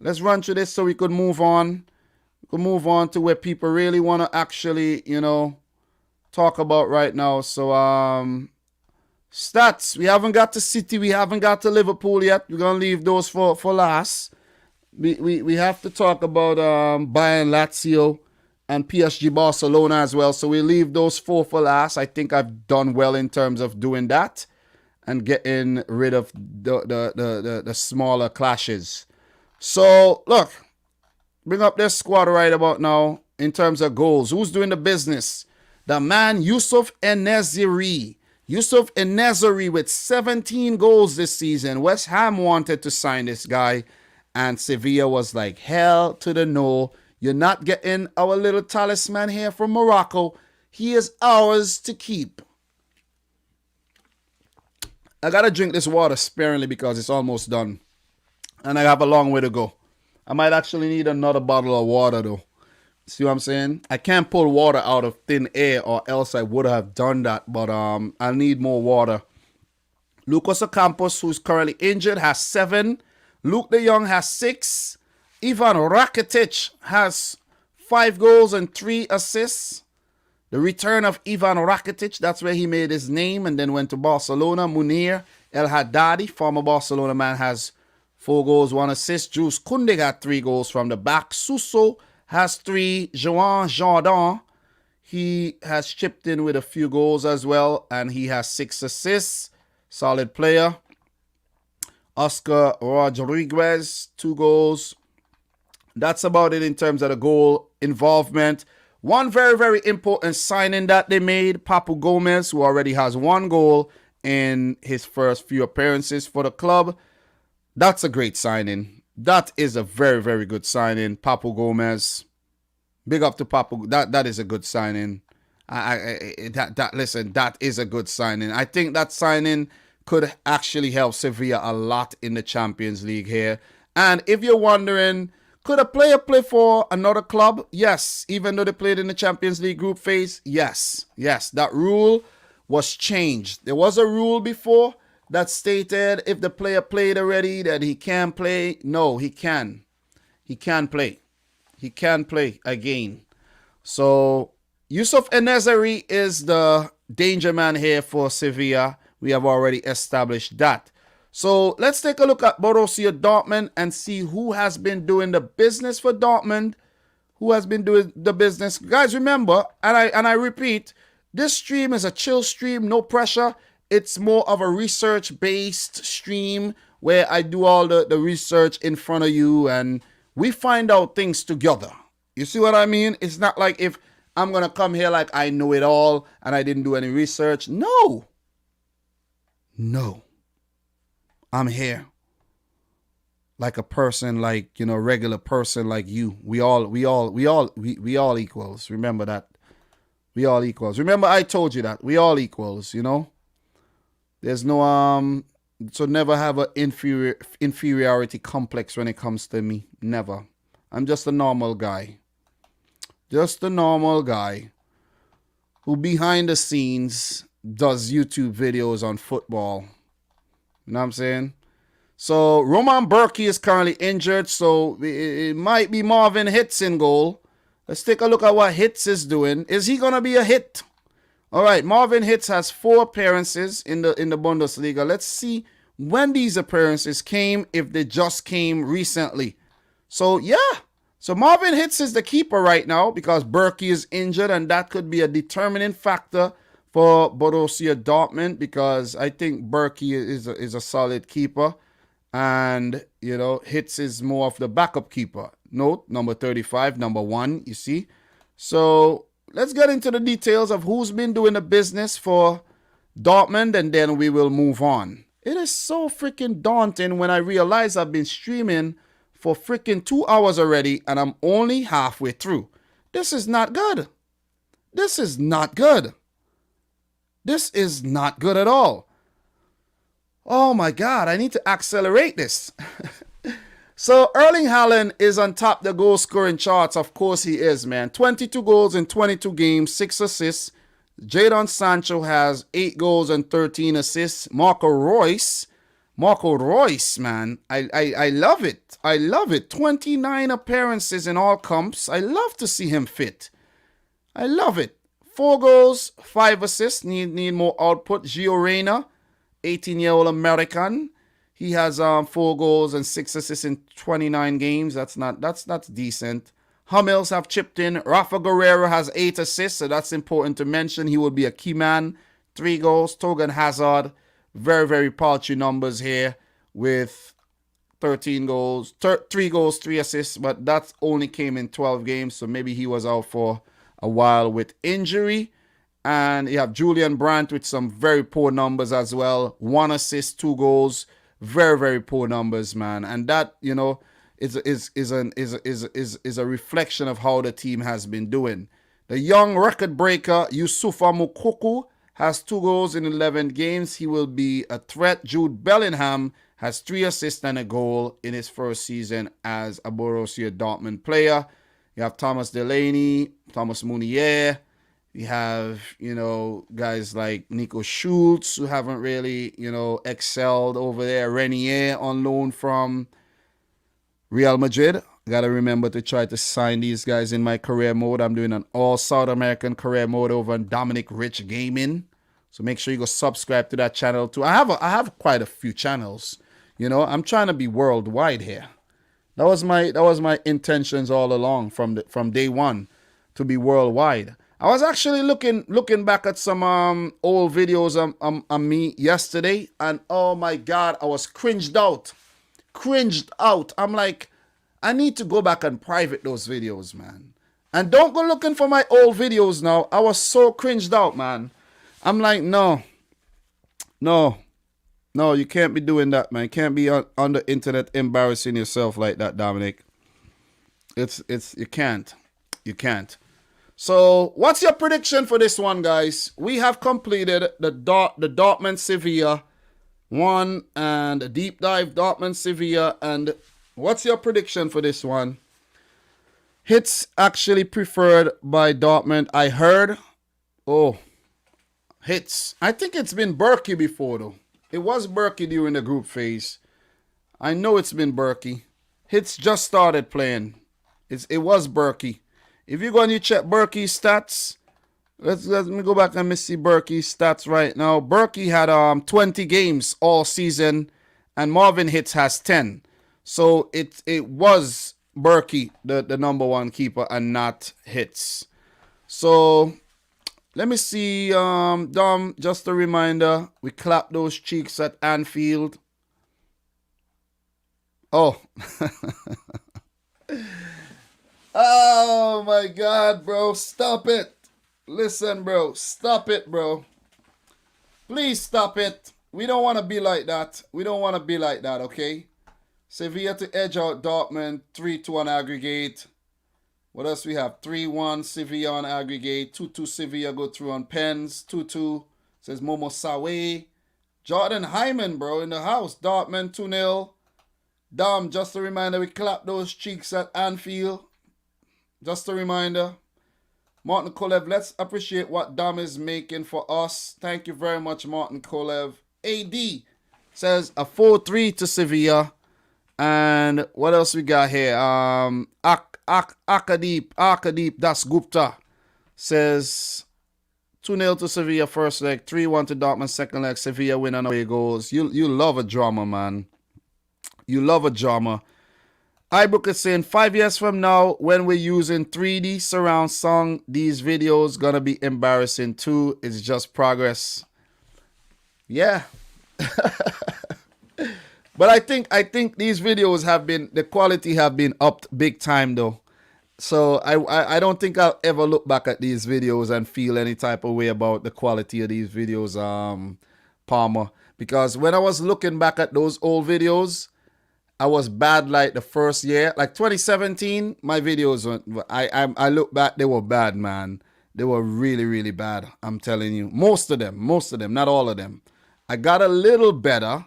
Let's run through this so we could move on. We could move on to where people really want to actually, you know, talk about right now. So, stats. We haven't got to City. We haven't got to Liverpool yet. We're going to leave those for last. We have to talk about Bayern, Lazio, and PSG Barcelona as well. So we leave those 4 for last. I think I've done well in terms of doing that and getting rid of the smaller clashes. So, look, bring up this squad right about now in terms of goals. Who's doing the business? The man, Yusuf En-Nesyri. Yusuf En-Nesyri with 17 goals this season. West Ham wanted to sign this guy, and Sevilla was like, hell to the no. You're not getting our little talisman here from Morocco. He is ours to keep. I got to drink this water sparingly because it's almost done. And I have a long way to go. I might actually need another bottle of water though. See what I'm saying? I can't pull water out of thin air or else I would have done that. But I need more water. Lucas Ocampos, who's currently injured, has 7. Luke de Jong has 6. Ivan Rakitic has 5 goals and 3 assists. The return of Ivan Rakitic, that's where he made his name and then went to Barcelona. Munir El Haddadi, former Barcelona man, has 4 goals, 1 assist. Jules Koundé got 3 goals from the back. Suso has 3. Joan Jordan, He has chipped in with a few goals as well, and he has 6 assists. Solid player. Oscar Rodriguez, 2 goals. That's about it in terms of the goal involvement. One very, very important signing that they made, Papu Gomez, who already has 1 goal in his first few appearances for the club. That's a great signing. That is a very, very good signing, Papu Gomez. Big up to Papu. That is a good signing. Listen, that is a good signing. I think that signing could actually help Sevilla a lot in the Champions League here. And if you're wondering, could a player play for another club? Yes. Even though they played in the Champions League group phase? Yes. Yes. That rule was changed. There was a rule before that stated if the player played already that he can play. No, he can. He can play. He can play again. So Yusuf Enesari is the danger man here for Sevilla. We have already established that. So let's take a look at Borussia Dortmund and see who has been doing the business for Dortmund. Who has been doing the business. Guys, remember, and I repeat, this stream is a chill stream, no pressure. It's more of a research-based stream where I do all the research in front of you and we find out things together. You see what I mean? It's not like if I'm going to come here like I know it all and I didn't do any research. No. No. I'm here like a person, like, you know, regular person like you. We all equals. Remember that. We all equals. Remember I told you that. We all equals, you know. There's no so never have an inferiority complex when it comes to me. Never. I'm just a normal guy. Just a normal guy who behind the scenes does YouTube videos on football. You know what I'm saying? So Roman Berkey is currently injured, so it might be Marvin Hitz in goal. Let's take a look at what Hitz is doing. Is he going to be a hit? All right, Marvin Hitz has 4 appearances in the Bundesliga. Let's see when these appearances came, if they just came recently. So, yeah. So Marvin Hitz is the keeper right now because Berkey is injured, and that could be a determining factor for Borussia Dortmund because I think Berkey is a solid keeper. And, you know, Hitz is more of the backup keeper. Note, number 35, number 1, you see. So let's get into the details of who's been doing the business for Dortmund, and then we will move on. It is so freaking daunting when I realize I've been streaming for freaking 2 hours already, and I'm only halfway through. This is not good. This is not good. This is not good at all. Oh my God, I need to accelerate this. So Erling Haaland is on top the goal scoring charts. Of course he is, man. 22 goals in 22 games, 6 assists. Jadon Sancho has 8 goals and 13 assists. Marco Reus, man. I love it. I love it. 29 appearances in all comps. I love to see him fit. I love it. 4 goals, 5 assists. Need more output. Gio Reyna, 18-year-old American. He has 4 goals and 6 assists in 29 games. That's decent. Hummels have chipped in. Rafa Guerreiro has 8 assists, so that's important to mention. He will be a key man. 3 goals. Torgan Hazard, very, very paltry numbers here with 13 goals. 3 goals, 3 assists, but that only came in 12 games, so maybe he was out for a while with injury. And you have Julian Brandt with some very poor numbers as well. 1 assist, 2 goals. Very, very poor numbers, man. And that, you know, is a reflection of how the team has been doing. The young record breaker, Youssoufa Moukoko, has 2 goals in 11 games. He will be a threat. Jude Bellingham has 3 assists and a goal in his first season as a Borussia Dortmund player. You have Thomas Delaney, Thomas Meunier. You have, you know, guys like Nico Schultz who haven't really, you know, excelled over there. Renier on loan from Real Madrid. Got to remember to try to sign these guys in my career mode. I'm doing an all South American career mode over on Dominic Rich Gaming. So make sure you go subscribe to that channel too. I have quite a few channels. You know, I'm trying to be worldwide here. That was my intentions all along from day one, to be worldwide. I was actually looking back at some old videos on me yesterday, and oh my God, I was cringed out. I'm like, I need to go back and private those videos, man. And don't go looking for my old videos now. I was so cringed out, man. I'm like, no, you can't be doing that, man. You can't be on the internet embarrassing yourself like that, Dominic. You can't. So, what's your prediction for this one, guys? We have completed the Dortmund Sevilla one and a deep dive Dortmund Sevilla. And what's your prediction for this one? Hits actually preferred by Dortmund. I heard. Oh, hits. I think it's been Berkey before, though. It was Berkey during the group phase. I know it's been Berkey. Hits just started playing. It was Berkey. If you go and you check Berkey's stats, let me go back and see Berkey's stats right now. Berkey had 20 games all season, and Marvin Hits has 10. So it was Berkey, the number one keeper, and not Hits. So let me see, Dom, just a reminder, we clapped those cheeks at Anfield. Oh. Oh my God, bro. Stop it. Listen, bro. Stop it, bro. Please stop it. We don't want to be like that. Okay? Sevilla to edge out Dortmund. 3-2 on aggregate. What else we have? 3-1 Sevilla on aggregate. 2-2 Sevilla go through on pens. 2-2 says Momo Sawe. Jordan Hyman, bro, in the house. Dortmund 2-0. Dom, just a reminder, we clap those cheeks at Anfield. Just a reminder. Martin Kolev, let's appreciate what Dom is making for us. Thank you very much, Martin Kolev. AD says a 4-3 to Sevilla. And what else we got here? Akadeep Das Gupta says 2-0 to Sevilla first leg, 3-1 to Dortmund second leg. Sevilla win on away goals. You love a drama, man. You love a drama. iBrook is saying 5 years from now, when we're using 3D surround sound, these videos gonna be embarrassing too. It's just progress. Yeah. But I think these videos the quality have been upped big time though. So I don't think I'll ever look back at these videos and feel any type of way about the quality of these videos, Palmer. Because when I was looking back at those old videos, I was bad like the first year. Like 2017, my videos, I look back, they were bad, man. They were really, really bad. I'm telling you. Most of them, not all of them. I got a little better.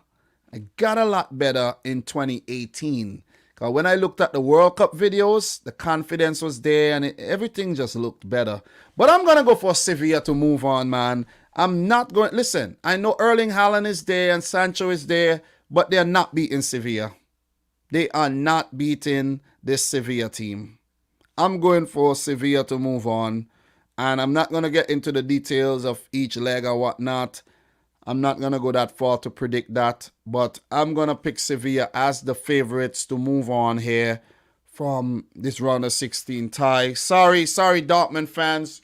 I got a lot better in 2018. Because when I looked at the World Cup videos, the confidence was there and everything just looked better. But I'm going to go for Sevilla to move on, man. I'm not going... Listen, I know Erling Haaland is there and Sancho is there, but they're not beating Sevilla. They are not beating this Sevilla team. I'm going for Sevilla to move on. And I'm not going to get into the details of each leg or whatnot. I'm not going to go that far to predict that. But I'm going to pick Sevilla as the favorites to move on here from this round of 16 tie. Sorry, Dortmund fans.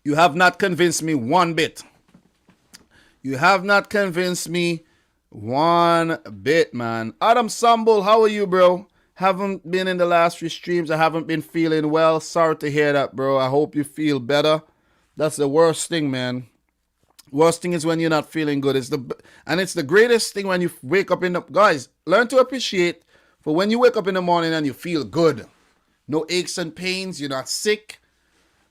You have not convinced me one bit. You have not convinced me one bit, man. Adam Sambul, how are you, bro? Haven't been in the last few streams. I haven't been feeling well. Sorry to hear that, bro. I hope you feel better. That's the worst thing, man. Worst thing is when you're not feeling good. It's the greatest thing when you wake up in the... Guys, learn to appreciate for when you wake up in the morning and you feel good. No aches and pains. You're not sick.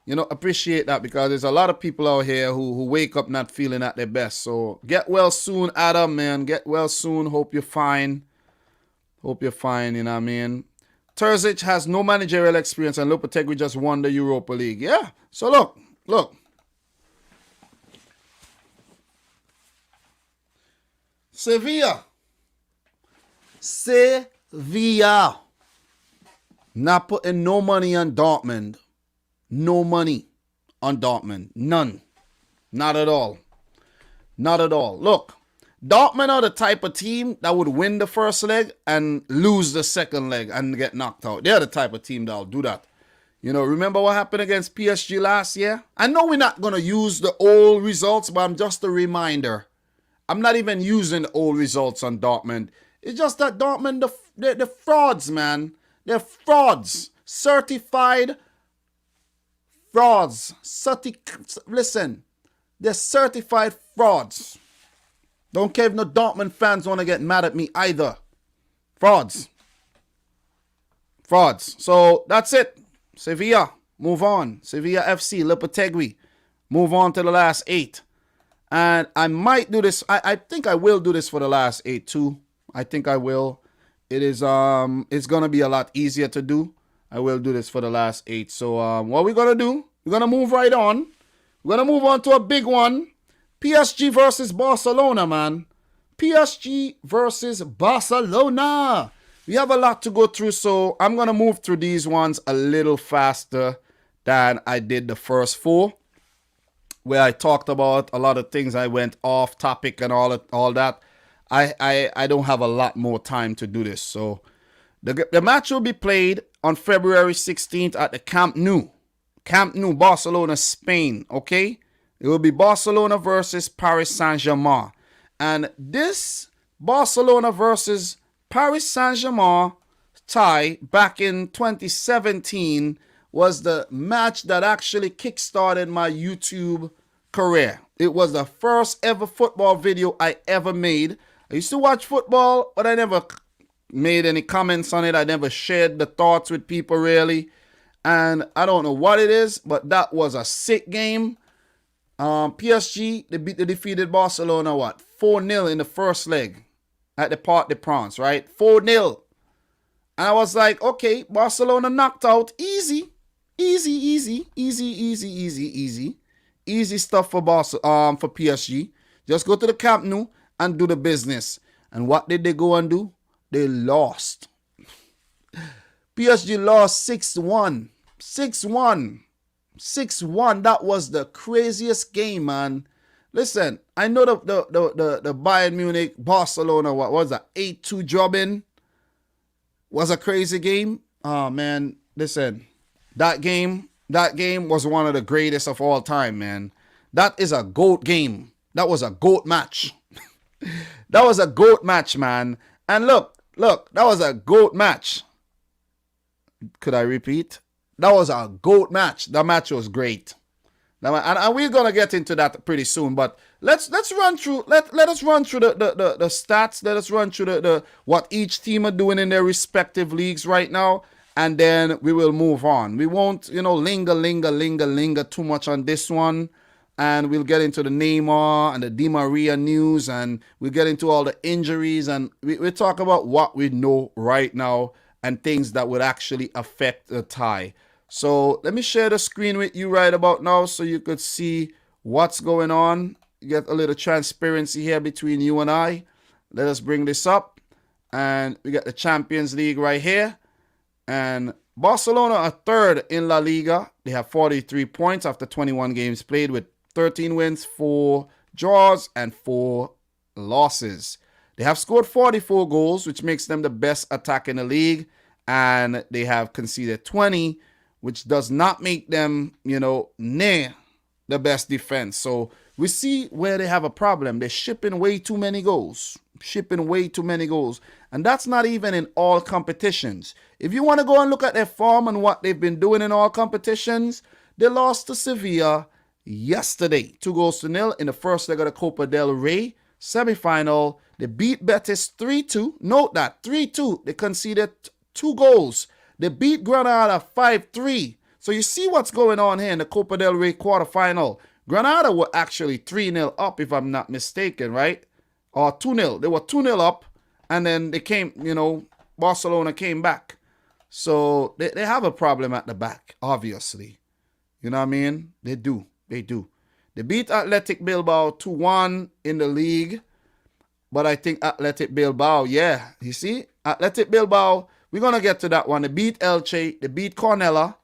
You know, appreciate that because there's a lot of people out here who wake up not feeling at their best. So get well soon, Adam, man. Get well soon. Hope you're fine. Hope you're fine, you know what I mean? Terzic has no managerial experience and Lopetegui just won the Europa League. Yeah. So look. Sevilla. Not putting no money on Dortmund. No money on Dortmund. None. Not at all. Not at all. Look, Dortmund are the type of team that would win the first leg and lose the second leg and get knocked out. They're the type of team that'll do that. You know, remember what happened against PSG last year? I know we're not going to use the old results, but I'm just a reminder. I'm not even using the old results on Dortmund. It's just that Dortmund, the frauds, man. They're frauds. Certified frauds. Listen, they're certified frauds. Don't care if no Dortmund fans want to get mad at me either. Frauds. Frauds. So that's it. Sevilla, move on. Sevilla FC, Lopetegui, move on to the last 8. And I might do this. I think I will do this for the last 8 too. I think I will. It is it's gonna be a lot easier to do. I will do this for the last 8. So what we're gonna do? We're gonna move right on. We're gonna move on to a big one. PSG versus Barcelona, man. PSG versus Barcelona. We have a lot to go through, so I'm going to move through these ones a little faster than I did the first 4, where I talked about a lot of things. I went off topic and all that. I don't have a lot more time to do this. So the match will be played on February 16th at the Camp Nou. Camp Nou, Barcelona, Spain, okay? It will be Barcelona versus Paris Saint-Germain. And this Barcelona versus Paris Saint-Germain tie back in 2017 was the match that actually kickstarted my YouTube career. It was the first ever football video I ever made. I used to watch football, but I never made any comments on it. I never shared the thoughts with people really. And I don't know what it is, but that was a sick game. PSG, they defeated Barcelona, 4-0 in the first leg at the Parc des Princes, right? 4-0. And I was like, okay, Barcelona knocked out. Easy stuff for PSG. Just go to the Camp Nou and do the business. And what did they go and do? They lost. PSG lost 6-1. 6-1. That was the craziest game, man. Listen, I know the Bayern Munich, Barcelona, what was that, 8-2 drubbing was a crazy game. Oh, man, listen, that game was one of the greatest of all time, man. That is a GOAT game. That was a GOAT match. That was a GOAT match, man. And look, that was a GOAT match. Could I repeat? That was a GOAT match. That match was great. And we're gonna get into that pretty soon. But let's run through. Let us run through the stats. Let us run through the what each team are doing in their respective leagues right now, and then we will move on. We won't, linger too much on this one. And we'll get into the Neymar and the Di Maria news, and we'll get into all the injuries, and we'll talk about what we know right now and things that would actually affect the tie. So let me share the screen with you right about now so you could see what's going on. Get a little transparency here between you and I. Let us bring this up. And we got the Champions League right here. And Barcelona are third in La Liga. They have 43 points after 21 games played with 13 wins, 4 draws, and 4 losses. They have scored 44 goals, which makes them the best attack in the league. And they have conceded 20, which does not make them, near the best defense. So we see where they have a problem. They're shipping way too many goals. And that's not even in all competitions. If you want to go and look at their form and what they've been doing in all competitions, they lost to Sevilla yesterday, 2-0 in the first leg of the Copa del Rey semi-final. They beat Betis 3-2. Note that, 3-2. They conceded 2 goals. They beat Granada 5-3. So you see what's going on here in the Copa del Rey quarterfinal. Granada were actually 3-0 up, if I'm not mistaken, right? Or 2-0. They were 2-0 up, and then they came, Barcelona came back. So they have a problem at the back, obviously. You know what I mean? They do. They beat Athletic Bilbao 2-1 in the league. But I think Athletic Bilbao, you see? Athletic Bilbao, we're going to get to that one. They beat Elche. They beat Cornella.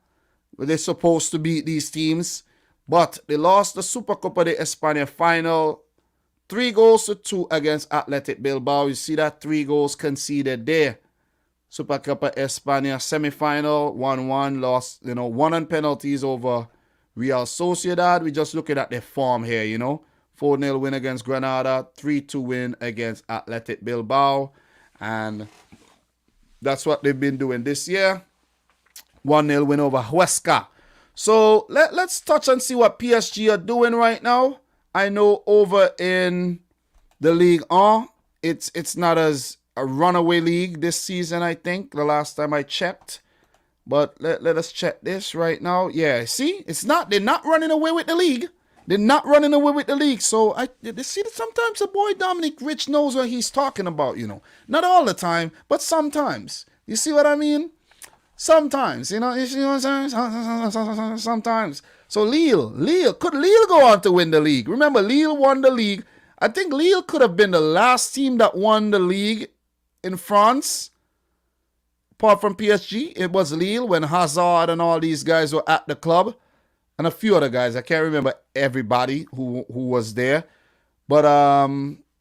They're supposed to beat these teams. But they lost the Supercopa de España final 3-2 against Athletic Bilbao. You see that 3 goals conceded there. Supercopa España semi-final, 1-1, lost, one on penalties over Real Sociedad. We're just looking at their form here, 4-0 win against Granada, 3-2 win against Athletic Bilbao. And that's what they've been doing this year. 1-0 win over Huesca. So let's touch and see what PSG are doing right now. I know over in the Ligue 1, it's not as a runaway league this season, I think, the last time I checked. But let us check this right now. Yeah, see, they're not running away with the league. They're not running away with the league. So see, sometimes the boy Dominic Rich knows what he's talking about, Not all the time, but sometimes. You see what I mean? Sometimes, you see what I'm saying? Sometimes. So could Lille go on to win the league? Remember, Lille won the league. I think Lille could have been the last team that won the league in France. Apart from PSG, it was Lille when Hazard and all these guys were at the club. And a few other guys. I can't remember everybody who was there. But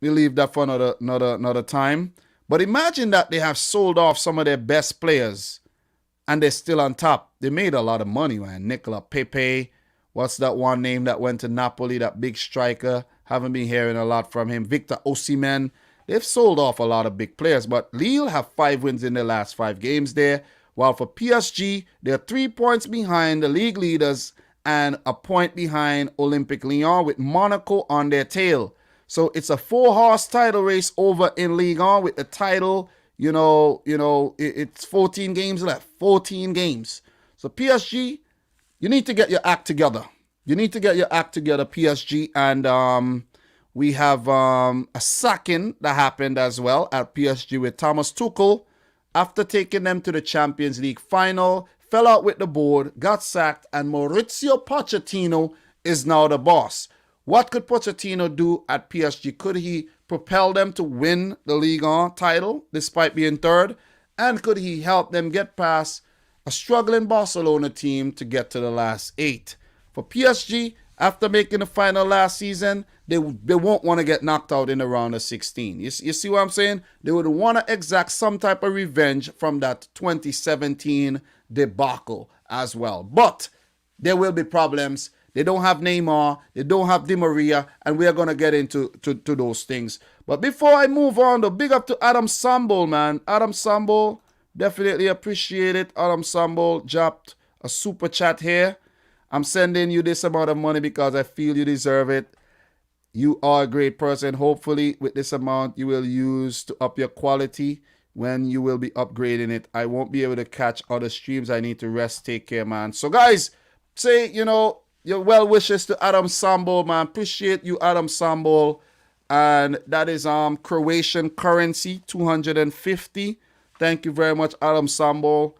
we'll leave that for another time. But imagine that they have sold off some of their best players. And they're still on top. They made a lot of money, man. Nicola Pepe. What's that one name that went to Napoli? That big striker. Haven't been hearing a lot from him. Victor Osimhen. They've sold off a lot of big players. But Lille have 5 wins in their last 5 games there. While for PSG, they're 3 points behind the league leaders and a point behind Olympique Lyon with Monaco on their tail. So it's a 4-horse title race over in Ligue 1 with the title. It's 14 games left. 14 games. So PSG, you need to get your act together. PSG. And we have a sacking that happened as well at PSG with Thomas Tuchel. After taking them to the Champions League final, fell out with the board, got sacked, and Mauricio Pochettino is now the boss. What could Pochettino do at PSG? Could he propel them to win the Ligue 1 title despite being third? And could he help them get past a struggling Barcelona team to get to the last 8? For PSG, after making the final last season, they won't want to get knocked out in the round of 16. You see what I'm saying? They would want to exact some type of revenge from that 2017 debacle as well. But there will be problems. They don't have Neymar. They don't have Di Maria. And we are going to get into those things. But before I move on, though, big up to Adam Sambol, man. Adam Sambol, definitely appreciate it. Adam Sambol dropped a super chat here. I'm sending you this amount of money because I feel you deserve it. You are a great person. Hopefully, with this amount, you will use to up your quality when you will be upgrading it. I won't be able to catch other streams. I need to rest, take care, man. So, guys, say, your well wishes to Adam Sambol, man. Appreciate you, Adam Sambol. And that is Croatian currency, 250. Thank you very much, Adam Sambol.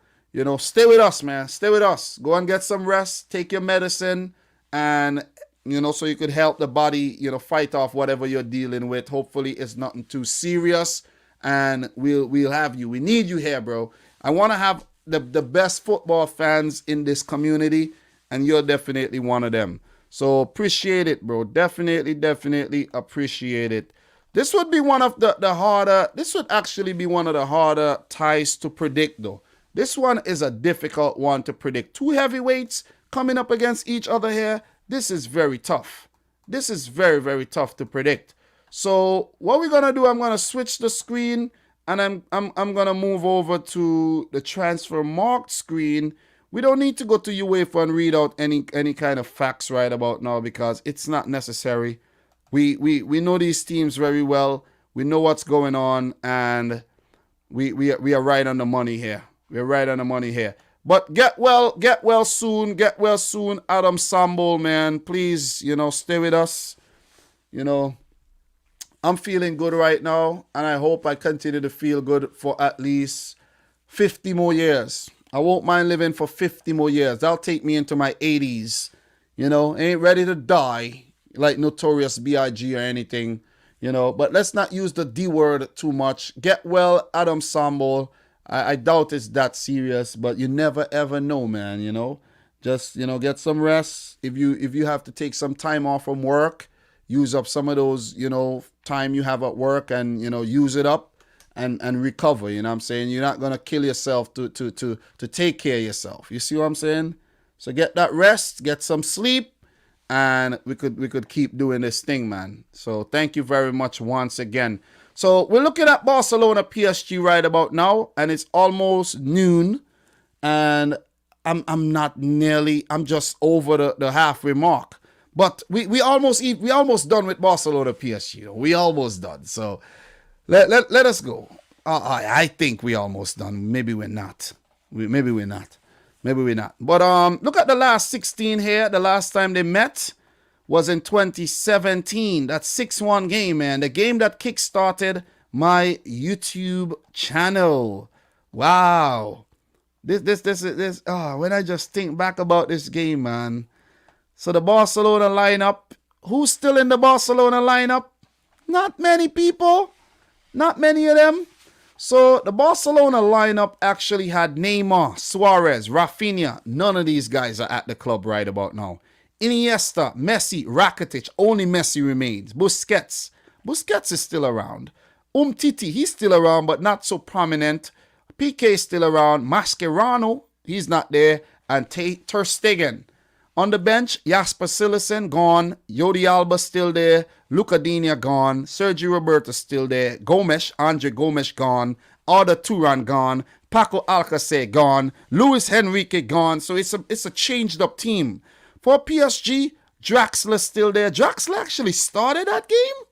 Stay with us, man. Stay with us. Go and get some rest. Take your medicine. And, so you could help the body, fight off whatever you're dealing with. Hopefully it's nothing too serious. And we'll have you. We need you here, bro. I want to have the best football fans in this community. And you're definitely one of them. So appreciate it, bro. Definitely appreciate it. This would be one of the harder. This would actually be one of the harder ties to predict, though. This one is a difficult one to predict. 2 heavyweights coming up against each other here. This is very tough. This is very, very tough to predict. So what we're gonna do, I'm gonna switch the screen and I'm gonna move over to the transfer marked screen. We don't need to go to UEFA and read out any kind of facts right about now because it's not necessary. We know these teams very well. We know what's going on, and we are right on the money here. We're right on the money here. But get well soon, Adam Sambol, man. Please, stay with us. I'm feeling good right now, and I hope I continue to feel good for at least 50 more years. I won't mind living for 50 more years. That'll take me into my 80s. Ain't ready to die like Notorious B.I.G. or anything, But let's not use the D word too much. Get well, Adam Sambol. I doubt it's that serious, but you never ever know, man, Just, get some rest. If you have to take some time off from work, use up some of those, time you have at work and, use it up. and recover. You know what I'm saying? You're not gonna kill yourself to take care of yourself. You see what I'm saying? So get that rest, get some sleep, and we could keep doing this thing, man. So thank you very much once again. So we're looking at Barcelona PSG right about now, and it's almost noon, and I'm just over the halfway mark. But we almost done with Barcelona PSG. We almost done. So let us go. I think we almost done. Maybe we're not. Maybe we're not. But look at the last 16 here. The last time they met was in 2017. That 6-1 game, man. The game that kickstarted my YouTube channel. Wow. This. When I just think back about this game, man. So the Barcelona lineup. Who's still in the Barcelona lineup? Not many people. Not many of them. So the Barcelona lineup actually had Neymar, Suarez, Rafinha. None of these guys are at the club right about now. Iniesta, Messi, Rakitic. Only Messi remains. Busquets is still around. Umtiti, he's still around but not so prominent. Piqué is still around. Mascherano, he's not there. And Ter Stegen. On the bench, Jasper Cillessen gone. Jordi Alba still there. Luca Digne gone. Sergio Roberto still there. Andre Gomes gone. Arda Turan gone. Paco Alcacer gone. Luis Henrique gone. So it's a changed up team. For PSG, Draxler still there. Draxler actually started that game.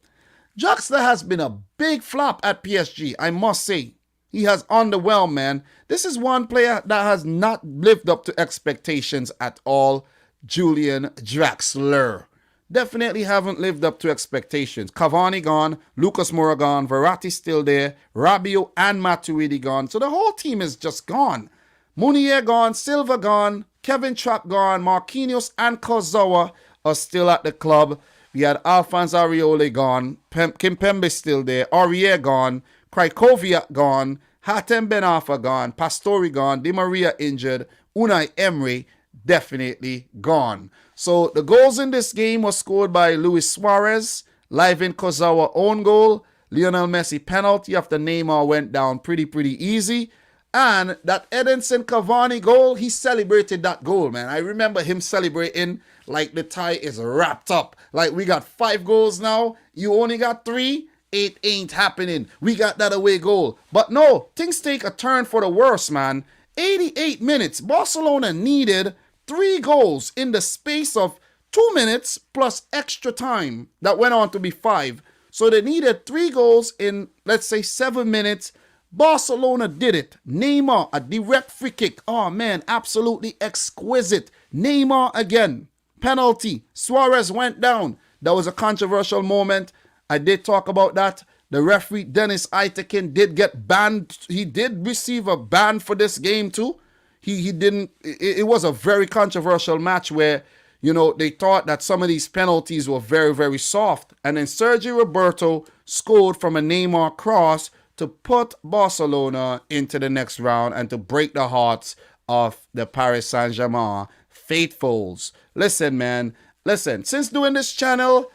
Draxler has been a big flop at PSG, I must say. He has underwhelmed, man. This is one player that has not lived up to expectations at all. Julian Draxler. Definitely haven't lived up to expectations. Cavani gone, Lucas Moura gone, Verratti still there, Rabiot and Matuidi gone. So the whole team is just gone. Meunier gone, Silva gone, Kevin Trapp gone, Marquinhos and Kurzawa are still at the club. We had Alphonse Areola gone, Kimpembe still there, Aurier gone, Krychowiak gone, Hatem Ben Arfa gone, Pastore gone, Di Maria injured, Unai Emery definitely gone. So the goals in this game were scored by Luis Suarez, Livin Kurzawa own goal, Lionel Messi penalty after Neymar went down pretty easy. And that Edinson Cavani goal, he celebrated that goal, man. I remember him celebrating like the tie is wrapped up. Like we got 5 goals now, you only got 3. It ain't happening. We got that away goal. But no, things take a turn for the worse, man. 88 minutes, Barcelona needed 3 goals in the space of 2 minutes plus extra time that went on to be 5. So they needed 3 goals in, let's say, 7 minutes. Barcelona did it. Neymar, a direct free kick. Oh, man, absolutely exquisite. Neymar again. Penalty. Suarez went down. That was a controversial moment. I did talk about that. The referee, Dennis Eitekin, did get banned. He did receive a ban for this game too. He didn't. It was a very controversial match where, you know, they thought that some of these penalties were very soft. And then Sergio Roberto scored from a Neymar cross to put Barcelona into the next round and to break the hearts of the Paris Saint-Germain faithfuls. Listen, man. Listen, since doing this channel,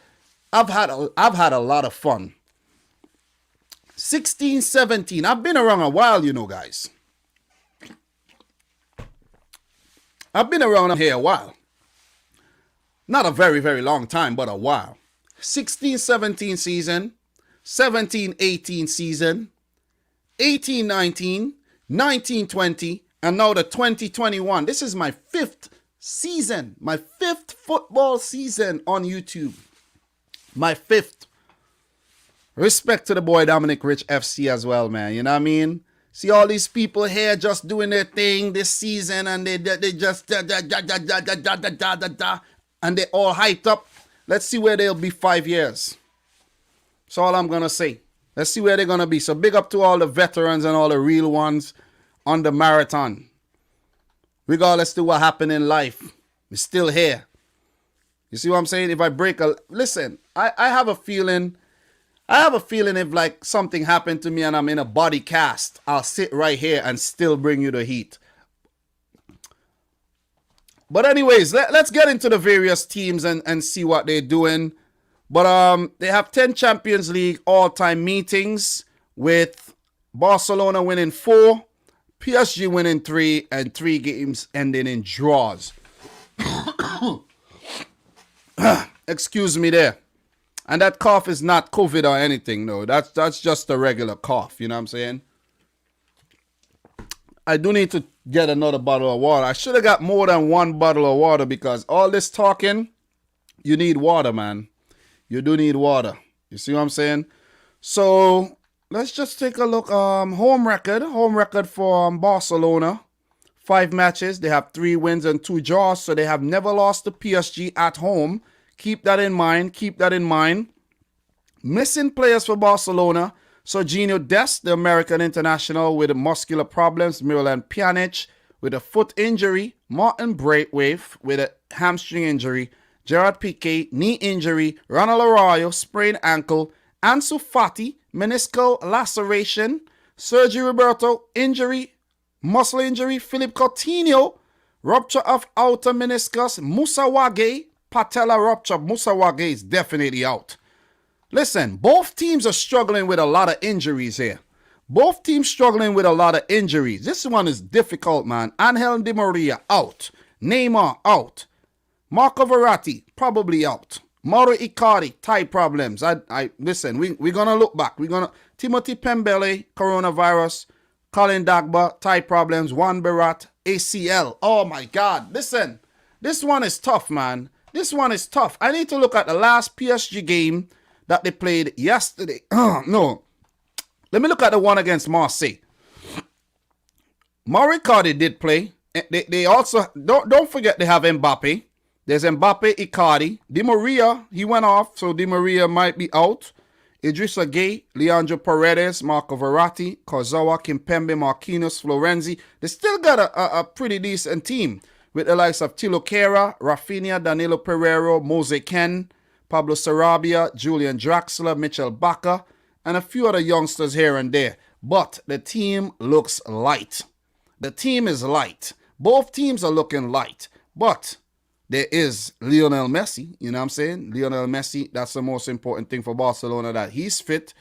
I've had a lot of fun. 16, 17. I've been around a while, you know, guys. I've been around here a while. Not a very long time, but a while. 16, 17 season, 17, 18 season, 18, 19, 19, 20, and now the 2021. This is my 5th season, my 5th football season on YouTube. My 5th. Respect to the boy Dominic Rich FC as well, man. You know what I mean? See all these people here just doing their thing this season, and they just and they all hyped up. Let's see where they'll be 5 years. That's all I'm gonna say. Let's see where they're gonna be. So big up to all the veterans and all the real ones on the marathon. Regardless to what happened in life, we're still here. You see what I'm saying? If I break a... Listen, I have a feeling... if like something happened to me and I'm in a body cast, I'll sit right here and still bring you the heat. But anyways, let's get into the various teams and see what they're doing. But they have 10 Champions League all-time meetings with Barcelona winning 4, PSG winning 3, and 3 games ending in draws. Excuse me there. And that cough is not COVID or anything, no. That's just a regular cough, you know what I'm saying? I do need to get another bottle of water. I should have got more than 1 bottle of water because all this talking, you need water, man. You do need water. You see what I'm saying? So let's just take a look. Home record for Barcelona. 5 matches. They have 3 wins and 2 draws. So they have never lost to PSG at home. Keep that in mind. Keep that in mind. Missing players for Barcelona. Serginho Dest, the American international with muscular problems. Miralem Pjanic with a foot injury. Martin Braithwaite with a hamstring injury. Gerard Piqué, knee injury. Ronald Arroyo, sprained ankle. Ansu Fati, meniscal laceration. Sergio Roberto, injury. Muscle injury. Philippe Coutinho, rupture of outer meniscus. Moussa Wagué, patella rupture. Moussa Wagué is definitely out. Listen, both teams are struggling with a lot of injuries here. Both teams struggling with a lot of injuries. This one is difficult, man. Angel Di Maria out. Neymar out. Marco Verratti probably out. Mauro Icardi, thigh problems. Listen, we're gonna look back. Timothy Pembele, coronavirus. Colin Dagba, thigh problems. Juan Berat, ACL. Oh my God. Listen, this one is tough, man. This one is tough. I need to look at the last PSG game that they played yesterday. No. Let me look at the one against Marseille. Mauro Icardi did play. They also, don't forget they have Mbappe. There's Mbappe, Icardi. Di Maria, he went off, so Di Maria might be out. Idrissa Gueye, Leandro Paredes, Marco Verratti, Kurzawa, Kimpembe, Marquinhos, Florenzi. They still got a pretty decent team with the likes of Thilo Kehrer, Rafinha, Danilo Pereiro, Mose Ken, Pablo Sarabia, Julian Draxler, Mitchell Bakker, and a few other youngsters here and there. But the team looks light. The team is light. Both teams are looking light. But there is Lionel Messi, you know what I'm saying? Lionel Messi, that's the most important thing for Barcelona, that he's fit.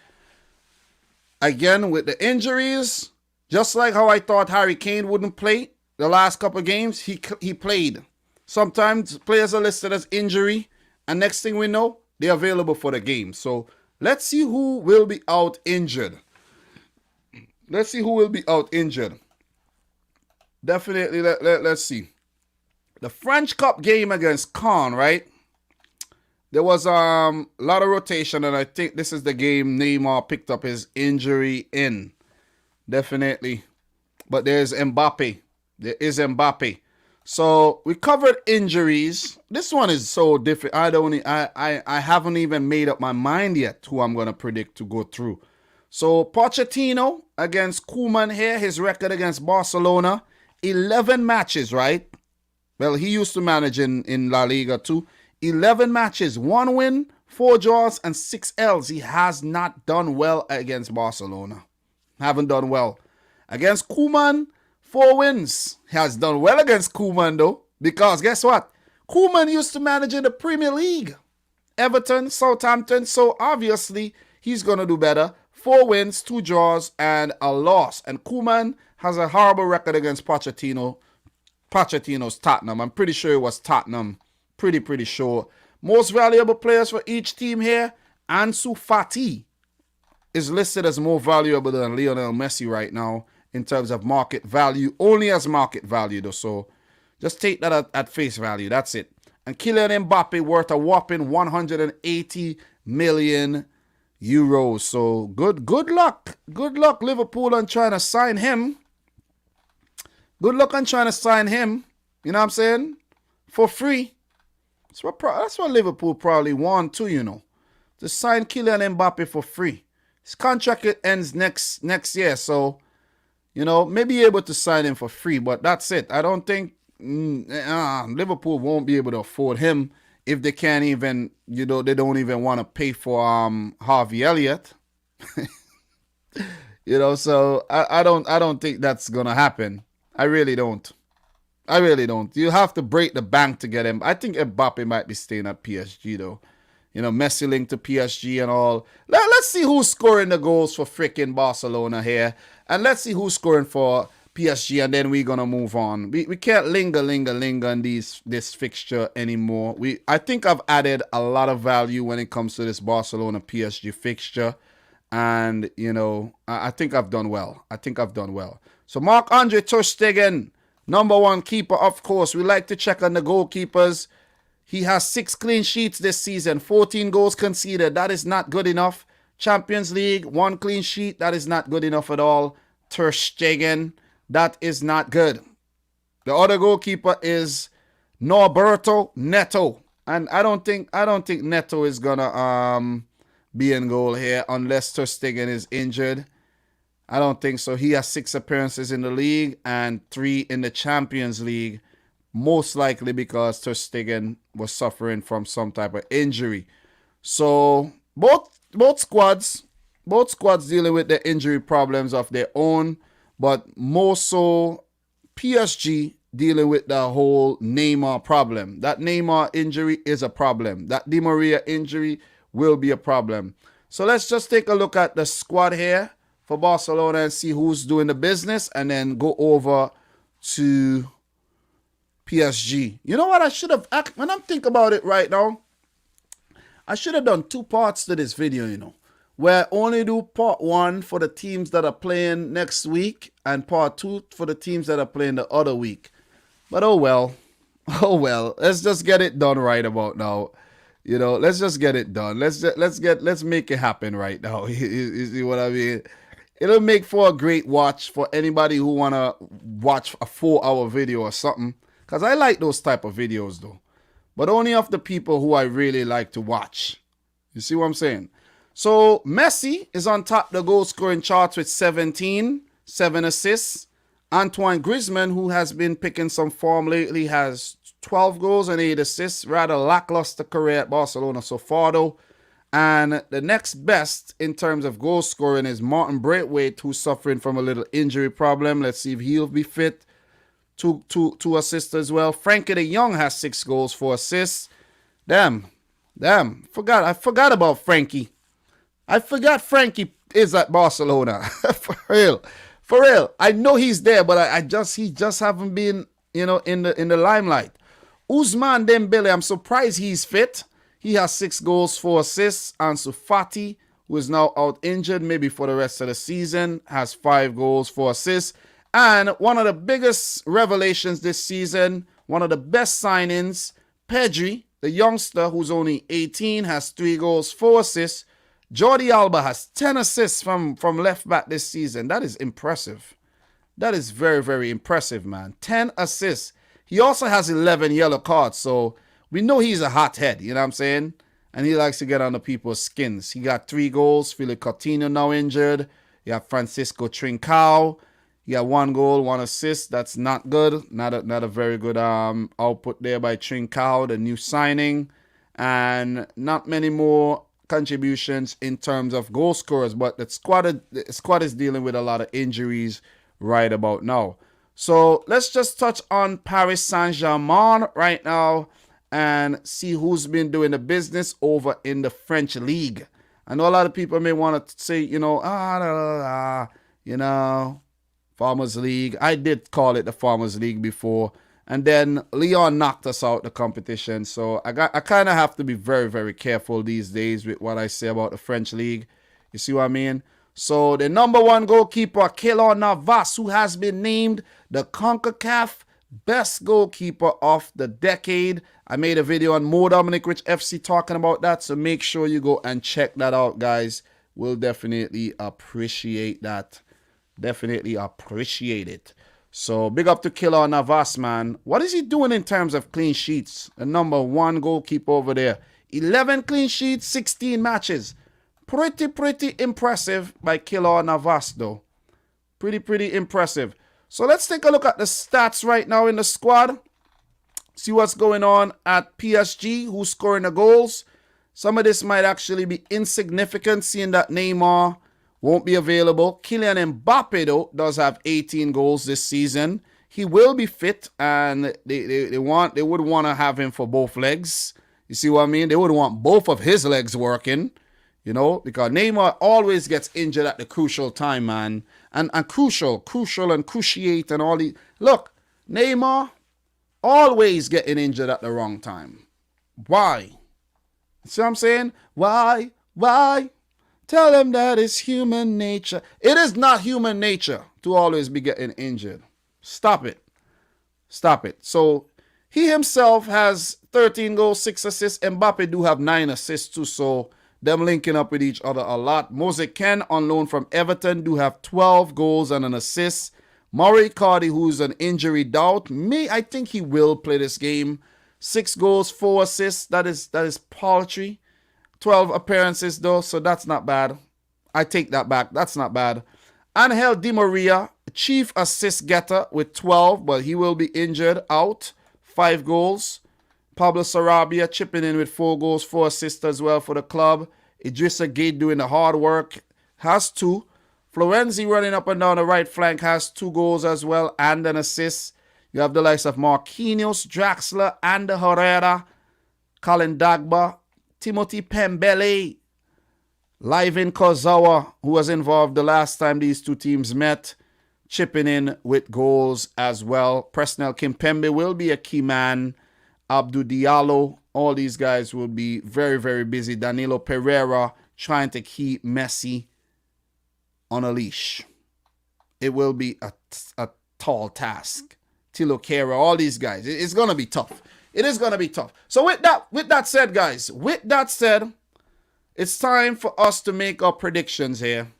Again, with the injuries, just like how I thought Harry Kane wouldn't play the last couple of games, he played. Sometimes players are listed as injury, and next thing we know, they're available for the game. So let's see who will be out injured. Let's see who will be out injured. Definitely, let's see. The French Cup game against Caen, right? There was a lot of rotation, and I think this is the game Neymar picked up his injury in. Definitely. But there's Mbappe. There is Mbappe. So we covered injuries. This one is so different. I haven't even made up my mind yet who I'm gonna predict to go through. So Pochettino against Koeman here. His record against Barcelona, 11 matches, right? Well, he used to manage in La Liga too. 11 matches, 1 win, 4 draws, and 6 L's. He has not done well against Barcelona. Haven't done well. Against Koeman, 4 wins. He has done well against Koeman though. Because guess what? Koeman used to manage in the Premier League. Everton, Southampton. So obviously, he's going to do better. 4 wins, 2 draws, and a loss. And Koeman has a horrible record against Pochettino's Tottenham. I'm pretty sure it was Tottenham. Pretty sure. Most valuable players for each team here. Ansu Fati is listed as more valuable than Lionel Messi right now in terms of market value. Only as market value though. So just take that at face value. That's it. And Kylian Mbappe worth a whopping 180 million euros. So good luck. Good luck, Liverpool, on trying to sign him. Good luck on trying to sign him. You know what I'm saying? For free. That's what Liverpool probably want too, you know. To sign Kylian Mbappe for free. His contract ends next year. So, you know, maybe able to sign him for free. But that's it. I don't think Liverpool won't be able to afford him if they can't even, you know, they don't even want to pay for Harvey Elliott. You know, so I don't think that's gonna happen. I really don't. You have to break the bank to get him. I think Mbappe might be staying at PSG though. Messi linked to PSG and all. Let's see who's scoring the goals for freaking Barcelona here. And let's see who's scoring for PSG, and then we're going to move on. We can't linger on this fixture anymore. I think I've added a lot of value when it comes to this Barcelona PSG fixture. And, I think I've done well. So Marc-Andre ter Stegen, number one keeper, of course. We like to check on the goalkeepers. He has 6 clean sheets this season, 14 goals conceded. That is not good enough. Champions League, 1 clean sheet. That is not good enough at all. Ter Stegen, that is not good. The other goalkeeper is Norberto Neto. And I don't think Neto is gonna be in goal here unless ter Stegen is injured. I don't think so. He has 6 appearances in the league and 3 in the Champions League. Most likely because ter Stegen was suffering from some type of injury. So both squads dealing with the injury problems of their own, but more so PSG dealing with the whole Neymar problem. That Neymar injury is a problem. That Di Maria injury will be a problem. So let's just take a look at the squad here for Barcelona and see who's doing the business, and then go over to PSG. You know what? When I'm thinking about it right now, I should have done 2 parts to this video, where I only do part 1 for the teams that are playing next week and part 2 for the teams that are playing the other week. But oh well. Let's just get it done right about now. Let's just get it done. Let's make it happen right now. You see what I mean? It'll make for a great watch for anybody who wanna watch a 4-hour video or something. Because I like those type of videos though. But only of the people who I really like to watch. You see what I'm saying? So Messi is on top of the goal scoring charts with 17, 7 assists. Antoine Griezmann, who has been picking some form lately, has 12 goals and 8 assists. Rather lackluster career at Barcelona so far though. And the next best in terms of goal scoring is Martin Braithwaite, who's suffering from a little injury problem. Let's see if he'll be fit. Two assists as well. Frankie de Jong has 6 goals, 4 assists. Damn. I forgot about Frankie. I forgot Frankie is at Barcelona. For real. I know he's there, but he just haven't been, in the limelight. Ousmane Dembele, I'm surprised he's fit. He has 6 goals, 4 assists. Ansu Fati, who is now out injured, maybe for the rest of the season, has 5 goals, 4 assists. And one of the biggest revelations this season, one of the best signings, Pedri, the youngster who's only 18, has 3 goals, 4 assists. Jordi Alba has 10 assists from left back this season. That is impressive. That is very, very impressive, man. 10 assists. He also has 11 yellow cards, so we know he's a hothead, you know what I'm saying? And he likes to get under people's skins. He got 3 goals. Philippe Coutinho now injured. You have Francisco Trincao. He got 1 goal, 1 assist. That's not good. Not a very good output there by Trincao, the new signing. And not many more contributions in terms of goal scorers. But the squad is dealing with a lot of injuries right about now. So let's just touch on Paris Saint-Germain right now and see who's been doing the business over in the French league. I know a lot of people may want to say, Farmers League. I did call it the Farmers League before. And then Lyon knocked us out the competition. So I kind of have to be very, very careful these days with what I say about the French league. You see what I mean? So the number 1 goalkeeper, Keylor Navas, who has been named the CONCACAF best goalkeeper of the decade. I made a video on Dominic Rich FC talking about that. So make sure you go and check that out, guys. We'll definitely appreciate that. Definitely appreciate it. So big up to Keylor Navas, man. What is he doing in terms of clean sheets? The number 1 goalkeeper over there. 11 clean sheets, 16 matches. Pretty impressive by Keylor Navas, though. Pretty impressive. So let's take a look at the stats right now in the squad. See what's going on at PSG, who's scoring the goals. Some of this might actually be insignificant, seeing that Neymar won't be available. Kylian Mbappe, though, does have 18 goals this season. He will be fit, and they would want to have him for both legs. You see what I mean? They would want both of his legs working, you know, because Neymar always gets injured at the crucial time, man. And crucial and cruciate and all the... Look, Neymar always getting injured at the wrong time. Why? See what I'm saying? Why? Tell him that it's human nature. It is not human nature to always be getting injured. Stop it. So he himself has 13 goals, 6 assists. Mbappe do have 9 assists too, so them linking up with each other a lot. Mose Ken, on loan from Everton, do have 12 goals and an assist. Murray Cardi, who's an injury doubt, I think he will play this game. 6 goals, 4 assists. That is paltry. 12 appearances though, so that's not bad. I take that back. That's not bad. Angel Di Maria, chief assist getter with 12, but he will be injured out. 5 goals. Pablo Sarabia chipping in with 4 goals, 4 assists as well for the club. Idrissa Gueye doing the hard work, has 2. Florenzi running up and down the right flank has 2 goals as well and an assist. You have the likes of Marquinhos, Draxler, Ander Herrera, Colin Dagba, Timothy Pembele, Livin Kozawa, who was involved the last time these two teams met, chipping in with goals as well. Presnel Kimpembe will be a key man. Abdou Diallo, all these guys will be very, very busy. Danilo Pereira trying to keep Messi on a leash. It will be a tall task. Tilo Kehrer, all these guys. It's going to be tough. It is going to be tough. So with that said, guys, it's time for us to make our predictions here.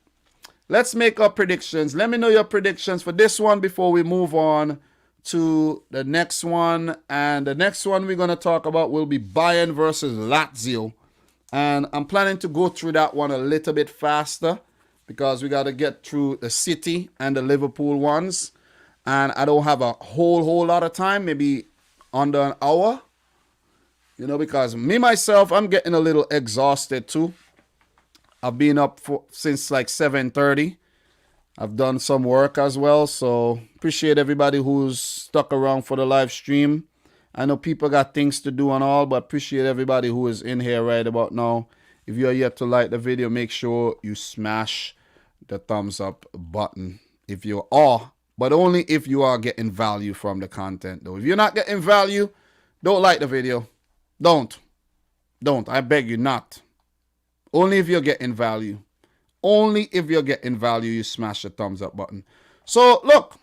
Let's make our predictions. Let me know your predictions for this one before we move on to the next one. And the next one we're going to talk about will be Bayern versus Lazio. And I'm planning to go through that one a little bit faster because we got to get through the City and the Liverpool ones. And I don't have a whole lot of time, maybe under an hour. You know, because myself, I'm getting a little exhausted too. I've been up since like 7:30. I've done some work as well. So appreciate everybody who's stuck around for the live stream. I know people got things to do and all, but appreciate everybody who is in here right about now. If you're yet to like the video, make sure you smash the thumbs up button. If you are, but only if you are getting value from the content though. If you're not getting value, don't like the video. Don't. I beg you not. Only if you're getting value. Only if you're getting value, you smash the thumbs up button. So, look.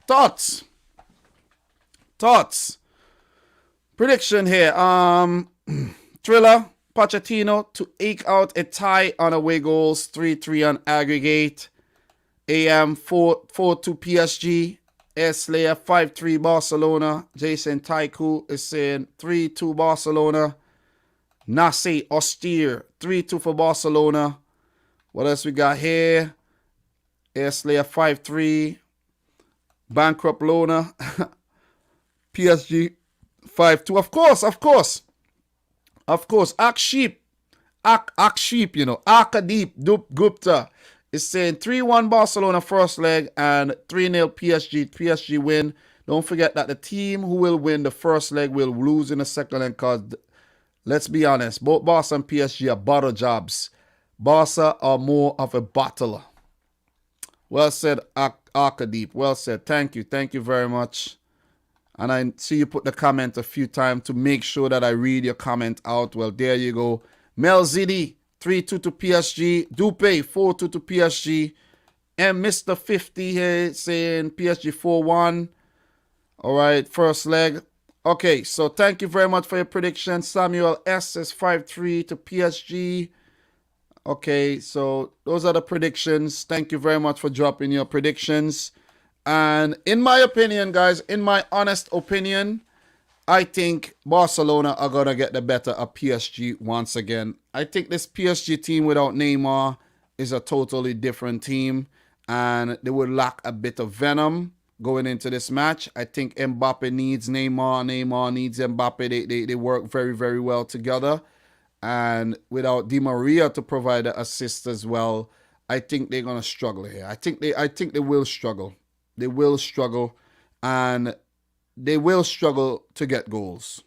Thoughts. Prediction here. Thriller, Pochettino to eke out a tie on away goals. 3-3 on aggregate. AM 4-2 PSG. Slayer 5-3 Barcelona. Jason Taiku is saying 3-2 Barcelona. Nasi Austere 3-2 for Barcelona. What else we got here? Slayer 5-3. Bankrupt Lona. PSG 5-2. Of course. Act sheep, you know. Akadeep Gupta is saying 3-1 Barcelona first leg and 3-0 PSG. PSG win. Don't forget that the team who will win the first leg will lose in the second leg because, let's be honest, both Barca and PSG are bottle jobs. Barca are more of a bottler. Well said, Akadeep. Well said. Thank you. Thank you very much. And I see you put the comment a few times to make sure that I read your comment out. Well, there you go. Mel Zidi. 3-2 to PSG. Dupe, 4-2 to PSG. And Mr. 50 here saying PSG 4-1. All right, first leg. Okay, so thank you very much for your prediction. Samuel S is 5-3 to PSG. Okay, so those are the predictions. Thank you very much for dropping your predictions. And in my opinion, guys, in my honest opinion, I think Barcelona are going to get the better of PSG once again. I think this PSG team without Neymar is a totally different team. And they would lack a bit of venom going into this match. I think Mbappe needs Neymar. Neymar needs Mbappe. They work very, very well together. And without Di Maria to provide the assist as well, I think they're going to struggle here. I think they will struggle. They will struggle. And they will struggle to get goals.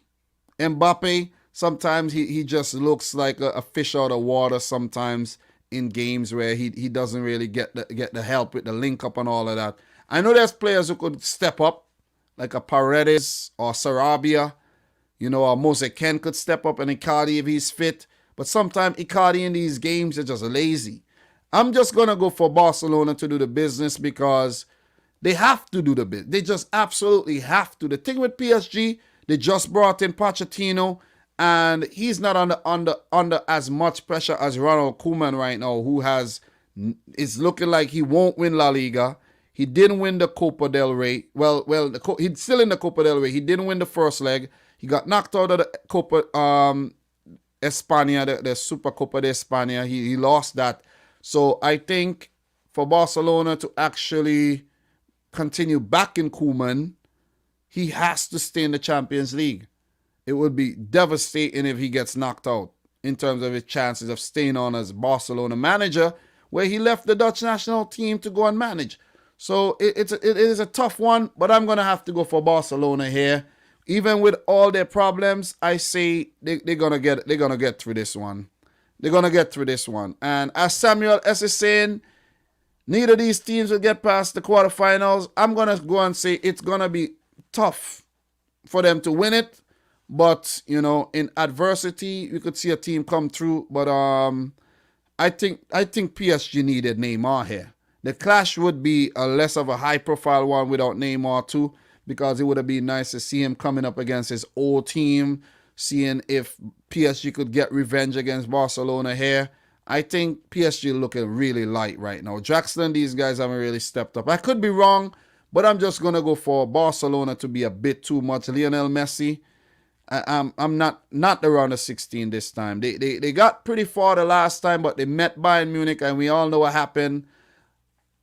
Mbappe, sometimes he just looks like a fish out of water sometimes in games where he doesn't really get the help with the link up and all of that. I know there's players who could step up, like a Paredes or Sarabia, or Mose Ken could step up, and Icardi if he's fit. But sometimes Icardi in these games is just lazy. I'm just going to go for Barcelona to do the business because they have to do the business. They just absolutely have to. The thing with PSG, they just brought in Pochettino, and he's not under as much pressure as Ronald Koeman right now, who is looking like he won't win La Liga. He didn't win the Copa del Rey. Well, he's still in the Copa del Rey. He didn't win the first leg. He got knocked out of the Copa España, the Super Copa de España. He lost that. So I think for Barcelona to actually continue back in Koeman, he has to stay in the Champions League. It would be devastating if he gets knocked out in terms of his chances of staying on as Barcelona manager, where he left the Dutch national team to go and manage. So it is a tough one, but I'm going to have to go for Barcelona here. Even with all their problems, I say they're going to get through this one. They're going to get through this one. And as Samuel S. is saying, neither of these teams will get past the quarterfinals. I'm going to go and say it's going to be tough for them to win it. But, in adversity, you could see a team come through. But I think PSG needed Neymar here. The clash would be less of a high-profile one without Neymar too, because it would have been nice to see him coming up against his old team, seeing if PSG could get revenge against Barcelona here. I think PSG looking really light right now. Draxler and these guys haven't really stepped up. I could be wrong, but I'm just going to go for Barcelona to be a bit too much. Lionel Messi, I'm not the round of 16 this time. They got pretty far the last time, but they met Bayern Munich, and we all know what happened.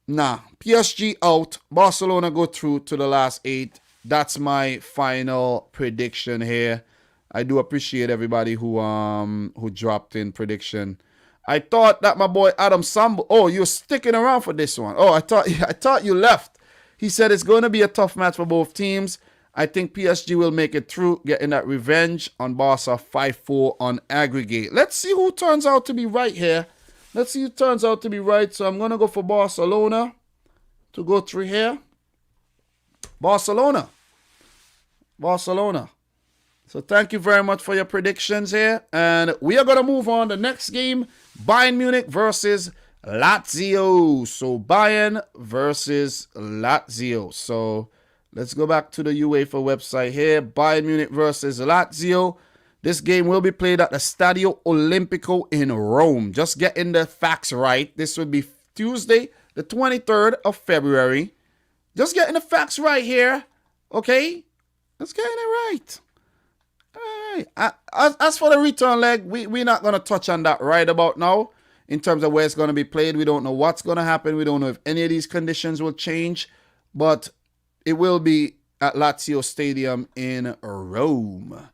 Nah, PSG out. Barcelona go through to the last 8. That's my final prediction here. I do appreciate everybody who dropped in prediction. I thought that my boy Adam Sambo. Oh, you're sticking around for this one. Oh, I thought you left. He said it's going to be a tough match for both teams. I think PSG will make it through, getting that revenge on Barca 5-4 on aggregate. Let's see who turns out to be right here. Let's see who turns out to be right. So I'm going to go for Barcelona to go through here. Barcelona. So thank you very much for your predictions here. And we are going to move on. The next game, Bayern Munich versus Lazio. So Bayern versus Lazio. So let's go back to the UEFA website here. Bayern Munich versus Lazio. This game will be played at the Stadio Olimpico in Rome. Just getting the facts right. This would be Tuesday, the 23rd of February. Just getting the facts right here. Okay? Just getting it right. All right. As for the return leg, we're not going to touch on that right about now. In terms of where it's going to be played, we don't know what's going to happen. We don't know if any of these conditions will change. But it will be at Lazio Stadium in Rome.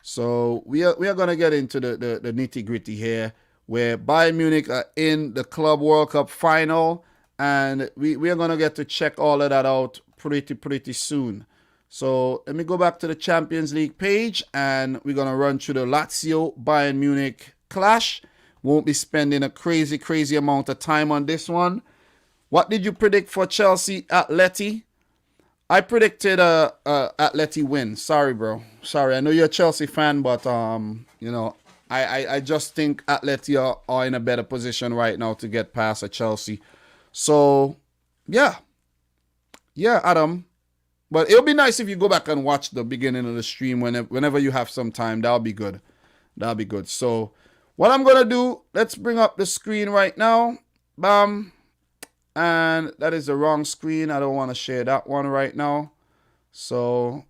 So we are going to get into the nitty-gritty here, where Bayern Munich are in the Club World Cup final, and we are going to get to check all of that out pretty soon. So let me go back to the Champions League page, and we're going to run through the Lazio Bayern Munich clash. Won't be spending a crazy amount of time on this one. What did you predict for Chelsea Atleti? I predicted Atleti win. Sorry, bro. Sorry. I know you're a Chelsea fan, but I just think Atleti are in a better position right now to get past a Chelsea. So, yeah, Adam. But it'll be nice if you go back and watch the beginning of the stream whenever you have some time. That'll be good. So, what I'm gonna do? Let's bring up the screen right now. Bam. And that is the wrong screen. I don't want to share that one right now. So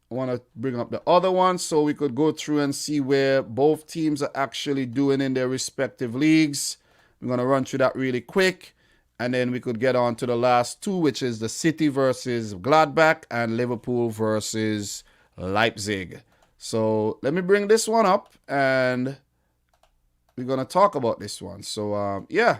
I want to bring up the other one so we could go through and see where both teams are actually doing in their respective leagues. I'm going to run through that really quick. And then we could get on to the last two, which is the City versus Gladbach and Liverpool versus Leipzig. So let me bring this one up and we're going to talk about this one. So, yeah.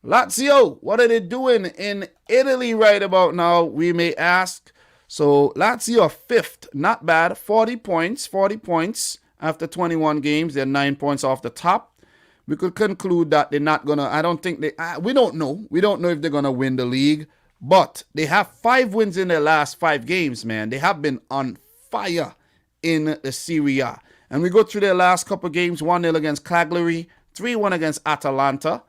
Lazio, what are they doing in Italy right about now, we may ask. So Lazio are 5th, not bad, 40 points. after 21 games. They're 9 points off the top. We could conclude that they're not going to, I don't think we don't know. We don't know if they're going to win the league, but they have 5 wins in their last 5 games, man. They have been on fire in the Serie A. And we go through their last couple games, 1-0 against Cagliari, 3-1 against Atalanta.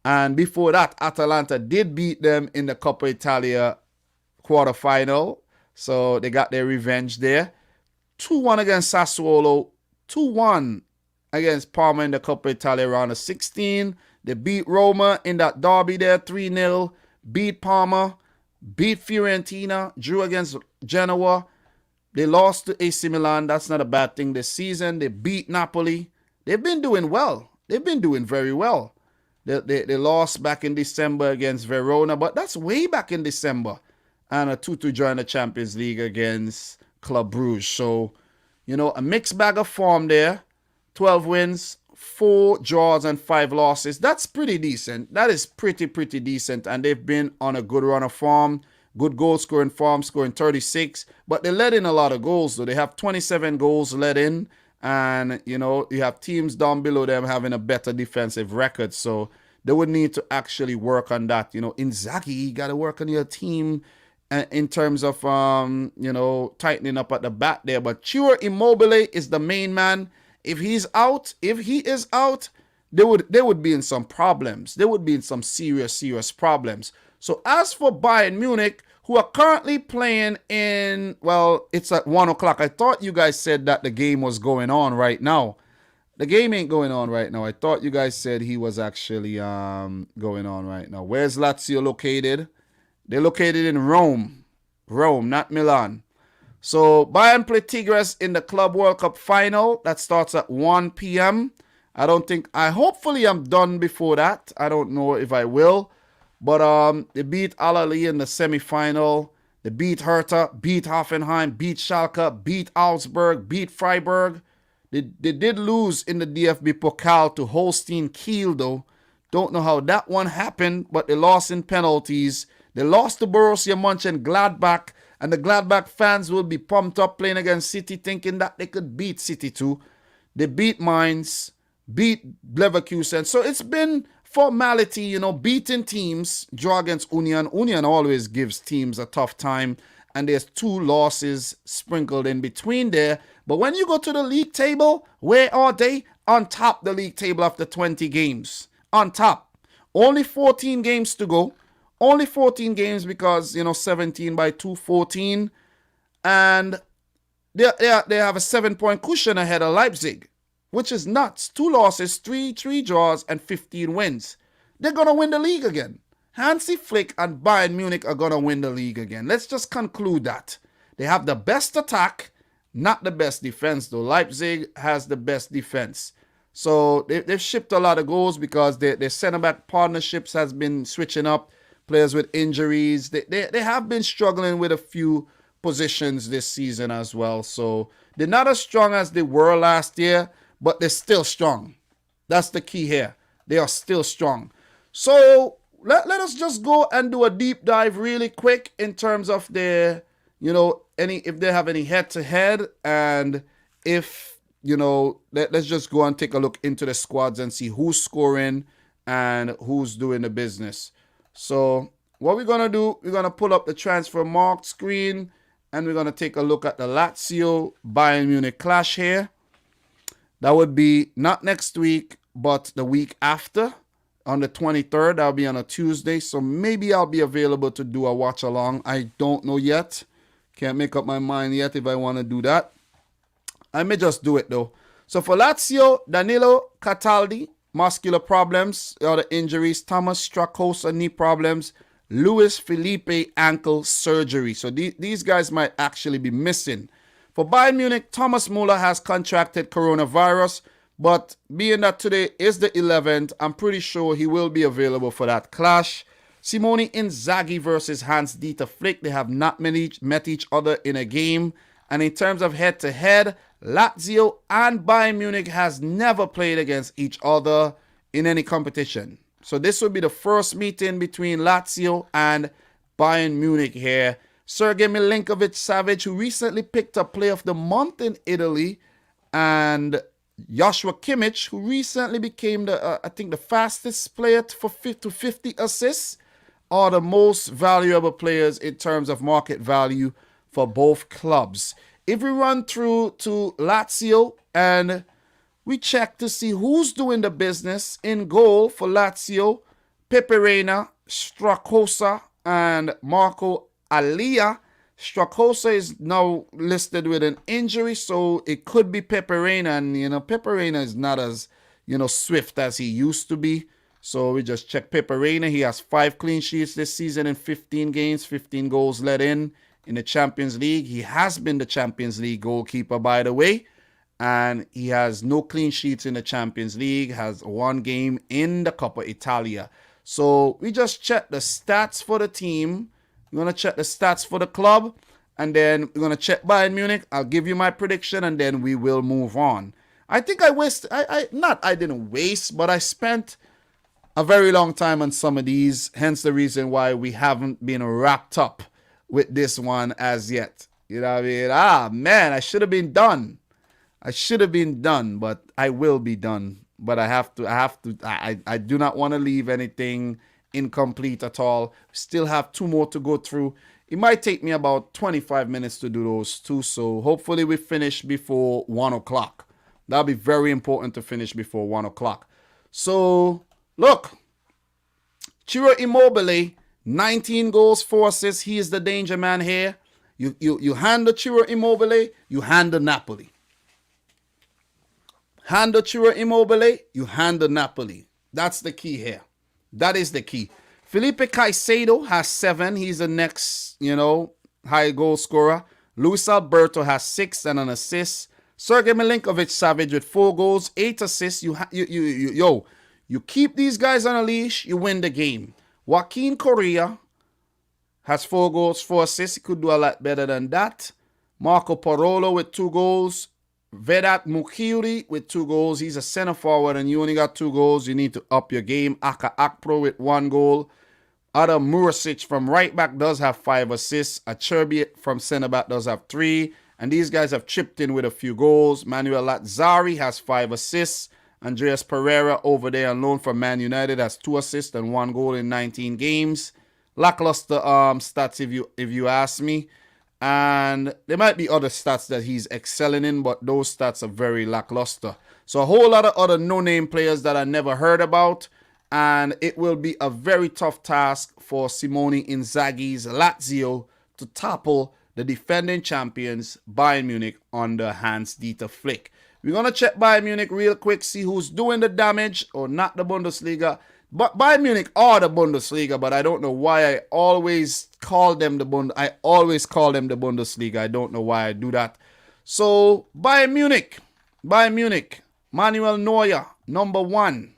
And before that, Atalanta did beat them in the Coppa Italia quarterfinal. So they got their revenge there. 2-1 against Sassuolo, 2-1 against Parma in the Coppa Italia round of 16. They beat Roma in that derby there, 3-0. Beat Parma, beat Fiorentina, drew against Genoa. They lost to AC Milan. That's not a bad thing this season. They beat Napoli. They've been doing well. They've been doing very well. They lost back in December against Verona, but that's way back in December. And a 2-2 draw in the Champions League against Club Brugge. So, a mixed bag of form there. 12 wins, 4 draws, and 5 losses. That's pretty decent. That is pretty decent. And they've been on a good run of form. Good goal scoring form, scoring 36. But they let in a lot of goals, though. They have 27 goals let in. And, you have teams down below them having a better defensive record. So they would need to actually work on that. Inzaghi, you got to work on your team in terms of, tightening up at the back there. But Ciro Immobile is the main man. If he is out, they would be in some problems. They would be in some serious problems. So as for Bayern Munich, who are currently playing in, it's at 1 o'clock. I thought you guys said that the game was going on right now. The game ain't going on right now. I thought you guys said he was actually going on right now. Where's Lazio located? They're located in Rome. Rome, not Milan. So Bayern play Tigres in the Club World Cup final. That starts at 1 p.m. Hopefully I'm done before that. I don't know if I will. But they beat Al Ahly in the semi-final. They beat Hertha, beat Hoffenheim, beat Schalke, beat Augsburg, beat Freiburg. They did lose in the DFB Pokal to Holstein Kiel, though. Don't know how that one happened, but they lost in penalties. They lost to Borussia Mönchengladbach, and the Gladbach fans will be pumped up playing against City, thinking that they could beat City too. They beat Mainz, beat Leverkusen. So it's been formality, beating teams, draw against Union. Union always gives teams a tough time, and there's 2 losses sprinkled in between there. But when you go to the league table, where are they? On top the league table after 20 games. On top. Only 14 games to go. Only 14 games because, 17 by 2, 14. And they have a 7-point cushion ahead of Leipzig, which is nuts. 2 losses, 3 draws, and 15 wins. They're going to win the league again. Hansi Flick and Bayern Munich are going to win the league again. Let's just conclude that. They have the best attack, not the best defense, though. Leipzig has the best defense. So they've shipped a lot of goals because their center-back partnerships has been switching up. Players with injuries. They have been struggling with a few positions this season as well. So they're not as strong as they were last year, but they're still strong. That's the key here. They are still strong. So let us just go and do a deep dive really quick in terms of their, if they have any head-to-head, and if, let's just go and take a look into the squads and see who's scoring and who's doing the business. So what we're going to do, we're going to pull up the transfer marked screen, and we're going to take a look at the Lazio Bayern Munich clash here. That would be not next week, but the week after, on the 23rd. That'll be on a Tuesday. So maybe I'll be available to do a watch along. I don't know yet. Can't make up my mind yet if I want to do that. I may just do it though. So for Lazio, Danilo Cataldi, muscular problems, other injuries. Thomas Strakosa, knee problems. Luis Felipe, ankle surgery. So these guys might actually be missing. For Bayern Munich, Thomas Muller has contracted coronavirus. But being that today is the 11th, I'm pretty sure he will be available for that clash. Simone Inzaghi versus Hans-Dieter Flick. They have not met each other in a game. And in terms of head-to-head, Lazio and Bayern Munich has never played against each other in any competition. So this will be the first meeting between Lazio and Bayern Munich here. Sergei Milinkovic-Savic, who recently picked up Player of the Month in Italy, and Joshua Kimmich, who recently became I think the fastest player to 50 assists, are the most valuable players in terms of market value for both clubs. If we run through to Lazio and we check to see who's doing the business in goal for Lazio, Pepe Reina, Stracosa, and Marco Alia. Stracosa is now listed with an injury, so it could be Pepe Reina, and Pepe Reina is not as swift as he used to be. So we just check Pepe Reina. He has 5 clean sheets this season in 15 games, 15 goals let in the Champions League. He has been the Champions League goalkeeper, by the way, and he has no clean sheets in the Champions League, has 1 game in the Coppa Italia. So we just check the stats for the team. We're going to check the stats for the club, and then we're going to check Bayern Munich. I'll give you my prediction, and then we will move on. I think I didn't waste, but I spent a very long time on some of these, hence the reason why we haven't been wrapped up with this one as yet. You know what I mean? Man, I should have been done. But I will be done. But I do not want to leave anything incomplete at all. Still have 2 more to go through. It might take me about 25 minutes to do those 2, so hopefully we finish before 1 o'clock. That'll be very important to finish before 1 o'clock. So, look, Ciro Immobile, 19 goals, 4 assists. He is the danger man here. You handle Ciro Immobile, you handle Napoli. Handle Ciro Immobile, you handle Napoli. That's the key here. That is the key. Felipe Caicedo has 7. He's the next, high goal scorer. Luis Alberto has 6 and an assist. Sergei Milinkovic-Savic with 4 goals, 8 assists. You keep these guys on a leash, you win the game. Joaquin Correa has 4 goals, 4 assists. He could do a lot better than that. Marco Parolo with 2 goals. Vedat Mukiri with 2 goals. He's a center forward, and you only got 2 goals. You need to up your game. Aka Akpro with 1 goal. Adam Murasic from right back does have 5 assists. Acerbi from center back does have 3. And these guys have chipped in with a few goals. Manuel Lazzari has 5 assists. Andreas Pereira over there on loan from Man United has 2 assists and 1 goal in 19 games. Lackluster stats if you ask me. And there might be other stats that he's excelling in, but those stats are very lackluster. So a whole lot of other no-name players that I never heard about. And it will be a very tough task for Simone Inzaghi's Lazio to topple the defending champions Bayern Munich under Hans-Dieter Flick. We're going to check Bayern Munich real quick, see who's doing the damage or not the Bundesliga. But Bayern Munich are the Bundesliga, but I don't know why I always call them the Bundesliga. I don't know why I do that. So, Bayern Munich, Manuel Neuer, number 1.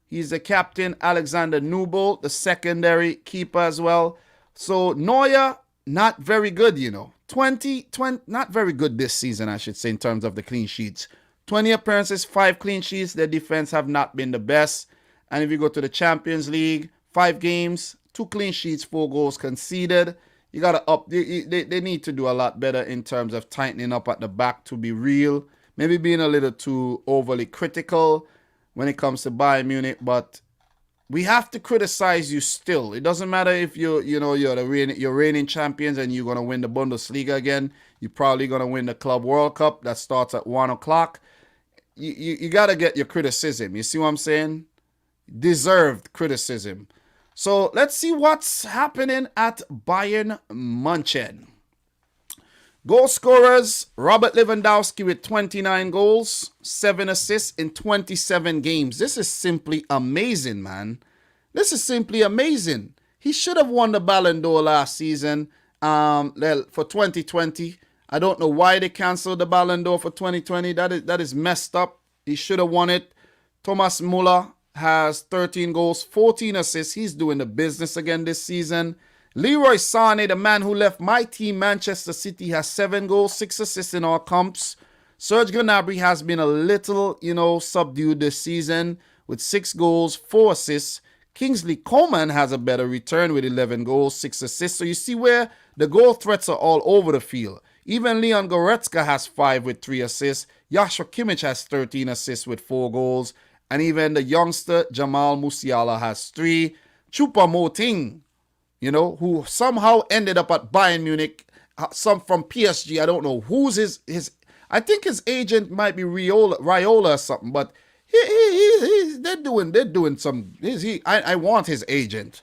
He's the captain. Alexander Nubel, the secondary keeper as well. So, Neuer, not very good, 20, not very good this season, I should say, in terms of the clean sheets. 20 appearances, 5 clean sheets. Their defense have not been the best. And if you go to the Champions League, 5 games, 2 clean sheets, 4 goals conceded. You got to up. They need to do a lot better in terms of tightening up at the back, to be real. Maybe being a little too overly critical when it comes to Bayern Munich. But we have to criticize you still. It doesn't matter if you're reigning champions and you're going to win the Bundesliga again. You're probably going to win the Club World Cup that starts at 1 o'clock. You got to get your criticism. You see what I'm saying? Deserved criticism. So let's see what's happening at Bayern München. Goal scorers, Robert Lewandowski with 29 goals, 7 assists in 27 games. This is simply amazing, man. This is simply amazing. He should have won the Ballon d'Or last season for 2020. I don't know why they canceled the Ballon d'Or for 2020. That is messed up. He should have won it. Thomas Müller has 13 goals, 14 assists. He's doing the business again this season. Leroy Sané, the man who left my team, Manchester City, has 7 goals, 6 assists in all comps. Serge Gnabry has been a little, subdued this season with 6 goals, 4 assists. Kingsley Coman has a better return with 11 goals, 6 assists. So you see where the goal threats are all over the field. Even Leon Goretzka has 5 with 3 assists. Joshua Kimmich has 13 assists with 4 goals. And even the youngster Jamal Musiala has 3. Choupo-Moting, who somehow ended up at Bayern Munich, some from PSG. I don't know who's his. I think his agent might be Raiola or something, but they're doing some. I want his agent.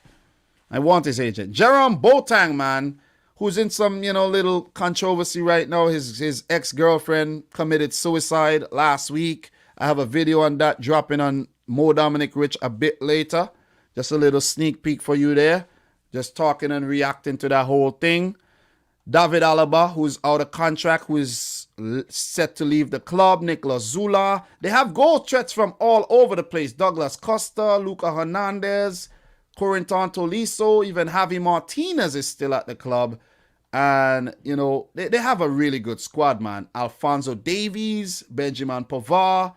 I want his agent. Jerome Boateng, man, who's in some, little controversy right now. His ex-girlfriend committed suicide last week. I have a video on that dropping on Dominic Rich a bit later. Just a little sneak peek for you there. Just talking and reacting to that whole thing. David Alaba, who's out of contract, who is set to leave the club. Nicolas Zula. They have goal threats from all over the place. Douglas Costa, Luca Hernandez, Corentin Tolisso, even Javi Martinez is still at the club. And, they have a really good squad, man. Alphonso Davies, Benjamin Pavard.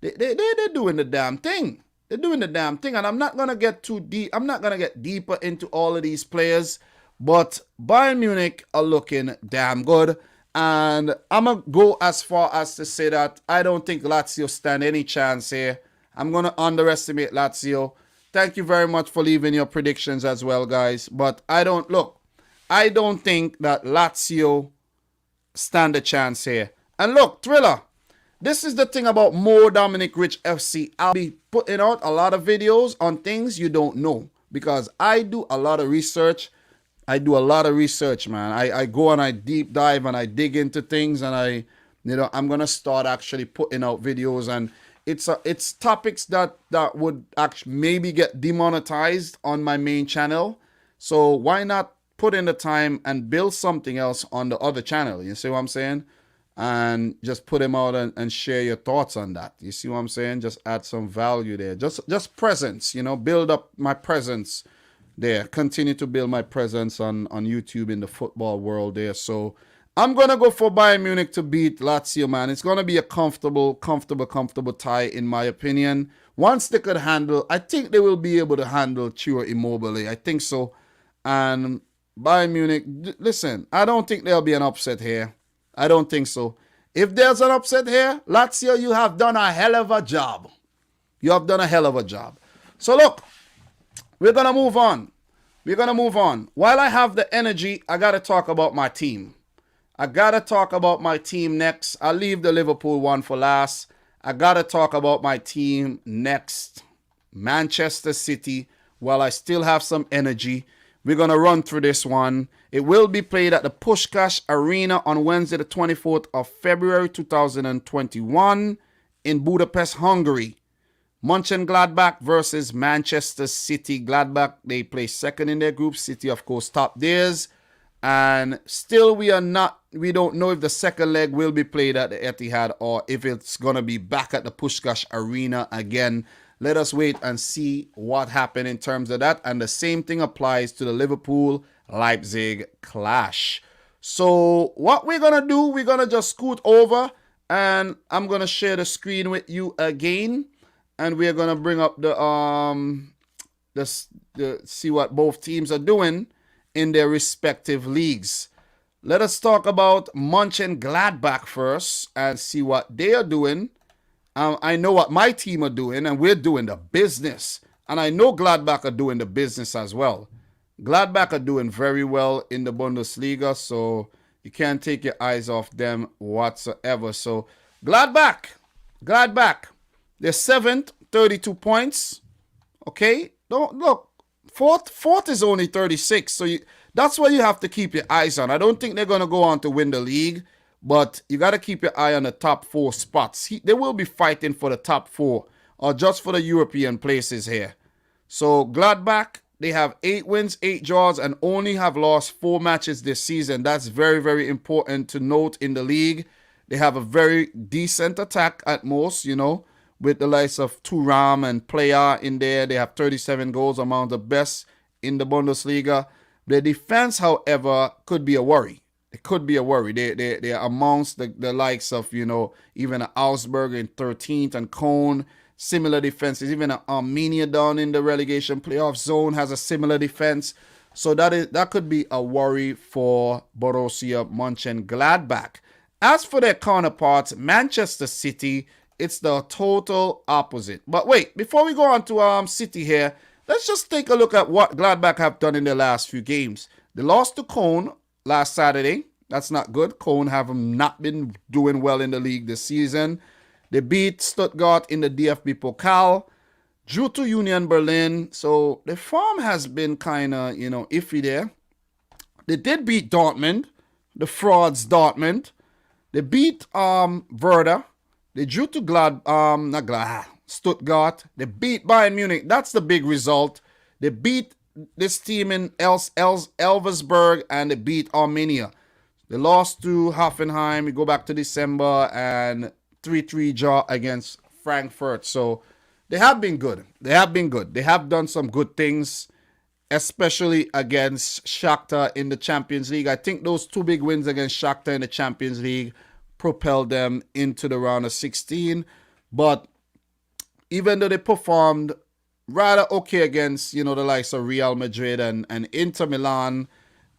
They're doing the damn thing. They're doing the damn thing. And I'm not going to get too deep. I'm not going to get deeper into all of these players. But Bayern Munich are looking damn good. And I'm going to go as far as to say that I don't think Lazio stand any chance here. I'm going to underestimate Lazio. Thank you very much for leaving your predictions as well, guys. But I don't think that Lazio stand a chance here. And look, Thriller, this is the thing about Dominic Rich FC. I'll be putting out a lot of videos on things you don't know because I do a lot of research. Man. I go and I deep dive and I dig into things and I'm going to start actually putting out videos, and it's topics that would actually maybe get demonetized on my main channel. So why not put in the time and build something else on the other channel? You see what I'm saying? And just put them out and share your thoughts on that. You see what I'm saying? Just add some value there. Just presence, build up my presence there. Continue to build my presence on YouTube in the football world there. So I'm going to go for Bayern Munich to beat Lazio, man. It's going to be a comfortable tie in my opinion. Once they could handle, I think they will be able to handle Ciro Immobile. I think so. And Bayern Munich, listen, I don't think there'll be an upset here. I don't think so. If there's an upset here, Lazio, you have done a hell of a job. You have done a hell of a job. So look, we're going to move on. While I have the energy, I got to talk about my team. Next. I'll leave the Liverpool one for last. I got to talk about my team next. Manchester City. While I still have some energy, we're going to run through this one. It will be played at the Puskás Arena on Wednesday, the 24th of February, 2021 in Budapest, Hungary. Mönchengladbach versus Manchester City. Gladbach, they play second in their group. City, of course, top theirs. And still we don't know if the second leg will be played at the Etihad or if it's going to be back at the Puskás Arena again. Let us wait and see what happened in terms of that. And the same thing applies to the Liverpool-Leipzig clash. So what we're going to do, we're going to just scoot over and I'm going to share the screen with you again. And we're going to bring up the see what both teams are doing in their respective leagues. Let us talk about Mönchengladbach first and see what they are doing. I know what my team are doing, and we're doing the business. And I know Gladbach are doing the business as well. Gladbach are doing very well in the Bundesliga, so you can't take your eyes off them whatsoever. So Gladbach, they're 7th, 32 points. Okay, don't look. Fourth is only 36, so that's what you have to keep your eyes on. I don't think they're going to go on to win the league, but you got to keep your eye on the top 4 spots. They will be fighting for the top 4 or just for the European places here. So Gladbach, they have 8 wins, 8 draws, and only have lost 4 matches this season. That's very, very important to note in the league. They have a very decent attack at most, with the likes of Thuram and Playa in there. They have 37 goals, among the best in the Bundesliga. The defense, however, could be a worry. It could be a worry. They're amongst the likes of, even Augsburg in 13th and Cologne. Similar defenses. Even Armenia down in the relegation playoff zone has a similar defense. So that could be a worry for Borussia Mönchengladbach. As for their counterparts, Manchester City, it's the total opposite. But wait, before we go on to City here, let's just take a look at what Gladbach have done in the last few games. They lost to Cologne last Saturday. That's not good. Cologne have not been doing well in the league this season. They beat Stuttgart in the DFB Pokal, drew to Union Berlin. So the form has been kind of, iffy there. They did beat Dortmund, the frauds Dortmund. They beat Werder. They drew to Stuttgart. They beat Bayern Munich. That's the big result. They beat this team in Elversberg, and they beat Armenia. They lost to Hoffenheim. We go back to December, and 3-3 draw against Frankfurt. So they have been good. They have done some good things, especially against Shakhtar in the Champions League. I think those two big wins against Shakhtar in the Champions League propelled them into the round of 16. But even though they performed rather okay against, the likes of Real Madrid and Inter Milan,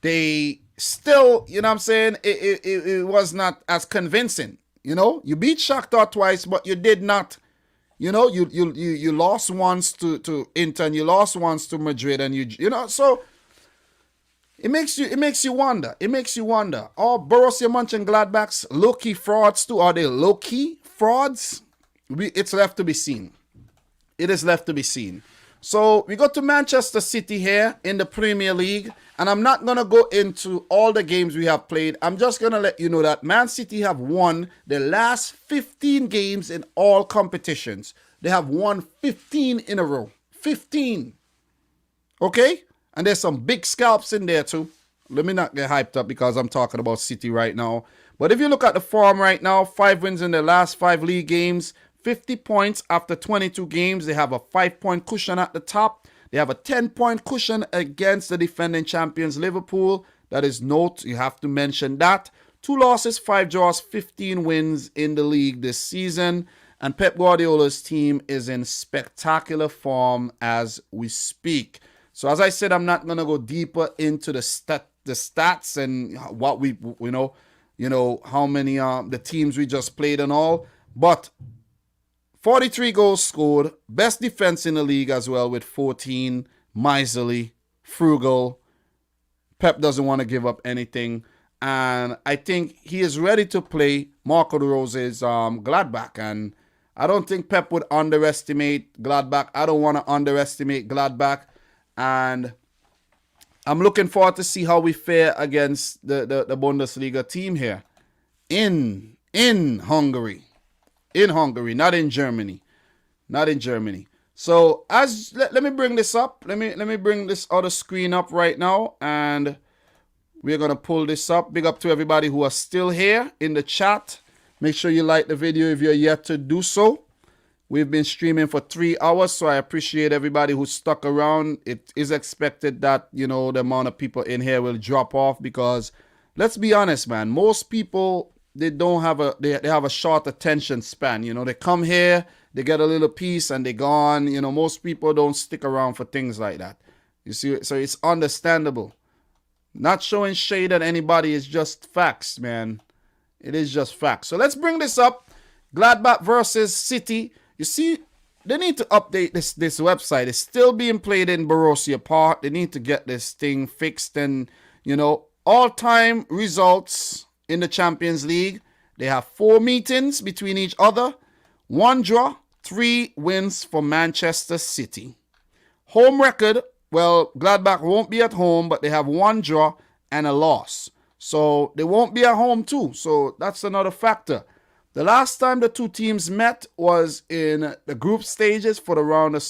they still, it was not as convincing. You beat Shakhtar twice, but you did not, you lost once to Inter and you lost once to Madrid, and so it makes you wonder. Are Borussia Mönchengladbach's low-key frauds too? Are they low-key frauds? It's left to be seen. It is left to be seen. So we go to Manchester City here in the Premier League, and I'm not going to go into all the games we have played. I'm just going to let you know that Man City have won the last 15 games in all competitions. They have won 15 in a row. 15. Okay? And there's some big scalps in there too. Let me not get hyped up because I'm talking about City right now. But if you look at the form right now, 5 wins in the last 5 league games, 50 points after 22 games. They have a 5-point cushion at the top. They have a 10-point cushion against the defending champions Liverpool. That is note. You have to mention that. 2 losses, 5 draws, 15 wins in the league this season. And Pep Guardiola's team is in spectacular form as we speak. So as I said, I'm not going to go deeper into the stats and what how many the teams we just played and all. But 43 goals scored, best defense in the league as well with 14, miserly, frugal. Pep doesn't want to give up anything. And I think he is ready to play Marco Rose's Gladbach. And I don't think Pep would underestimate Gladbach. I don't want to underestimate Gladbach. And I'm looking forward to see how we fare against the Bundesliga team here in Hungary. In Hungary, not in Germany. So let me bring this up. Let me bring this other screen up right now, and we're gonna pull this up. Big up to everybody who are still here in the chat. Make sure you like the video if you're yet to do so. We've been streaming for 3 hours, so I appreciate everybody who stuck around. It is expected that the amount of people in here will drop off because, let's be honest, man, most people, they have a short attention span. They come here, they get a little piece, and they gone. Most people don't stick around for things like that. You see, so it's understandable. Not showing shade at anybody is just facts, man. It is just facts. So let's bring this up. Gladbach versus City. You see, they need to update this website. It's still being played in Borussia Park. They need to get this thing fixed. And, all-time results in the Champions League. They have 4 meetings between each other. 1 draw, 3 wins for Manchester City. Home record, well, Gladbach won't be at home, but they have 1 draw and a loss. So they won't be at home too. So that's another factor. The last time the two teams met was in the group stages for the round of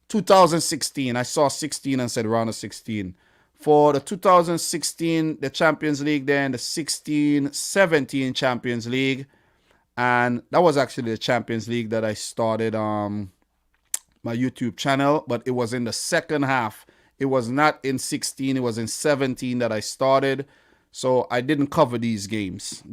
2016. I saw 16 and said round of 16. For the 2016, the Champions League, then the 16-17 Champions League. And that was actually the Champions League that I started my YouTube channel, but it was in the second half. It was not in 16, it was in 17 that I started. So I didn't cover these games.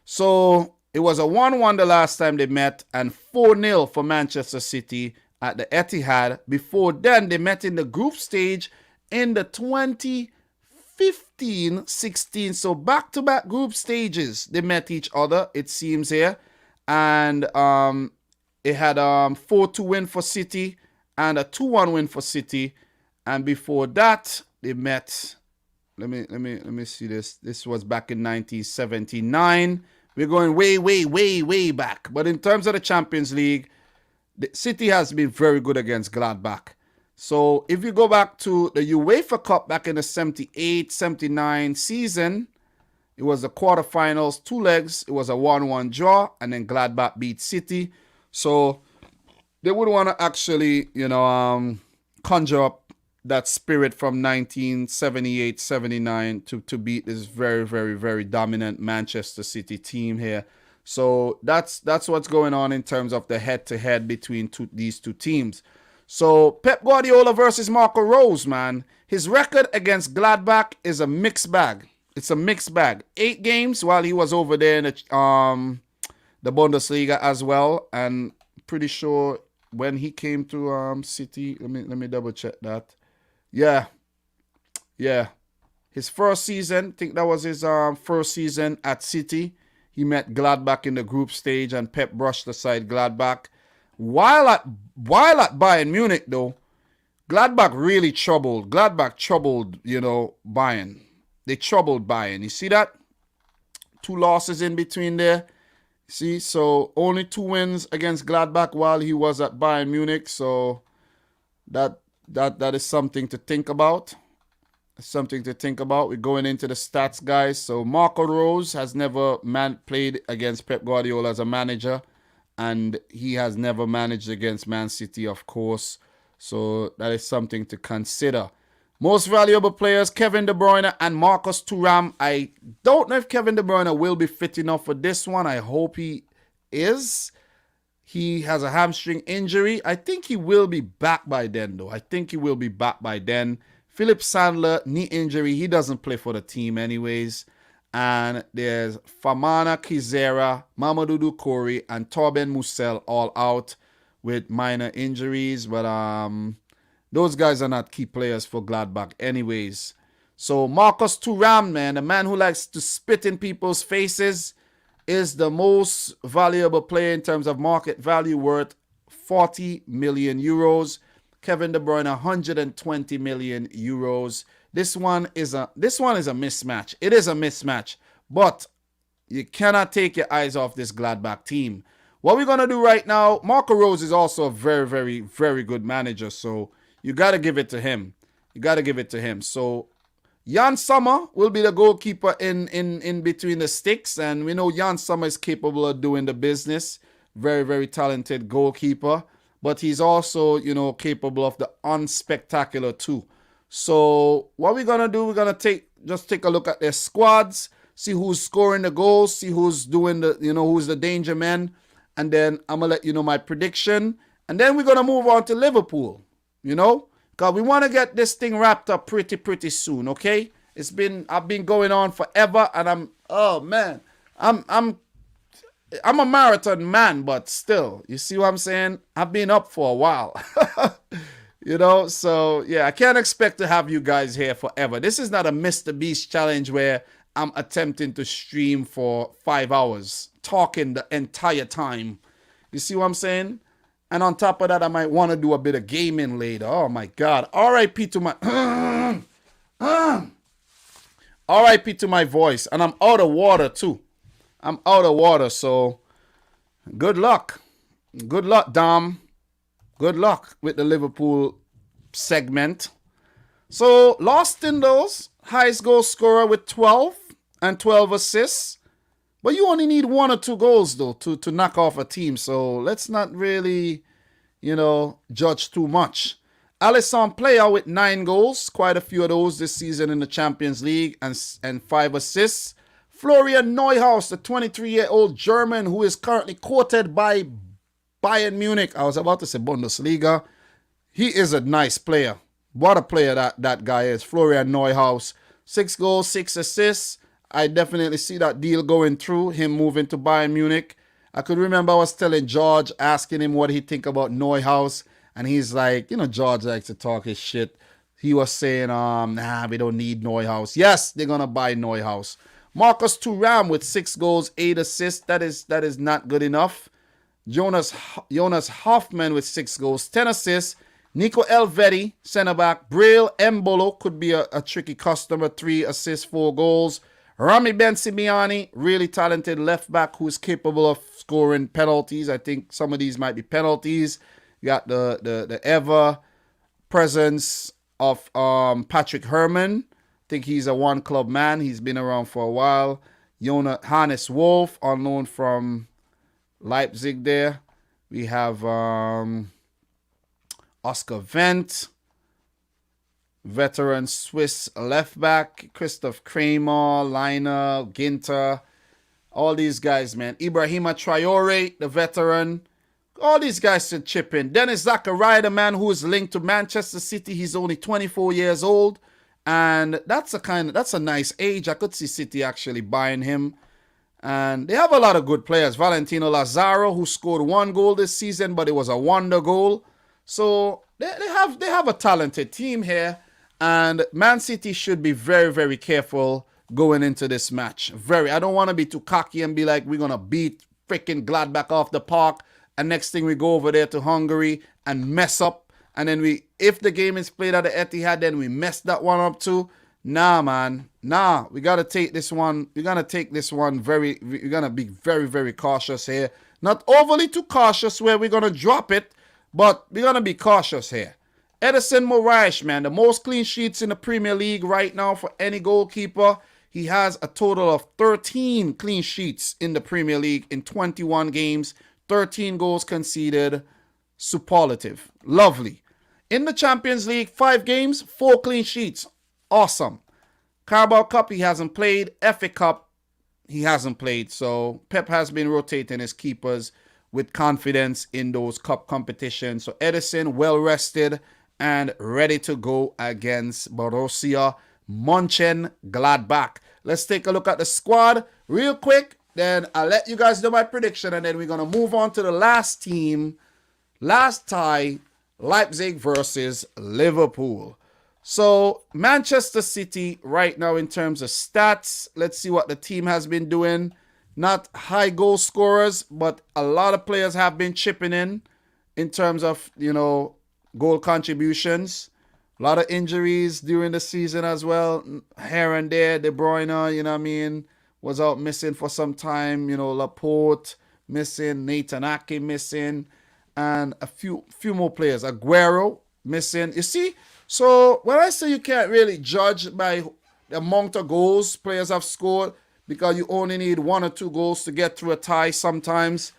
So it was a 1-1 the last time they met and 4-0 for Manchester City at the Etihad. Before then, they met in the group stage in the 2015 15, 16. So back-to-back group stages, they met each other, it seems here. And it had 4-2 win for City and a 2-1 win for City. And before that, they met. Let me see this. This was back in 1979. We're going way, way, way, way back. But in terms of the Champions League, the City has been very good against Gladbach. So if you go back to the UEFA Cup back in the 78-79 season, it was the quarterfinals, 2 legs. It was a 1-1 draw, and then Gladbach beat City. So they would want to actually, conjure up that spirit from 1978-79 to beat this very, very, very dominant Manchester City team here. So that's what's going on in terms of the head-to-head between these two teams. So Pep Guardiola versus Marco Rose, man. His record against Gladbach is a mixed bag. It's a mixed bag. 8 games while he was over there in the Bundesliga as well. And pretty sure when he came to City, let me double check that. Yeah. His first season, I think that was his first season at City. He met Gladbach in the group stage and Pep brushed aside Gladbach. While at Bayern Munich, though, Gladbach really troubled. Gladbach troubled, Bayern. They troubled Bayern. You see that? 2 losses in between there. See, so only 2 wins against Gladbach while he was at Bayern Munich. So that is something to think about. Something to think about. We're going into the stats, guys. So Marco Rose has never played against Pep Guardiola as a manager, and he has never managed against Man City, of course. So that is something to consider. Most valuable players, Kevin De Bruyne and Marcus Thuram. I don't know if Kevin De Bruyne will be fit enough for this one. I hope he is. He has a hamstring injury. I think he will be back by then, though. Philip Sandler, knee injury. He doesn't play for the team anyways. And there's Famana Kizera, Mamadou Doucouré, and Torben Mussel all out with minor injuries. But those guys are not key players for Gladbach anyways. So Marcus Thuram, man, the man who likes to spit in people's faces, is the most valuable player in terms of market value, worth 40 million euros. Kevin De Bruyne, 120 million euros. This one is a mismatch. It is a mismatch, but you cannot take your eyes off this Gladbach team. What we're gonna do right now, Marco Rose is also a very, very, very good manager, so you gotta give it to him. So Jan Sommer will be the goalkeeper in between the sticks, and we know Jan Sommer is capable of doing the business. Very, very talented goalkeeper. But he's also, capable of the unspectacular too. So what we're going to do, we're going to take a look at their squads, see who's scoring the goals, see who's doing who's the danger man. And then I'm going to let you know my prediction. And then we're going to move on to Liverpool, because we want to get this thing wrapped up pretty soon, okay? I've been going on forever, and I'm a marathon man, but still, you see what I'm saying? I've been up for a while, so yeah, I can't expect to have you guys here forever. This is not a Mr. Beast challenge where I'm attempting to stream for 5 hours, talking the entire time. You see what I'm saying? And on top of that, I might want to do a bit of gaming later. Oh my God. R.I.P. to my, R.I.P. to my voice. And I'm out of water too. So good luck. Good luck, Dom. Good luck with the Liverpool segment. So lost in those, highest goal scorer with 12 and 12 assists. But you only need 1 or 2 goals, though, to knock off a team. So let's not really, judge too much. Alisson Player with 9 goals. Quite a few of those this season in the Champions League and 5 assists. Florian Neuhaus, the 23-year-old German who is currently quoted by Bayern Munich. I was about to say Bundesliga. He is a nice player. What a player that guy is. Florian Neuhaus. 6 goals, 6 assists. I definitely see that deal going through, him moving to Bayern Munich. I could remember I was telling George, asking him what he think about Neuhaus. And he's like, George likes to talk his shit. He was saying, nah, we don't need Neuhaus. Yes, they're gonna buy Neuhaus. Marcus Thuram with 6 goals, 8 assists. That is not good enough. Jonas Hoffman with 6 goals, 10 assists. Nico Elvedi, centre back. Braille Embolo could be a tricky customer, 3 assists, 4 goals. Rami Ben Simeoni, really talented left back who's capable of scoring penalties. I think some of these might be penalties. You got the ever presence of Patrick Herrmann. I think he's a one club man. He's been around for a while. Hannes Wolf, on loan from Leipzig there. We have Oscar Wendt, veteran Swiss left back. Christoph Kramer, Liner, Ginter. All these guys, man. Ibrahima Traore, the veteran. All these guys should chip in. Dennis Zachariah, the man who is linked to Manchester City. He's only 24 years old. And that's a nice age. I could see City actually buying him. And they have a lot of good players. Valentino Lazaro, who scored 1 goal this season, but it was a wonder goal. So they have a talented team here. And Man City should be very, very careful going into this match. I don't want to be too cocky and be like, we're going to beat freaking Gladbach off the park. And next thing we go over there to Hungary and mess up. And then if the game is played at the Etihad, then we mess that one up too. Nah, man. Nah, we got to take this one. We're going to take this one we're going to be very, very cautious here. Not overly too cautious where we're going to drop it, but we're going to be cautious here. Edison Moraes, man, the most clean sheets in the Premier League right now for any goalkeeper. He has a total of 13 clean sheets in the Premier League in 21 games. 13 goals conceded. Superlative. Lovely. In the Champions League, 5 games, 4 clean sheets. Awesome. Carabao Cup, he hasn't played. FA Cup, he hasn't played. So Pep has been rotating his keepers with confidence in those cup competitions. So Edison, well rested and ready to go against Borussia Mönchengladbach. Let's take a look at the squad real quick. Then I'll let you guys know my prediction. And then we're going to move on to the last team. Last tie, Leipzig versus Liverpool. So Manchester City right now in terms of stats, let's see what the team has been doing. Not high goal scorers, but a lot of players have been chipping in terms of, goal contributions. A lot of injuries during the season as well. Here and there, De Bruyne, was out missing for some time. Laporte missing, Nathan Ake missing, and a few more players. Aguero missing. You see? So when I say you can't really judge by the amount of goals players have scored because you only need 1 or 2 goals to get through a tie sometimes.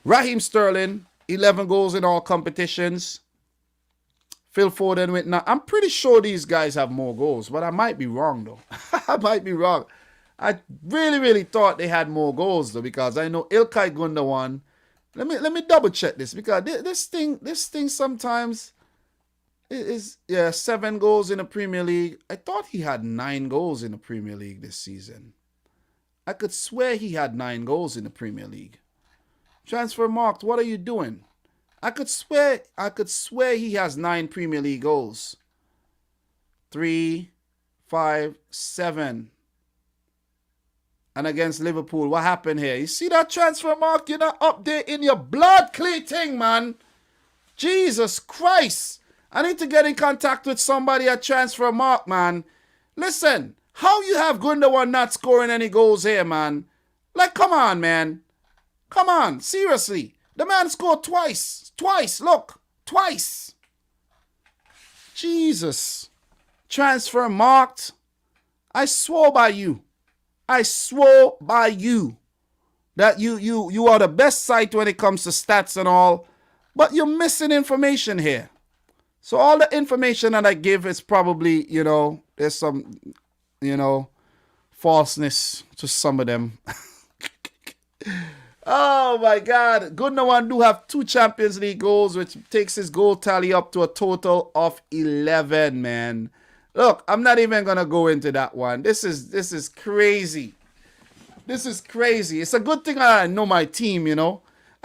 Raheem Sterling, 11 goals in all competitions. Phil Foden with 9. I'm pretty sure these guys have more goals, but I might be wrong though. I might be wrong. I really, really thought they had more goals though because I know Ilkay Gundogan. Let me double check this because this thing sometimes is 7 goals in the Premier League. I thought he had 9 goals in the Premier League this season. I could swear he had 9 goals in the Premier League. Transfer Marked, what are you doing? I could swear he has 9 Premier League goals. 3, 5, 7. And against Liverpool, what happened here? You see that Transfer Mark? You're not up there in your blood clay thing, man. Jesus Christ. I need to get in contact with somebody at Transfer Mark, man. Listen, how you have Gundogan not scoring any goals here, man? Like, come on, man. Come on, seriously. The man scored twice. Twice, look. Twice. Jesus. Transfer Marked. I swore by you. I swore by you that you are the best site when it comes to stats and all, but you're missing information here. So all the information that I give is probably, there's some, falseness to some of them. Oh my God. Gundogan do have 2 Champions League goals, which takes his goal tally up to a total of 11, man. Look, I'm not even going to go into that one. This is crazy. This is crazy. It's a good thing I know my team,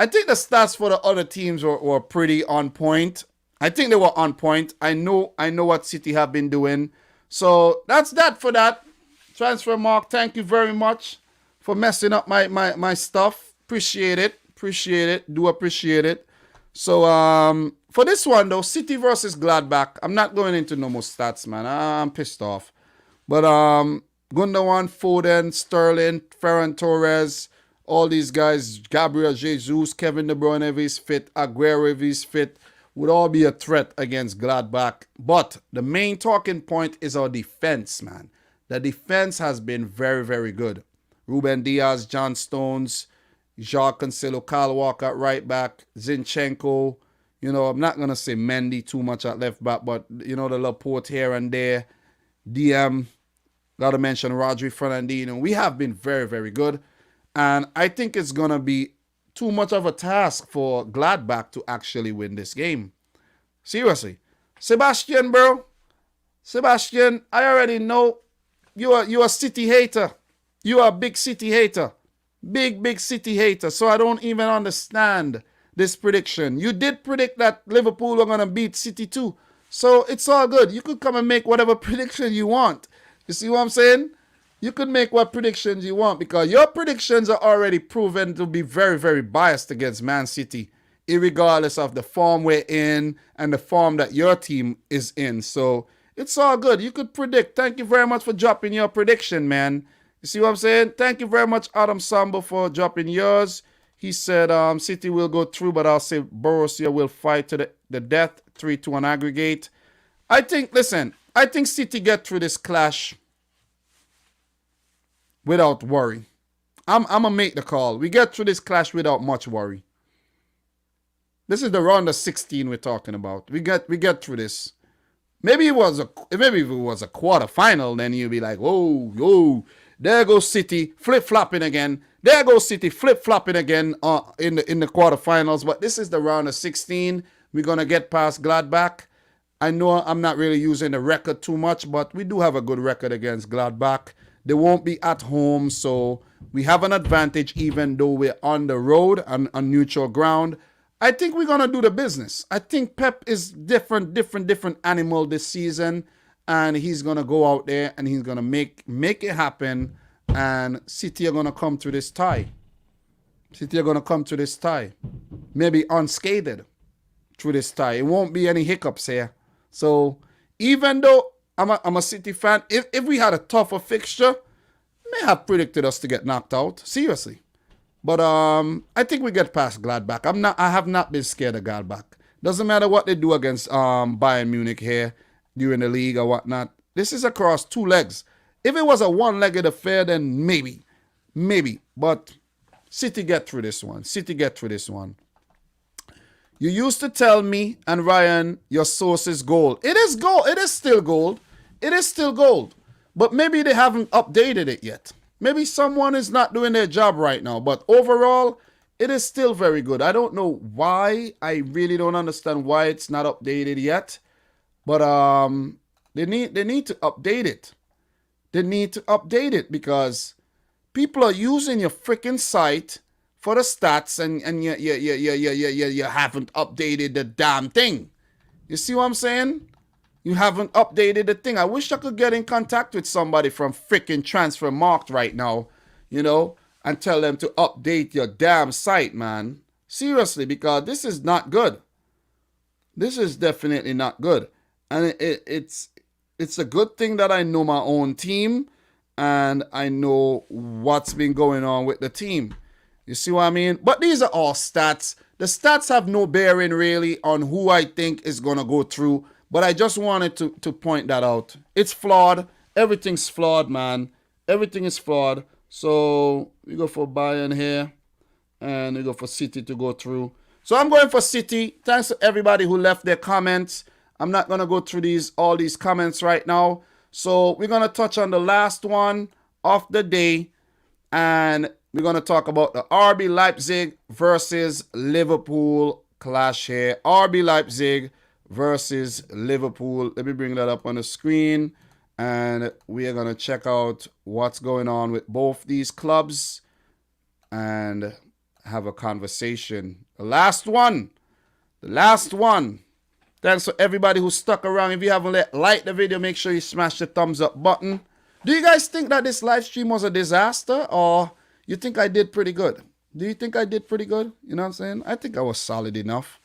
I think the stats for the other teams were pretty on point. I think they were on point. I know what City have been doing. So that's that for that. Transfer Mark, thank you very much for messing up my stuff. Appreciate it. Appreciate it. Do appreciate it. So for this one though, City versus Gladbach. I'm not going into no more stats, man. I'm pissed off. But Gundogan, Foden, Sterling, Ferran Torres, all these guys, Gabriel Jesus, Kevin De Bruyne if he's fit, Aguero if he's fit, would all be a threat against Gladbach. But the main talking point is our defense, man. The defense has been very, very good. Ruben Diaz, John Stones, Jacques Cancelo, Kyle Walker at right back, Zinchenko. You know, I'm not going to say Mendy too much at left back, but, you know, the Laporte here and there. DM, got to mention Rodri Fernandinho. We have been very, very good. And I think it's going to be too much of a task for Gladbach to actually win this game. Seriously. Sebastian, bro. Sebastian, I already know you're a City hater. You are a big City hater. Big City hater. So I don't even understand this prediction. You did predict that Liverpool were going to beat City too. So it's all good. You could come and make whatever prediction you want. You see what I'm saying? You could make what predictions you want because your predictions are already proven to be very, very biased against Man City, irregardless of the form we're in and the form that your team is in. So it's all good. You could predict. Thank you very much for dropping your prediction, man. You see what I'm saying? Thank you very much, Adam Sambo, for dropping yours. He said City will go through, but I'll say Borussia will fight to the death, 3-2 on aggregate. I think City get through this clash without worry. I'm going to make the call. We get through this clash without much worry. This is the round of 16 we're talking about. We get through this. Maybe if it was a quarterfinal, then you'd be like, whoa, there goes City flip-flopping again. There goes City flip-flopping again in the quarterfinals. But this is the round of 16. We're going to get past Gladbach. I know I'm not really using the record too much, but we do have a good record against Gladbach. They won't be at home, so we have an advantage even though we're on the road on neutral ground. I think we're going to do the business. I think Pep is different animal this season, and he's going to go out there and he's going to make it happen, and City are going to come to this tie. Maybe unscathed through this tie. It won't be any hiccups here. So even though I'm a City fan, if we had a tougher fixture, may have predicted us to get knocked out. Seriously. But I think we get past Gladbach. I have not been scared of Gladbach. Doesn't matter what they do against Bayern Munich here during the league or whatnot. This is across two legs. If it was a one-legged affair, then maybe. But City get through this one. You used to tell me and Ryan your source is gold. It is gold. It is still gold. But maybe they haven't updated it yet. Maybe someone is not doing their job right now. But overall, it is still very good. I don't know why. I really don't understand why it's not updated yet. But they need to update it. They need to update it because people are using your freaking site for the stats and you haven't updated the damn thing. You see what I'm saying? You haven't updated the thing. I wish I could get in contact with somebody from freaking Transfer Markt right now, you know, and tell them to update your damn site, man. Seriously, because this is not good. This is definitely not good. And it's a good thing that I know my own team and I know what's been going on with the team. You see what I mean? But these are all stats. The stats have no bearing really on who I think is going to go through. But I just wanted to point that out. It's flawed. Everything's flawed, man. Everything is flawed. So we go for Bayern here. And we go for City to go through. So I'm going for City. Thanks to everybody who left their comments. I'm not going to go through all these comments right now. So we're going to touch on the last one of the day. And we're going to talk about the RB Leipzig versus Liverpool clash here. RB Leipzig versus Liverpool. Let me bring that up on the screen. And we are going to check out what's going on with both these clubs and have a conversation. The last one Thanks for everybody who stuck around. If you haven't liked the video, make sure you smash the thumbs up button. Do you guys think that this live stream was a disaster, or you think I did pretty good? Do you think I did pretty good? You know what I'm saying? I think I was solid enough.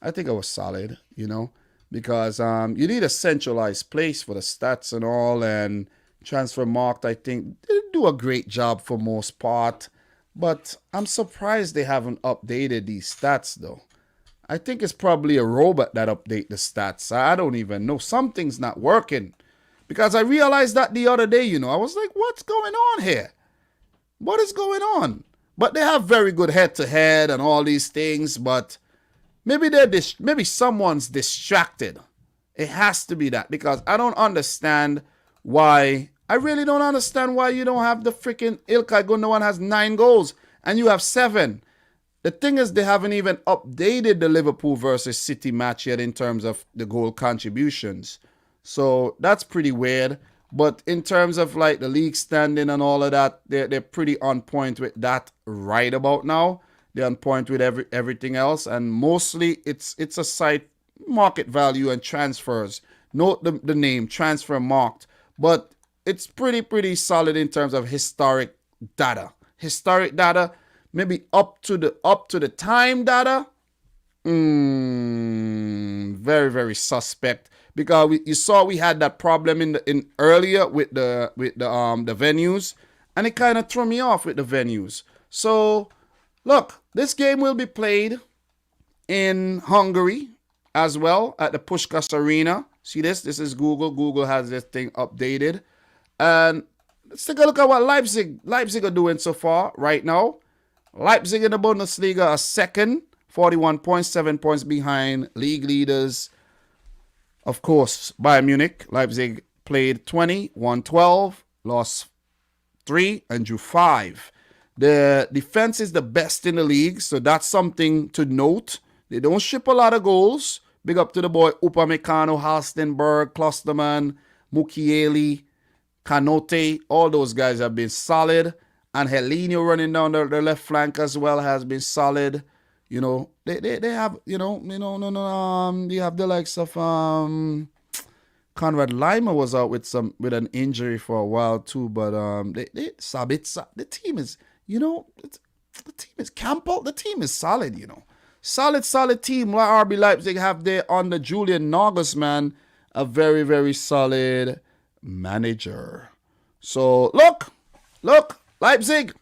I think I was solid, you know, because you need a centralized place for the stats and all, and Transfer Markt, I think, they do a great job for most part, but I'm surprised they haven't updated these stats, though. I think it's probably a robot that update the stats. I don't even know. Something's not working. Because I realized that the other day, you know, I was like, what's going on here? What is going on? But they have very good head-to-head and all these things, but maybe maybe someone's distracted. It has to be that, because I don't understand why. I really don't understand why you don't have the freaking Ilkay Gundogan has 9 goals and you have 7. The thing is, they haven't even updated the Liverpool versus City match yet in terms of the goal contributions. So that's pretty weird. But in terms of like the league standing and all of that, they're pretty on point with that right about now. They're on point with everything else. And mostly it's a site market value and transfers. Note the name, Transfer Markt. But it's pretty solid in terms of historic data. Historic data. Maybe up to the time data, very suspect, because you saw we had that problem in earlier with the venues, and it kind of threw me off with the venues. So look, this game will be played in Hungary as well at the Puskás Arena. See this? This is Google. Google has this thing updated, and let's take a look at what Leipzig are doing so far right now. Leipzig in the Bundesliga are second, 41 points, 7 points behind league leaders. Of course, Bayern Munich. Leipzig played 20, won 12, lost 3, and drew 5. The defense is the best in the league, so that's something to note. They don't ship a lot of goals. Big up to the boy Upamecano, Halstenberg, Klosterman, Mukiele, Kanote. All those guys have been solid. And Helinho running down the left flank as well has been solid. You know, they have, you have the likes of Conrad Lima was out with an injury for a while too, but the team is, you know, the team is Campbell, the team is solid, you know. Solid team. Like RB Leipzig have there under Julian Nagelsmann, a very solid manager. So look. Leipzig,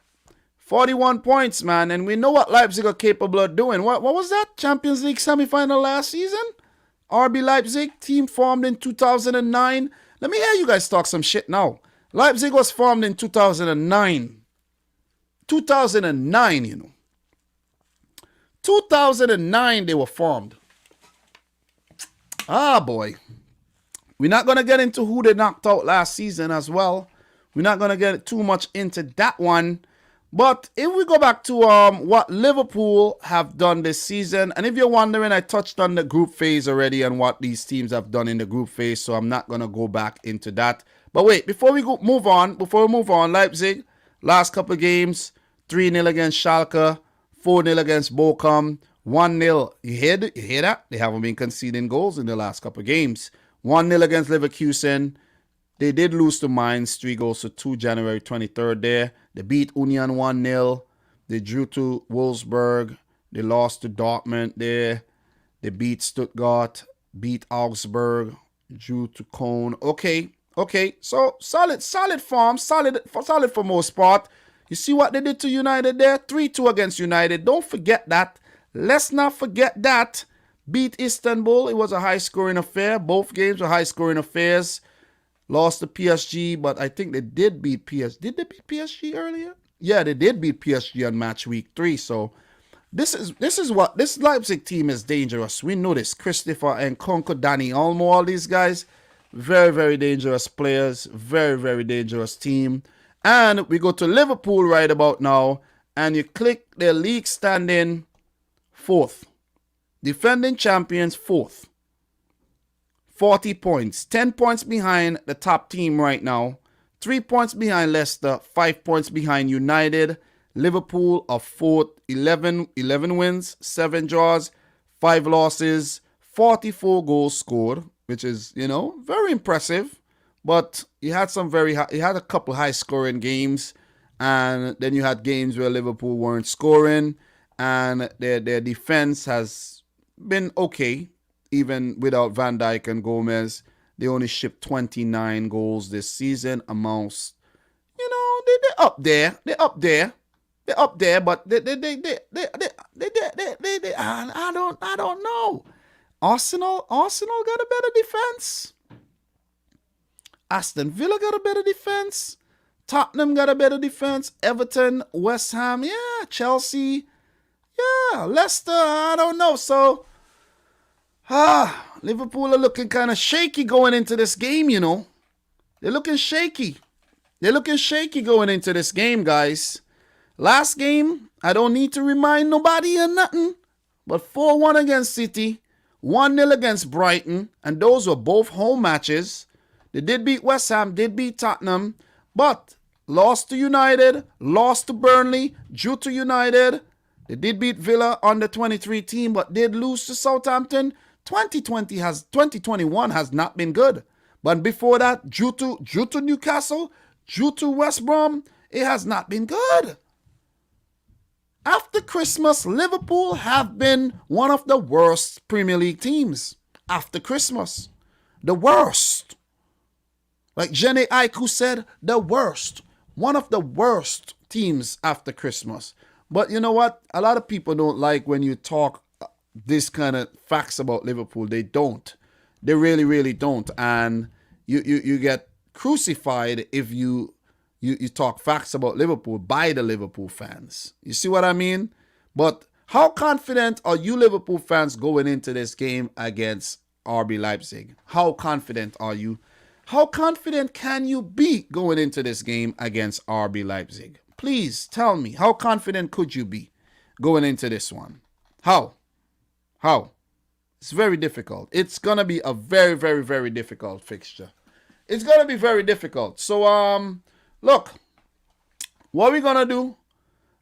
41 points, man. And we know what Leipzig are capable of doing. What was that? Champions League semifinal last season? RB Leipzig, team formed in 2009. Let me hear you guys talk some shit now. Leipzig was formed in 2009. 2009, you know. 2009 they were formed. Ah, boy. We're not going to get into who they knocked out last season as well. We're not going to get too much into that one. But if we go back to what Liverpool have done this season, and if you're wondering, I touched on the group phase already and what these teams have done in the group phase, so I'm not going to go back into that. But wait, before we move on, Leipzig, last couple of games, 3-0 against Schalke, 4-0 against Bochum, 1-0. You hear that? They haven't been conceding goals in the last couple of games. 1-0 against Leverkusen. They did lose to Mainz, 3-2 January 23rd there. They beat Union 1-0. They drew to Wolfsburg. They lost to Dortmund there. They beat Stuttgart, beat Augsburg, drew to Cologne. Okay. So solid form, solid for most part. You see what they did to United there? 3-2 against United. Don't forget that. Let's not forget that. Beat Istanbul. It was a high-scoring affair. Both games were high-scoring affairs. Lost to PSG, but I think they did beat PSG. Did they beat PSG earlier? Yeah, they did beat PSG on match week 3. So this is what this Leipzig team is dangerous. We know this. Christopher and Nkunku, Dani Olmo, all these guys, very dangerous players, very dangerous team. And we go to Liverpool right about now, and you click their league standing 4th, defending champions 4th. 40 points, 10 points behind the top team right now, 3 points behind Leicester, 5 points behind United. Liverpool are 4th, 11 wins, 7 draws, 5 losses, 44 goals scored, which is, you know, very impressive. But he had he had a couple high scoring games, and then you had games where Liverpool weren't scoring, and their defense has been okay, even without Van Dijk and Gomez. They only shipped 29 goals this season amongst, you know, they're up there. They're up there. They're up there, but I don't know. Arsenal got a better defense. Aston Villa got a better defense. Tottenham got a better defense. Everton, West Ham, yeah, Chelsea, yeah, Leicester, I don't know. So, Liverpool are looking kind of shaky going into this game, you know. They're looking shaky. They're looking shaky going into this game, guys. Last game, I don't need to remind nobody or nothing, but 4-1 against City, 1-0 against Brighton, and those were both home matches. They did beat West Ham, did beat Tottenham, but lost to United, lost to Burnley, drew to United. They did beat Villa under 23 team, but did lose to Southampton. 2021 has not been good. But before that, due to Newcastle, due to West Brom, it has not been good. After Christmas, Liverpool have been one of the worst Premier League teams. After Christmas. The worst. Like Jenny Aiku said, the worst. One of the worst teams after Christmas. But you know what? A lot of people don't like when you talk this kind of facts about Liverpool. They don't. They really, really don't. And you get crucified if you talk facts about Liverpool by the Liverpool fans. You see what I mean? But how confident are you Liverpool fans going into this game against RB Leipzig? How confident are you? How confident can you be going into this game against RB Leipzig? Please tell me, how confident could you be going into this one? How? It's very difficult. It's going to be a very, very, very difficult fixture. It's going to be very difficult. So, look, what we're going to do,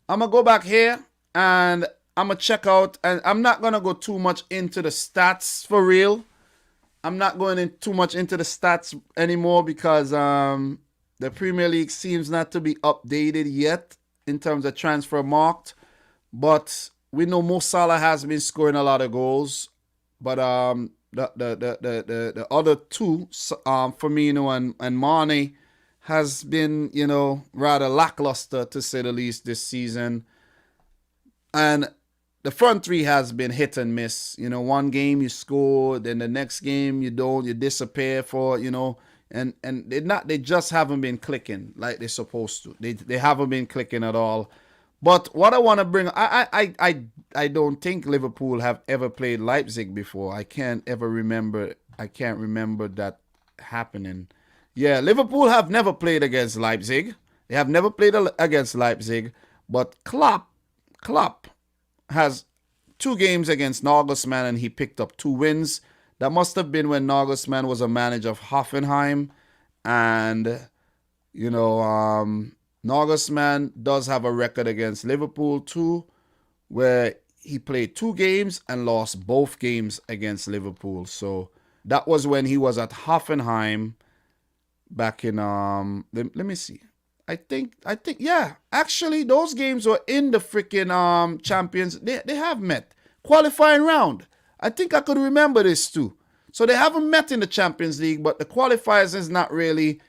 I'm going to go back here and I'm going to check out, and I'm not going to go too much into the stats for real. I'm not going in too much into the stats anymore because the Premier League seems not to be updated yet in terms of transfer marked. But we know Mo Salah has been scoring a lot of goals. But the other two, Firmino and Mane, has been, you know, rather lackluster to say the least this season. And the front three has been hit and miss. You know, one game you score, then the next game you don't, you disappear for, you know, and they just haven't been clicking like they're supposed to. They haven't been clicking at all. But what I want to bring, I don't think Liverpool have ever played Leipzig before. I can't remember that happening. Yeah, Liverpool have never played against Leipzig. They have never played against Leipzig. But Klopp has 2 games against Nagelsmann, and he picked up 2 wins. That must have been when Nagelsmann was a manager of Hoffenheim. And, you know, Nagelsmann does have a record against Liverpool too, where he played 2 games and lost both games against Liverpool. So that was when he was at Hoffenheim back in, let me see. I think, yeah. Actually, those games were in the freaking Champions. They have met. Qualifying round. I think I could remember this too. So they haven't met in the Champions League, but the qualifiers is not really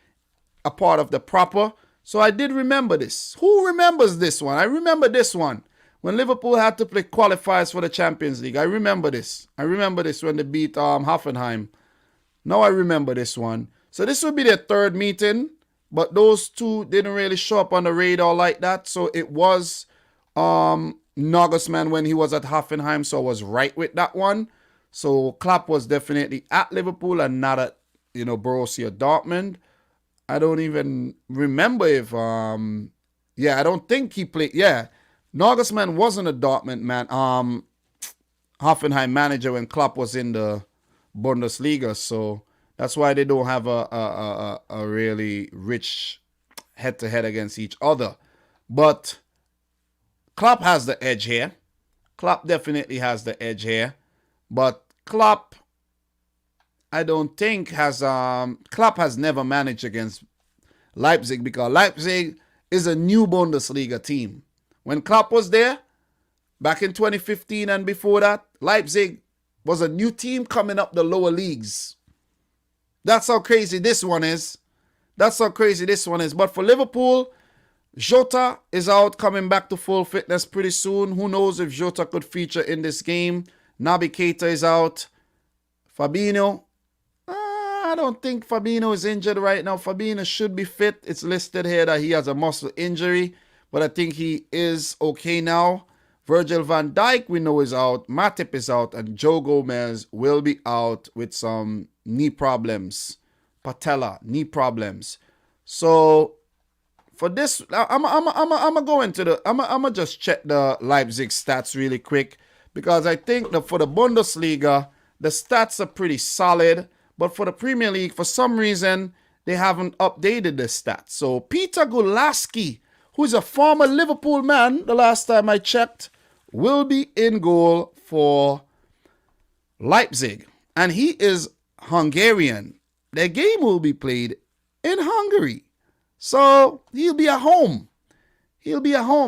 a part of the proper. So I did remember this. Who remembers this one? I remember this one. When Liverpool had to play qualifiers for the Champions League. I remember this. I remember this when they beat Hoffenheim. Now I remember this one. So this will be their 3rd meeting. But those 2 didn't really show up on the radar like that. So it was Nagelsmann when he was at Hoffenheim. So I was right with that one. So Klopp was definitely at Liverpool and not at, you know, Borussia Dortmund. I don't even remember if, I don't think he played. Yeah, Nagelsmann wasn't a Dortmund man, Hoffenheim manager when Klopp was in the Bundesliga. So that's why they don't have a really rich head-to-head against each other. But Klopp has the edge here. Klopp definitely has the edge here. But Klopp, I don't think Klopp has never managed against Leipzig because Leipzig is a new Bundesliga team. When Klopp was there, back in 2015 and before that, Leipzig was a new team coming up the lower leagues. That's how crazy this one is. But for Liverpool, Jota is out, coming back to full fitness pretty soon. Who knows if Jota could feature in this game. Naby Keita is out. Fabinho, I don't think Fabinho is injured right now. Fabinho should be fit. It's listed here that he has a muscle injury, but I think he is okay now. Virgil van Dijk, we know, is out. Matip is out, and Joe Gomez will be out with some knee problems. Patella, knee problems. So for this, I'm gonna just check the Leipzig stats really quick, because I think that for the Bundesliga, the stats are pretty solid. But for the Premier League, for some reason, they haven't updated the stats. So Peter Gulaski, who's a former Liverpool man, the last time I checked, will be in goal for Leipzig. And he is Hungarian. The game will be played in Hungary. So he'll be at home.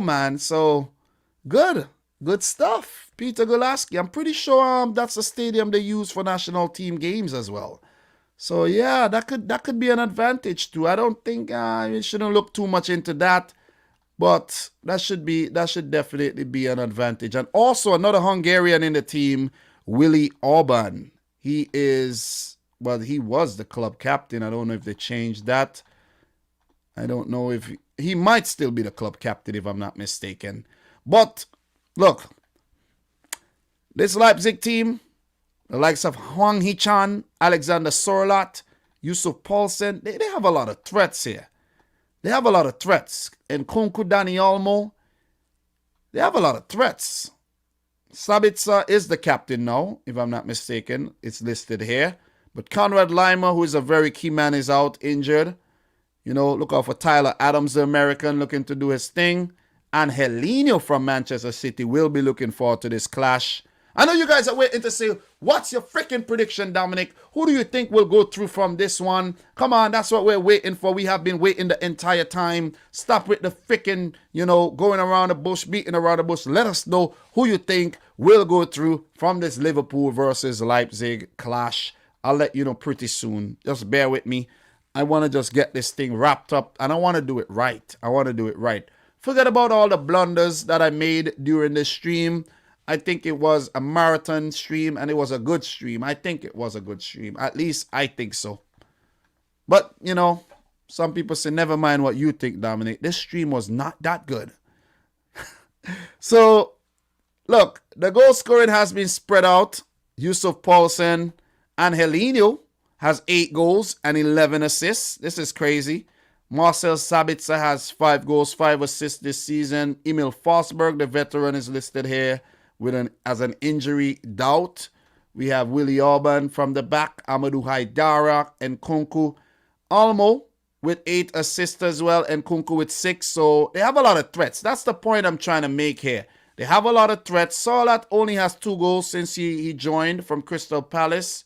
Man. So good stuff. Peter Gulaski. I'm pretty sure that's the stadium they use for national team games as well. So yeah, that could be an advantage too. I don't think you shouldn't look too much into that, but that should definitely be an advantage. And also another Hungarian in the team, Willy Orban. He was the club captain. I don't know if they changed that. I don't know if he might still be the club captain if I'm not mistaken. But look, this Leipzig team, the likes of Hwang Hee-chan, Alexander Sorloth, Yusuf Poulsen, they have a lot of threats here. And Kunku Dani Olmo, they have a lot of threats. Sabitzer is the captain now, if I'm not mistaken. It's listed here. But Conrad Lima, who is a very key man, is out injured. Look out for Tyler Adams, the American, looking to do his thing. And Helinho from Manchester City will be looking forward to this clash. I know you guys are waiting to say, what's your freaking prediction, Dominic? Who do you think will go through from this one? Come on, that's what we're waiting for. We have been waiting the entire time. Stop with the freaking, going around the bush, beating around the bush. Let us know who you think will go through from this Liverpool versus Leipzig clash. I'll let you know pretty soon. Just bear with me. I want to just get this thing wrapped up, and I want to do it right. Forget about all the blunders that I made during this stream. I think it was a marathon stream, and it was a good stream. I think it was a good stream. At least I think so. But, some people say, never mind what you think, Dominic. This stream was not that good. So, look, the goal scoring has been spread out. Yusuf Poulsen and Helinho has 8 goals and 11 assists. This is crazy. Marcel Sabitzer has 5 goals, 5 assists this season. Emil Forsberg, the veteran, is listed here as an injury doubt. We have Willy Orban from the back, Amadou Haidara, and Kunku Olmo with 8 assists as well, and Kunku with 6. So they have a lot of threats. That's the point I'm trying to make here. They have a lot of threats. Sorloth only has 2 goals since he joined from Crystal Palace.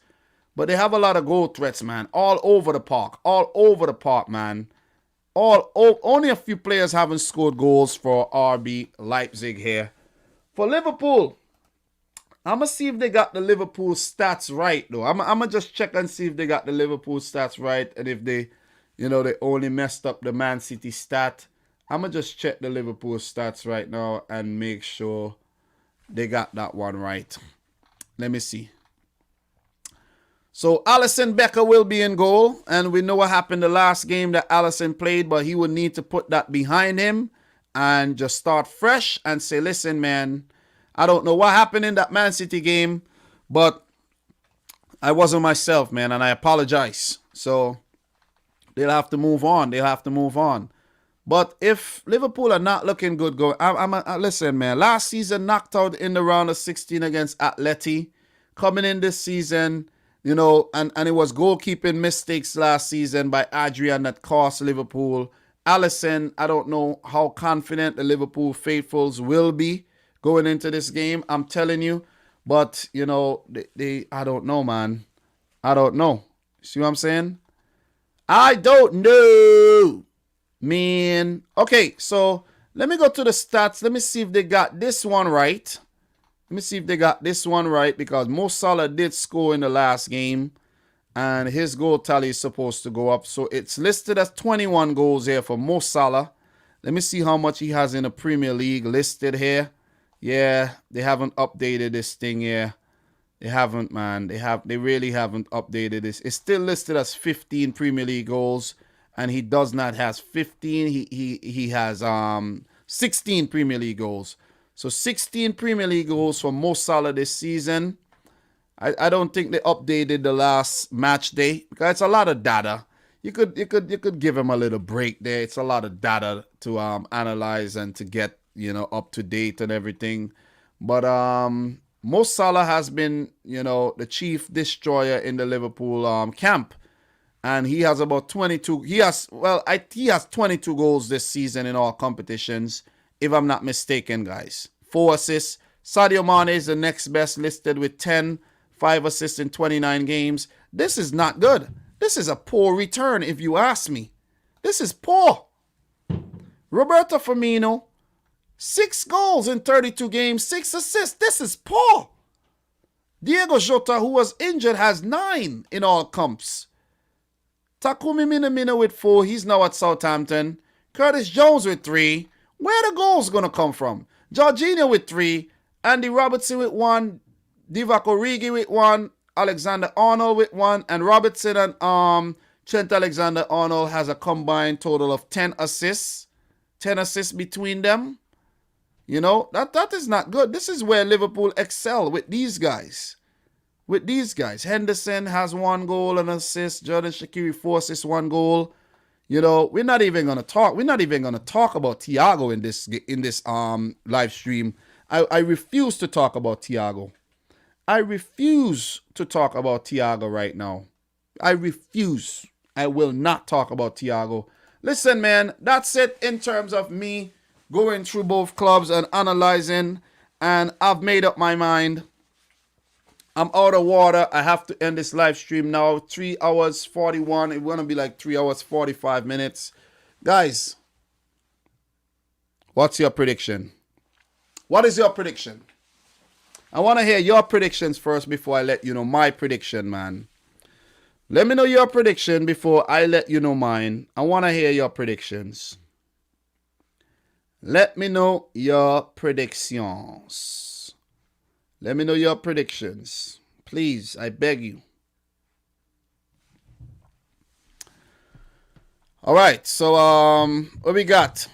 But they have a lot of goal threats, man. All over the park, man. Only a few players haven't scored goals for RB Leipzig here. For Liverpool, I'm going to see if they got the Liverpool stats right, though. I'm going to just check and see if they got the Liverpool stats right. And if they, they only messed up the Man City stat. I'm going to just check the Liverpool stats right now and make sure they got that one right. Let me see. So Alisson Becker will be in goal, and we know what happened the last game that Alisson played, but he would need to put that behind him and just start fresh and say, listen, man, I don't know what happened in that Man City game, but I wasn't myself, man, and I apologize. So they'll have to move on. But if Liverpool are not looking good going, listen, man, last season knocked out in the round of 16 against Atleti. Coming in this season, and it was goalkeeping mistakes last season by Adrian that cost Liverpool. Alisson, I don't know how confident the Liverpool faithfuls will be going into this game. I'm telling you. But, you know, I don't know, man. I don't know. See what I'm saying? I don't know, man. Okay, so let me go to the stats. Let me see if they got this one right. Let me see if they got this one right, because Mo Salah did score in the last game and his goal tally is supposed to go up. So it's listed as 21 goals here for Mo Salah. Let me see how much he has in the Premier League listed here. Yeah, they haven't updated this thing here. They haven't, man. They really haven't updated this. It's still listed as 15 Premier League goals, and he does not have 15. He has 16 Premier League goals. So 16 Premier League goals for Mo Salah this season. I don't think they updated the last match day because it's a lot of data. You could give him a little break there. It's a lot of data to analyze and to get, you know, up to date and everything. But Mo Salah has been, you know, the chief destroyer in the Liverpool camp, and he has about 22. He has 22 goals this season in all competitions, if I'm not mistaken, guys. 4 assists. Sadio Mane is the next best, listed with 10, 5 assists in 29 games. This is not good. This is a poor return, if you ask me. This is poor. Roberto Firmino, 6 goals in 32 games, 6 assists. This is poor. Diego Jota, who was injured, has 9 in all comps. Takumi Minamino with 4. He's now at Southampton. Curtis Jones with 3. Where are the goals going to come from? Jorginho with 3. Andy Robertson with 1. Divock Origi with 1. Alexander-Arnold with 1. And Robertson and Trent Alexander-Arnold has a combined total of 10 assists. 10 assists between them. You know, that is not good. This is where Liverpool excel with these guys. With these guys. Henderson has 1 goal and assist. Jordan Shaqiri 4 assists, 1 goal. You know, we're not even gonna talk. We're not even gonna talk about Thiago in this live stream. I refuse to talk about Thiago. I refuse to talk about Thiago right now. I refuse. I will not talk about Thiago. Listen, man, that's it in terms of me going through both clubs and analyzing, and I've made up my mind. I'm out of water. I have to end this live stream now. 3 hours 41. It's going to be like 3 hours 45 minutes. Guys, what's your prediction? What is your prediction? I want to hear your predictions first before I let you know my prediction, man. Let me know your prediction before I let you know mine. I want to hear your predictions. Let me know your predictions. Let me know your predictions. Please, I beg you. All right, so what we got?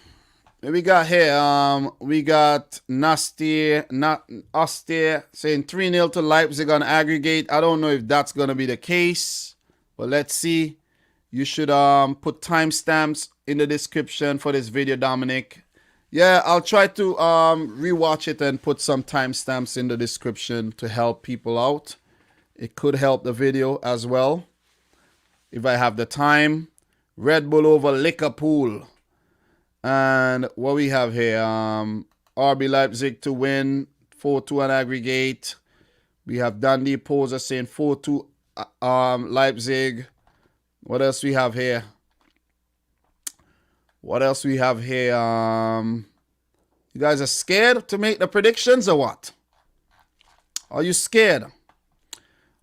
What we got here? We got Austere saying 3-0 to Leipzig on aggregate. I don't know if that's gonna be the case, but let's see. You should put timestamps in the description for this video, Dominic. Yeah, I'll try to rewatch it and put some timestamps in the description to help people out. It could help the video as well if I have the time. Red Bull over Liverpool. And what we have here, RB Leipzig to win 4-2 on aggregate. We have Dundee Poser saying 4-2 Leipzig. What else we have here? What else we have here? You guys are scared to make the predictions or what? Are you scared?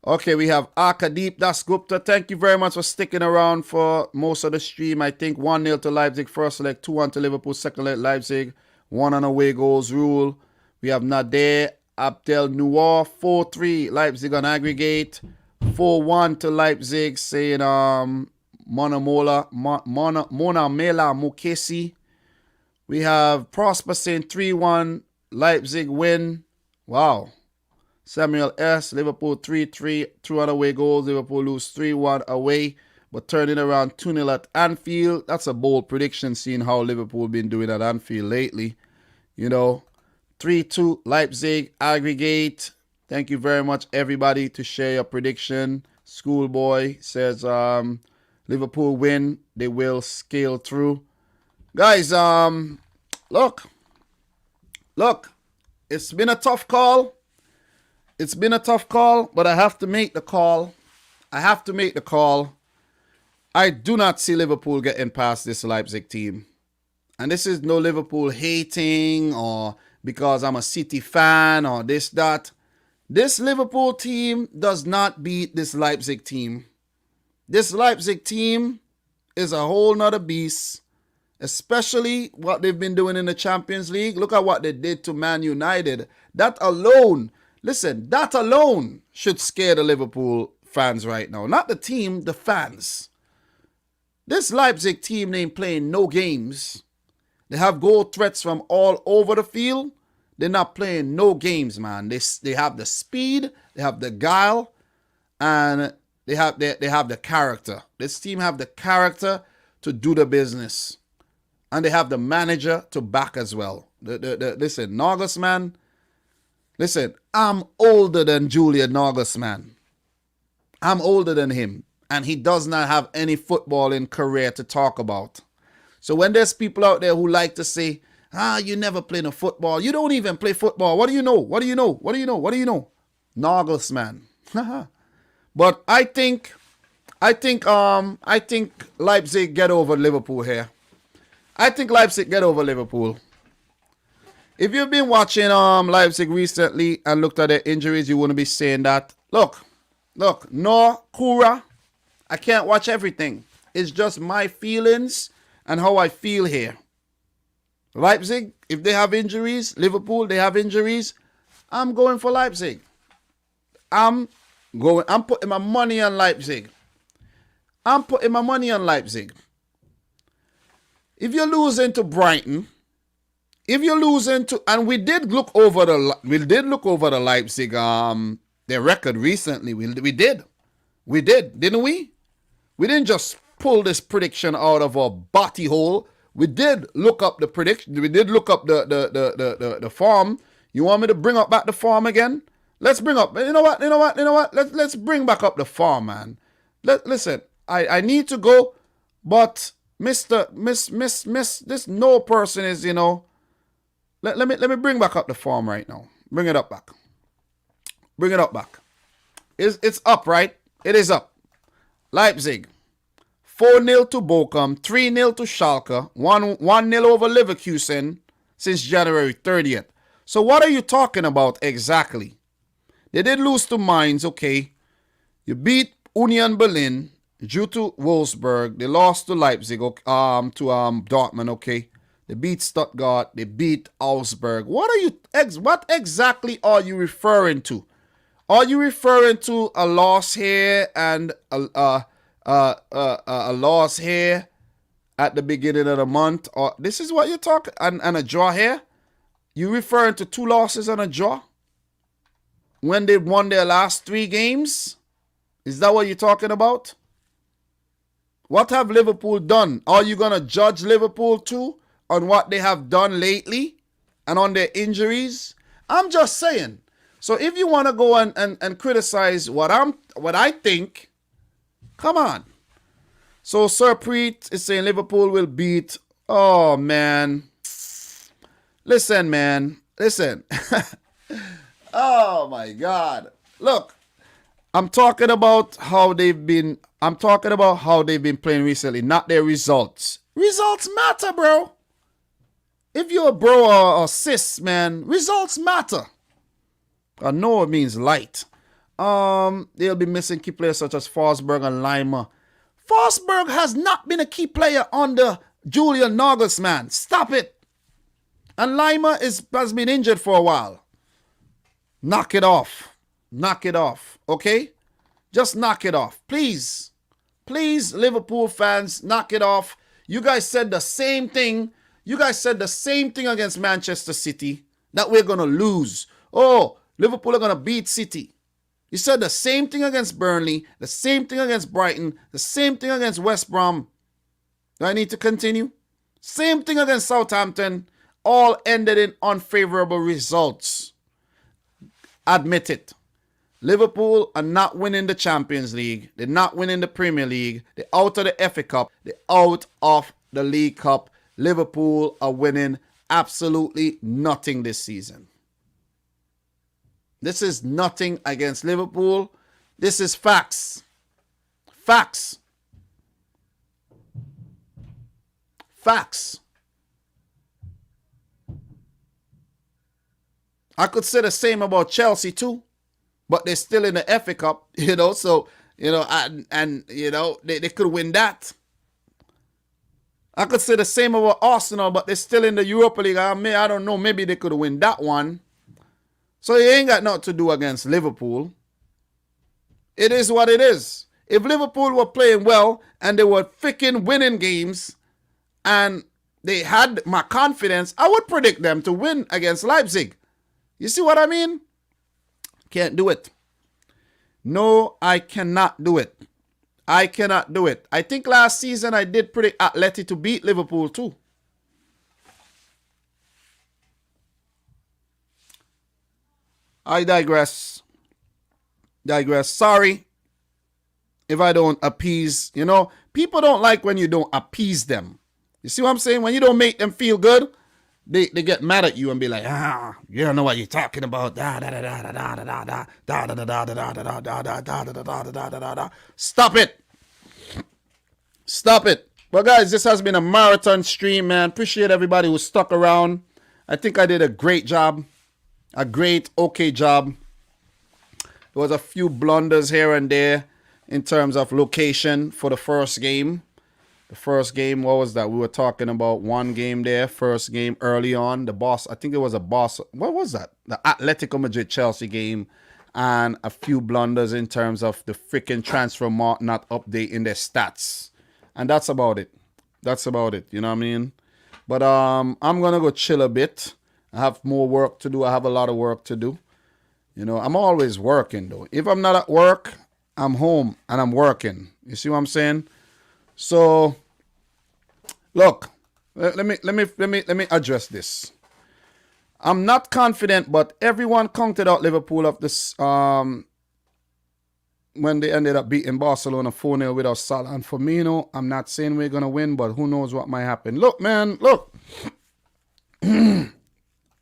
Okay, we have Akadeep Das Gupta. Thank you very much for sticking around for most of the stream. I think 1-0 to Leipzig. First leg, 2-1 to Liverpool. Second leg, Leipzig. 1 on away goals rule. We have Nader Abdel Noor. 4-3 Leipzig on aggregate. 4-1 to Leipzig, saying Mona Mela Mukesi. We have Prosper saying 3-1 Leipzig win. Wow. Samuel S. Liverpool 3-3. 2 away goals. Liverpool lose 3-1 away, but turning around 2-0 at Anfield. That's a bold prediction, seeing how Liverpool been doing at Anfield lately. You know, 3-2 Leipzig aggregate. Thank you very much, everybody, to share your prediction. Schoolboy says Liverpool win. They will scale through. Guys, look. It's been a tough call. It's been a tough call, but I have to make the call. I do not see Liverpool getting past this Leipzig team. And this is no Liverpool hating or because I'm a City fan or this, that. This Liverpool team does not beat this Leipzig team. This Leipzig team is a whole nother beast, especially what they've been doing in the Champions League. Look at what they did to Man United. That alone should scare the Liverpool fans right now. Not the team, the fans. This Leipzig team ain't playing no games. They have goal threats from all over the field. They're not playing no games, man. They have the speed, they have the guile, and they have the character. This team have the character to do the business. And they have the manager to back as well. Listen, Nagelsmann, listen, I'm older than Julian Nagelsmann. I'm older than him. And he does not have any footballing career to talk about. So when there's people out there who like to say, you never play no football. You don't even play football. What do you know? What do you know? What do you know? What do you know? Nagelsmann. But I think Leipzig get over Liverpool here. I think Leipzig get over Liverpool. If you've been watching Leipzig recently and looked at their injuries, you wouldn't be saying that. Look, no Kura. I can't watch everything. It's just my feelings and how I feel here. Leipzig, if they have injuries, Liverpool, they have injuries, I'm going for Leipzig. I'm putting my money on Leipzig. If you're losing to Brighton, and we did look over the Leipzig their record recently. We did, didn't we? We didn't just pull this prediction out of our body hole. We did look up the prediction. We did look up the form. You want me to bring up back the form again? Let's bring up. You know what? Let's bring back up the form, man. Listen, I need to go, but Miss, this no person is, Let me bring back up the form right now. Bring it up back. It's up, right? It is up. Leipzig. 4-0 to Bochum, 3-0 to Schalke, 1-0 over Leverkusen since January 30th. So what are you talking about exactly? They did lose to Mainz, okay. You beat Union Berlin, drew to Wolfsburg. They lost to Leipzig, to Dortmund, okay. They beat Stuttgart. They beat Augsburg. What exactly are you referring to? Are you referring to a loss here and a loss here at the beginning of the month? Or this is what you're talking, and a draw here? You referring to 2 losses and a draw? When they won their last 3 games? Is that what you're talking about? What have Liverpool done? Are you going to judge Liverpool too on what they have done lately and on their injuries? I'm just saying. So if you want to go and criticize what I think, come on. So Sir Preet is saying Liverpool will beat. Oh, man. Listen, man. Listen. Oh, my God. Look, I'm talking about how they've been playing recently, not their results. Results matter, bro. If you're a bro or sis, man, results matter. I know it means light. They'll be missing key players such as Forsberg and Lima. Forsberg has not been a key player under Julian Nagelsmann. Stop it. And Lima has been injured for a while. Knock it off. Okay? Just knock it off. Please, Liverpool fans, knock it off. You guys said the same thing. Against Manchester City, that we're going to lose. Oh, Liverpool are going to beat City. You said the same thing against Burnley, the same thing against Brighton, the same thing against West Brom. Do I need to continue? Same thing against Southampton. All ended in unfavorable results. Admit it. Liverpool are not winning the Champions League. They're not winning the Premier League. They're out of the FA Cup. They're out of the League Cup. Liverpool are winning absolutely nothing this season. This is nothing against Liverpool. This is facts. Facts. Facts. I could say the same about Chelsea too, but they're still in the FA Cup, so, and they could win that. I could say the same about Arsenal, but they're still in the Europa League. I don't know, maybe they could win that one. So it ain't got nothing to do against Liverpool. It is what it is. If Liverpool were playing well and they were freaking winning games and they had my confidence, I would predict them to win against Leipzig. You see what I mean? Can't do it. No, I cannot do it. I cannot do it. I think last season I did predict Atletico to beat Liverpool too. I digress. Sorry if I don't appease. People don't like when you don't appease them. You see what I'm saying? When you don't make them feel good, they get mad at you and be like, you don't know what you're talking about. Stop it. Stop it. Well, guys, this has been a marathon stream, man. Appreciate everybody who stuck around. I think I did a great job. A great, okay job. There was a few blunders here and there in terms of location for the first game. The first game, what was that? We were talking about one game there. First game early on. I think it was what was that? The Atletico Madrid Chelsea game. And a few blunders in terms of the freaking transfer mark not updating their stats. And that's about it. That's about it. You know what I mean? But I'm going to go chill a bit. I have more work to do. I have a lot of work to do. I'm always working though. If I'm not at work, I'm home and I'm working. You see what I'm saying? So, look, let me address this. I'm not confident, but everyone counted out Liverpool of this when they ended up beating Barcelona 4-0 without Salah and Firmino. I'm not saying we're gonna win, but who knows what might happen. Look, man, look.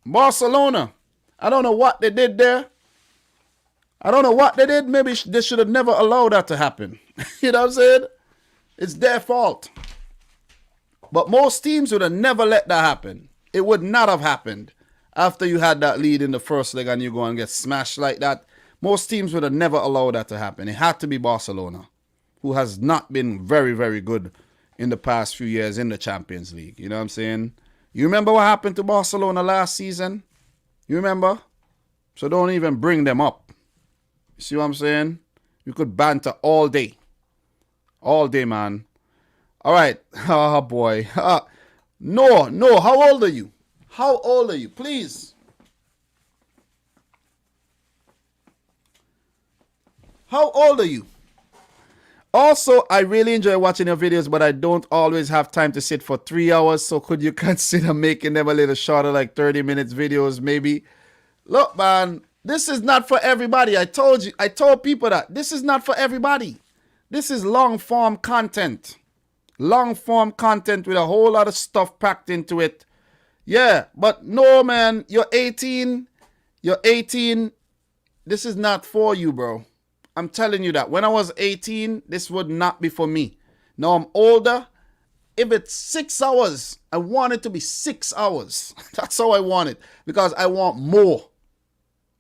Barcelona, I don't know what they did there. I don't know what they did. Maybe they should have never allowed that to happen. You know what I'm saying? It's their fault. But most teams would have never let that happen. It would not have happened after you had that lead in the first leg and you go and get smashed like that. Most teams would have never allowed that to happen. It had to be Barcelona, who has not been very, very good in the past few years in the Champions League. You know what I'm saying? You remember what happened to Barcelona last season? You remember? So don't even bring them up. You see what I'm saying? You could banter all day. All day, man. All right. Oh, boy. No. How old are you? How old are you? Please. How old are you? Also, I really enjoy watching your videos, but I don't always have time to sit for 3 hours. So could you consider making them a little shorter, like 30 minutes videos, maybe? Look, man, this is not for everybody. I told people that. This is not for everybody. This is long-form content. Long-form content with a whole lot of stuff packed into it. Yeah, but no, man, you're 18. You're 18. This is not for you, bro. I'm telling you that. When I was 18, this would not be for me. Now I'm older. If it's 6 hours, I want it to be 6 hours. That's how I want it. Because I want more.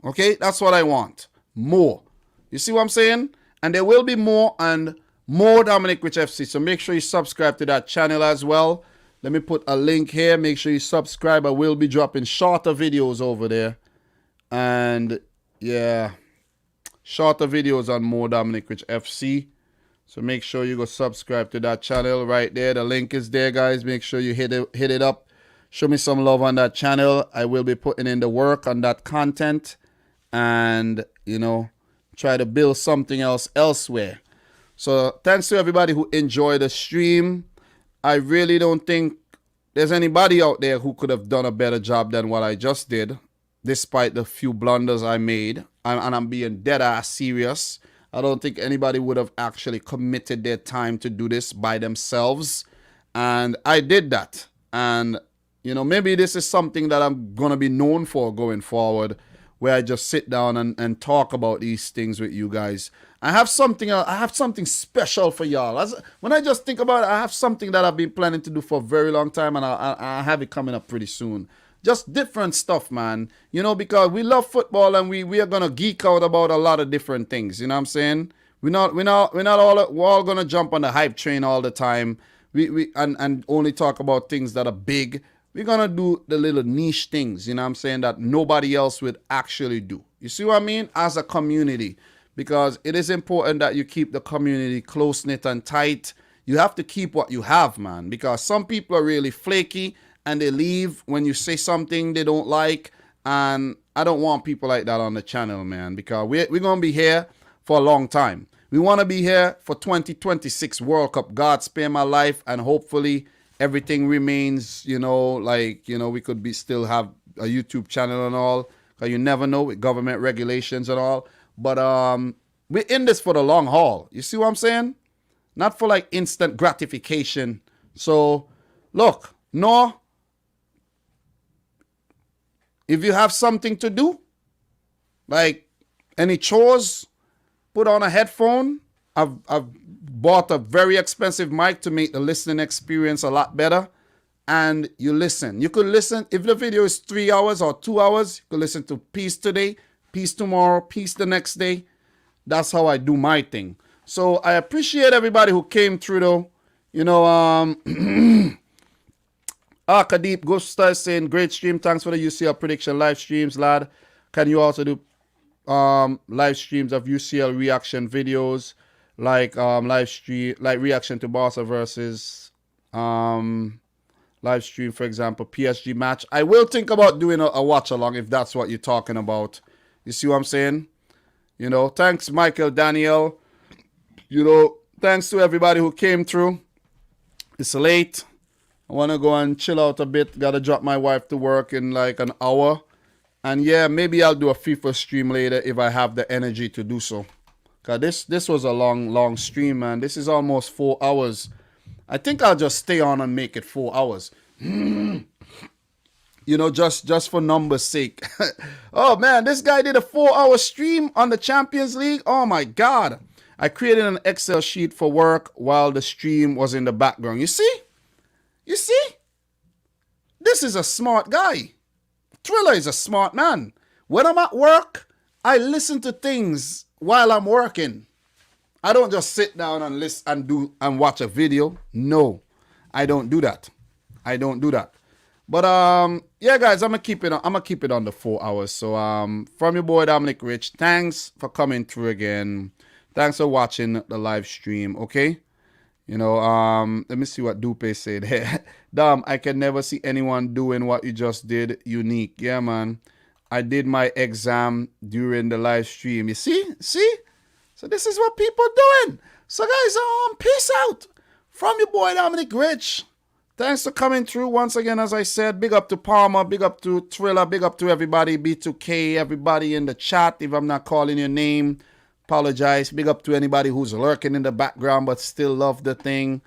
Okay? That's what I want. More. You see what I'm saying? And there will be more and more Dominic Rich FC. So make sure you subscribe to that channel as well. Let me put a link here. Make sure you subscribe. I will be dropping shorter videos over there. And yeah, shorter videos on more Dominic Rich FC. So make sure you go subscribe to that channel right there. The link is there, guys. Make sure you hit it up. Show me some love on that channel. I will be putting in the work on that content. And, try to build something else elsewhere. So thanks to everybody who enjoyed the stream. I really don't think there's anybody out there who could have done a better job than what I just did, despite the few blunders I made. And I'm being dead ass serious. I don't think anybody would have actually committed their time to do this by themselves. And I did that. And, maybe this is something that I'm going to be known for going forward, where I just sit down and talk about these things with you guys. I have something special for y'all. When I just think about it, I have something that I've been planning to do for a very long time, and I have it coming up pretty soon. Just different stuff, man. You know, because we love football and we are gonna geek out about a lot of different things. You know what I'm saying? We're all gonna jump on the hype train all the time. And only talk about things that are big. We're gonna do the little niche things, you know what I'm saying, that nobody else would actually do. You see what I mean? As a community. Because it is important that you keep the community close-knit and tight. You have to keep what you have, man. Because some people are really flaky and they leave when you say something they don't like. And I don't want people like that on the channel, man. Because we're going to be here for a long time. We want to be here for 2026 World Cup. God spare my life, and hopefully everything remains, you know, like, you know, we could still have a YouTube channel and all. Because you never know with government regulations and all. But we're in this for the long haul. You see what I'm saying? Not for like instant gratification. So, look, no. If you have something to do, like any chores, put on a headphone. I've bought a very expensive mic to make the listening experience a lot better. And you listen. You could listen. If the video is 3 hours or 2 hours, you could listen to Peace Today, Peace Tomorrow, Peace the next day. That's how I do my thing. So I appreciate everybody who came through though. You know, Kadeep Gusta is saying, great stream. Thanks for the UCL prediction live streams, lad. Can you also do live streams of UCL reaction videos, like reaction to Barca versus live stream, for example, PSG match? I will think about doing a watch along if that's what you're talking about. You see what I'm saying? You know, thanks, Michael, Daniel. You know, thanks to everybody who came through. It's late. I want to go and chill out a bit. Got to drop my wife to work in like an hour. And yeah, maybe I'll do a FIFA stream later if I have the energy to do so. Because this was a long stream, man. This is almost 4 hours. I think I'll just stay on and make it 4 hours. You know, just for numbers' sake. Oh, man, this guy did a 4-hour stream on the Champions League. Oh, my God. I created an Excel sheet for work while the stream was in the background. You see? You see? This is a smart guy. Thriller is a smart man. When I'm at work, I listen to things while I'm working. I don't just sit down and listen and watch a video. No, I don't do that. I don't do that. But yeah, guys, I'm gonna keep it on the 4 hours. So from your boy Dominic Rich, thanks for coming through again. Thanks for watching the live stream. Okay. You know, let me see what Dupe said here. Dom, I can never see anyone doing what you just did unique. Yeah, man. I did my exam during the live stream. You see? See? So this is what people doing. So guys, peace out from your boy Dominic Rich. Thanks for coming through once again. As I said, big up to Palmer, big up to Thriller, big up to everybody, B2K, everybody in the chat. If I'm not calling your name, apologize. Big up to anybody who's lurking in the background but still love the thing.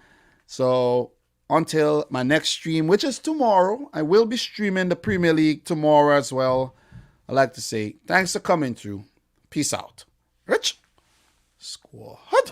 So until my next stream, which is tomorrow, I will be streaming the Premier League tomorrow as well. I'd like to say thanks for coming through. Peace out. Rich Squad.